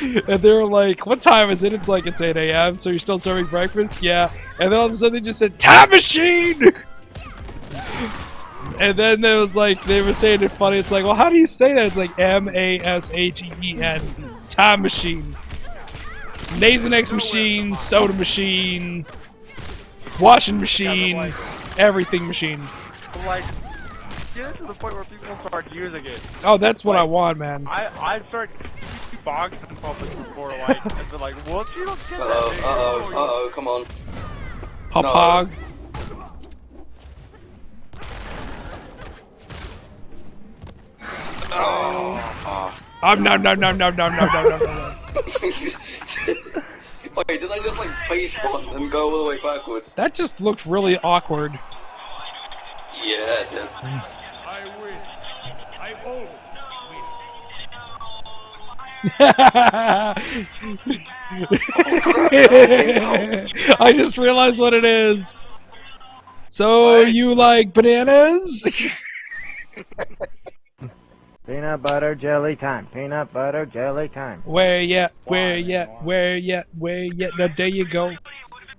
And they were like, what time is it? It's 8 a.m., so you're still serving breakfast? Yeah. And then all of a sudden they just said, time machine! And then there was they were saying it funny. It's well, how do you say that? It's MASHEEN, time machine, Nasonex machine, soda machine, washing machine, everything machine. Get to the point where people start using it. Oh, that's what I want, man. I start boxing in public before, and they're like, what? You don't get that. Uh-oh, come on. Hog. No. Wait, did I just face button and go all the way backwards? That just looked really awkward. Yeah, it did. I win. I always I just realized what it is. So you like bananas? Peanut butter jelly time. Peanut butter jelly time. Where yet? Where yet? Where yet? Where yet? No, there you go.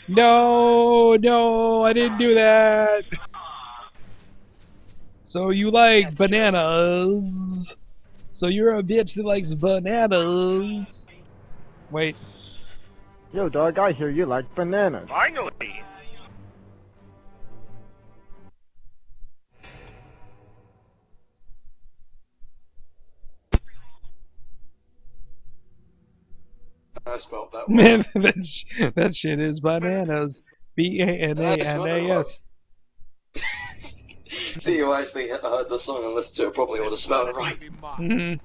No, I didn't do that. So you like bananas? So you're a bitch that likes bananas. Wait. Yo, dog, I hear you like bananas. Finally! I spelled that one. Man, that shit is bananas. BANANAS. See, you actually heard the song and listened to it properly, would have spelled it right. Mm-hmm.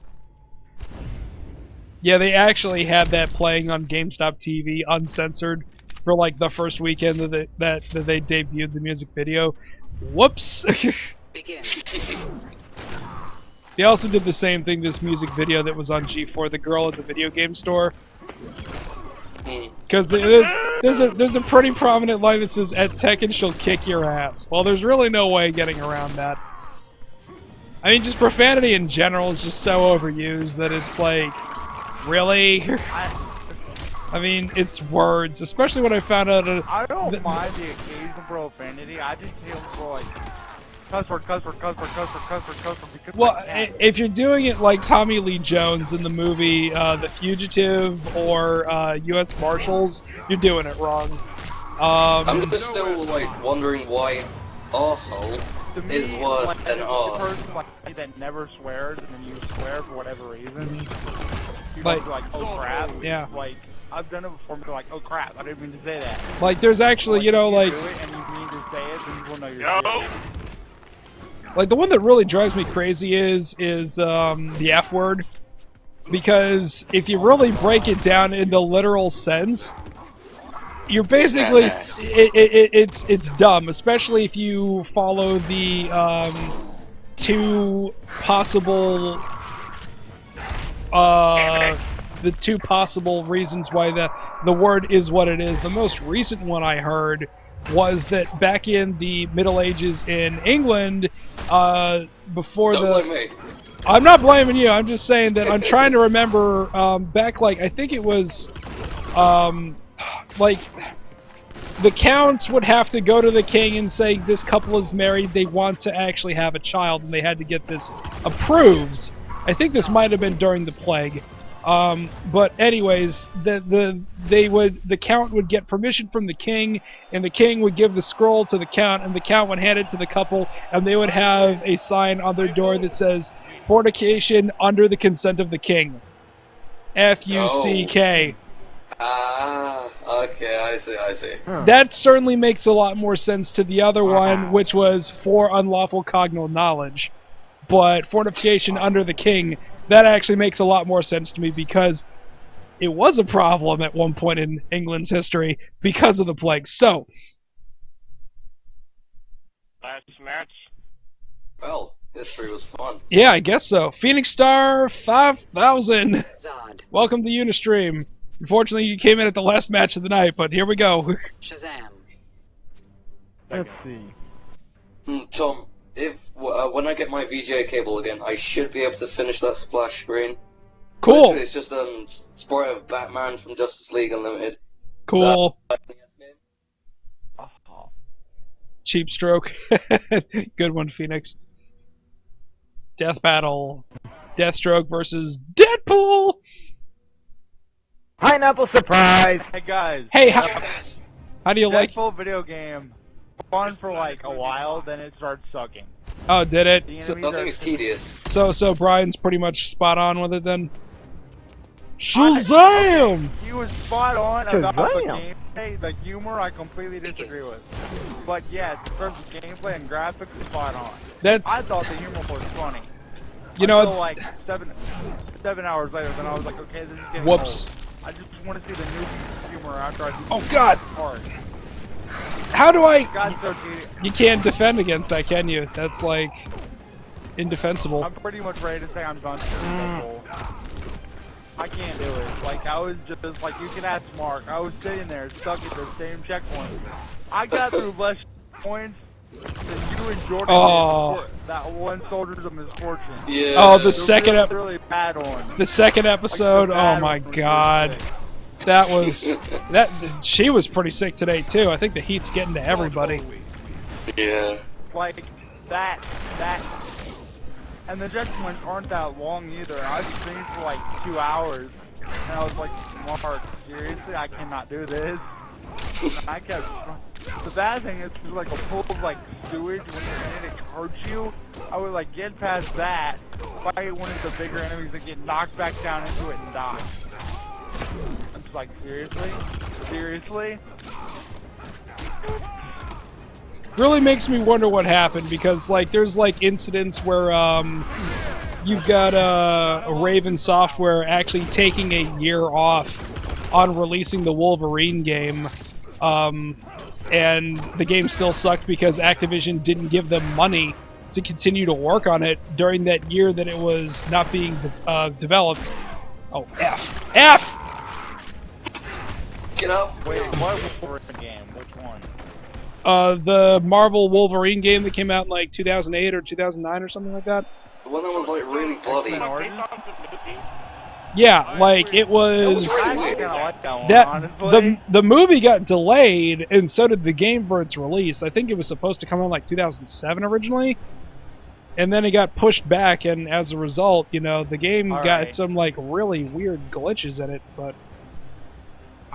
Yeah, they actually had that playing on GameStop TV uncensored for the first weekend that they debuted the music video. Whoops. Begin. They also did the same thing, this music video that was on G4, the girl at the video game store. Because there's a pretty prominent line that says, at Tekken she'll kick your ass. Well, there's really no way getting around that. I mean, just profanity in general is just so overused that it's really? I mean, it's words, especially when I found out... I don't mind the occasional profanity, I just feel for cuss word, because well, I can. if you're doing it like Tommy Lee Jones in the movie The Fugitive or U.S. Marshals, you're doing it wrong. I'm just still wondering why arsehole To me, is worse than the arse. person that never swears and then you swear for whatever reason. You Like- be oh crap. Yeah. I've done it before and be oh crap, I didn't mean to say that. There's actually, if you do it and you mean to say it, then you will know you're doing it. the one that really drives me crazy is the F word. because if you really break it down in the literal sense, you're basically it's dumb, especially if you follow the two possible reasons why the word is what it is. The most recent one I heard was that back in the Middle Ages in England, before Don't blame me. I'm not blaming you. I'm just saying that I'm trying to remember back, like, I think it was like the counts would have to go to the king and say this couple is married, they want to actually have a child, and they had to get this approved. I think this might have been during the plague. But anyways, the count would get permission from the king, and the king would give the scroll to the count, and the count would hand it to the couple, and they would have a sign on their door that says fornication under the consent of the king. F-U-C-K. Ah, okay, I see. That certainly makes a lot more sense to the other one, which was for unlawful cognal knowledge. But fornication under the king, that actually makes a lot more sense to me because it was a problem at one point in England's history because of the plague. So, Last match. Well, history was fun. yeah, I guess so. Phoenix Star 5000. Zod. Welcome to Unistream. Unfortunately, you came in at the last match of the night, but here we go. Shazam. Let's see. Tom, if when I get my VGA cable again, I should be able to finish that splash screen. Cool. Literally, it's just sprite of Batman from Justice League Unlimited. Cool. Oh. Cheap stroke. Good one, Phoenix. Death Battle. Deathstroke versus Deadpool! Pineapple surprise! Hey guys. Hey, how do you like... Deadpool video game. Fun for like a while, then it starts sucking. Oh, did it? The So, enemies Nothing is tedious. so Brian's pretty much spot on with it then? Shazam! He was spot on about the Shazam! gameplay, the humor I completely disagree with. But yeah, in terms of gameplay and graphics, spot on. That's... I thought the humor was funny. You know, Until it's... like seven hours later, then I was like, okay, this is getting Whoops. old. I just want to see the new humor after I see Oh, God! the part. How do I... God, so tedious. You can't defend against that, can you? That's, like, indefensible. I'm pretty much ready to say I'm done with Deadpool. I can't do it. Like, I was just, like, you can ask Mark. I was sitting there, stuck at the same checkpoint. I got through less points than you and Jordan did that one Soldiers of Misfortune. Yeah. Oh, the second really bad on. the second episode, oh my god. That was... She was pretty sick today, too. I think the heat's getting to everybody. Yeah. Like, that, and the checkpoints aren't that long either. I was streaming for like 2 hours, and I was like, Mark, seriously, I cannot do this. And I kept... The bad thing is, there's like a pool of like sewage when you're in it hurts you. I would like get past that, fight one of the bigger enemies and get knocked back down into it and die. I'm just like, seriously? Seriously? Really makes me wonder what happened, because like there's like incidents where you've got Raven Software actually taking a year off on releasing the Wolverine game, and the game still sucked because Activision didn't give them money to continue to work on it during that year that it was not being developed. Oh, F! Get up. Wait, what Wolverine game? Which one? The Marvel Wolverine game that came out in like 2008 or 2009 or something like that. The one that was like really bloody. Yeah, like it was. That was I kinda like that one, That honestly. the movie got delayed, and so did the game for its release. I think it was supposed to come out like 2007 originally, and then it got pushed back. And as a result, you know, the game got some like really weird glitches in it. But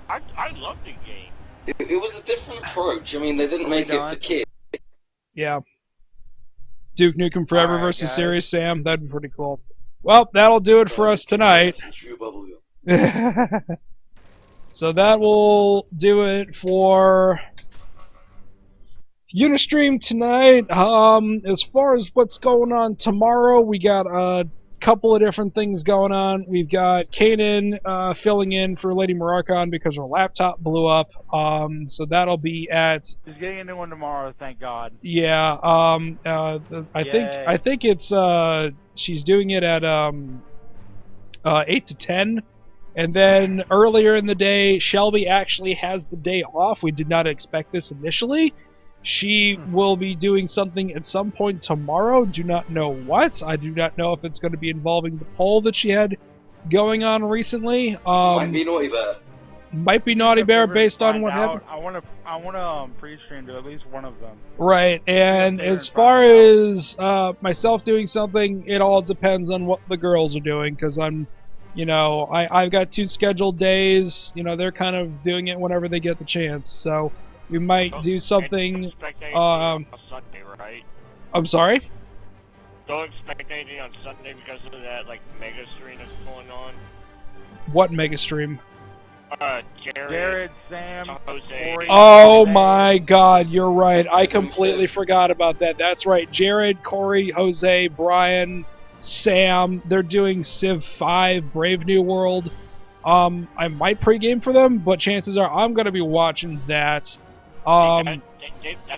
I love the game. It was a different approach. I mean, they didn't make it for kids. yeah, Duke Nukem Forever Alright, versus guys. Serious Sam. That'd be pretty cool. Well, that'll do it for us tonight. So that will do it for Unistream tonight. As far as what's going on tomorrow, we got a couple of different things going on. We've got Kanan filling in for Lady Mararkon because her laptop blew up. So that'll be at. She's getting a new one tomorrow, thank God. Yeah. I think it's she's doing it at 8 to 10. And then earlier in the day, Shelby actually has the day off. We did not expect this initially. She will be doing something at some point tomorrow. Do not know what. I do not know if it's going to be involving the poll that she had going on recently. Might be Naughty Bear. Might be Naughty Bear based on what happened. I want to pre-stream to at least one of them. Right, and as far as myself doing something, it all depends on what the girls are doing, because I've got 2 scheduled days. They're kind of doing it whenever they get the chance, so we might do something. On Sunday, right? I'm sorry? Don't expect anything on Sunday because of that mega stream that's going on. What mega stream? Jared, Sam, Jose. Corey. Oh my God, you're right. I completely forgot about that. That's right. Jared, Corey, Jose, Brian, Sam. They're doing Civ 5 Brave New World. I might pregame for them, but chances are I'm going to be watching that. That's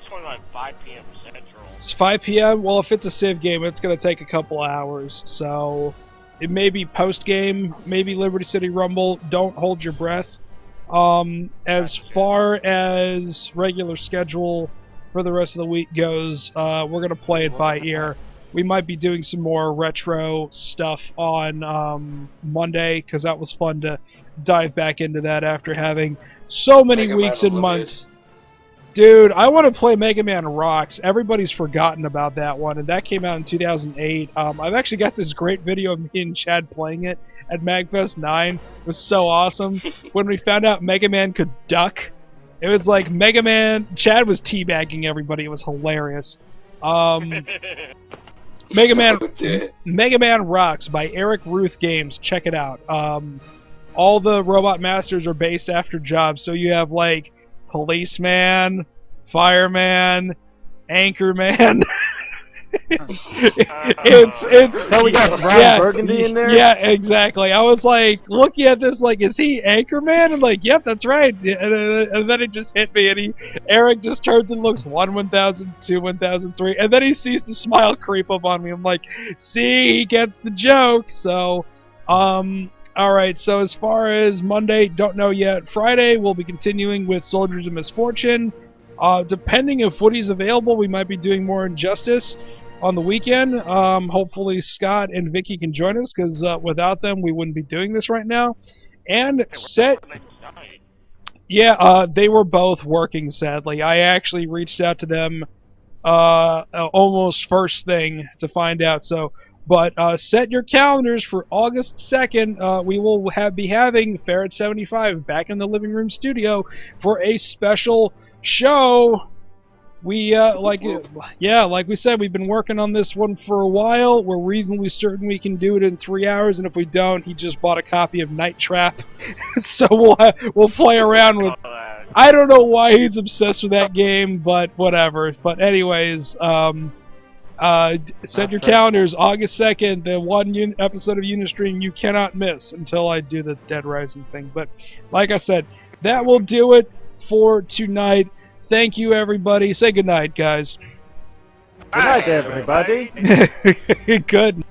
going on at 5 p.m. Central. It's 5 p.m. Well, if it's a Civ game, it's going to take a couple hours. So it may be post-game, maybe Liberty City Rumble. Don't hold your breath. As far as regular schedule for the rest of the week goes, we're going to play it by ear. We might be doing some more retro stuff on Monday, because that was fun to dive back into that after having so many weeks and months. Dude, I want to play Mega Man Rocks. Everybody's forgotten about that one, and that came out in 2008. I've actually got this great video of me and Chad playing it at MagFest 9. It was so awesome. When we found out Mega Man could duck, it was like Mega Man... Chad was teabagging everybody. It was hilarious. Mega Man Rocks by Eric Ruth Games. Check it out. All the Robot Masters are based after jobs, so you have Policeman, Fireman, Anchorman. it's So we got Brian Burgundy in there? Yeah, exactly. I was looking at this is he Anchorman? I'm like, yep, that's right. And then it just hit me, and Eric just turns and looks 1000, 1003, and then he sees the smile creep up on me. I'm like, see, he gets the joke. So, alright, so as far as Monday, don't know yet. Friday, we'll be continuing with Soldiers of Misfortune. Depending if Woody's available, we might be doing more Injustice on the weekend. Hopefully Scott and Vicky can join us, because without them, we wouldn't be doing this right now. And they were both working, sadly. I actually reached out to them almost first thing to find out, but set your calendars for August 2nd. We will be having Ferret 75 back in the living room studio for a special show. We like we said, we've been working on this one for a while. We're reasonably certain we can do it in 3 hours, and if we don't, he just bought a copy of Night Trap, so we'll play around with. I don't know why he's obsessed with that game, but whatever. But anyways, set your calendars, August 2nd, the one episode of Unistream you cannot miss until I do the Dead Rising thing. But like I said, that will do it for tonight. Thank you, everybody. Say goodnight, guys. Good night, everybody. Good.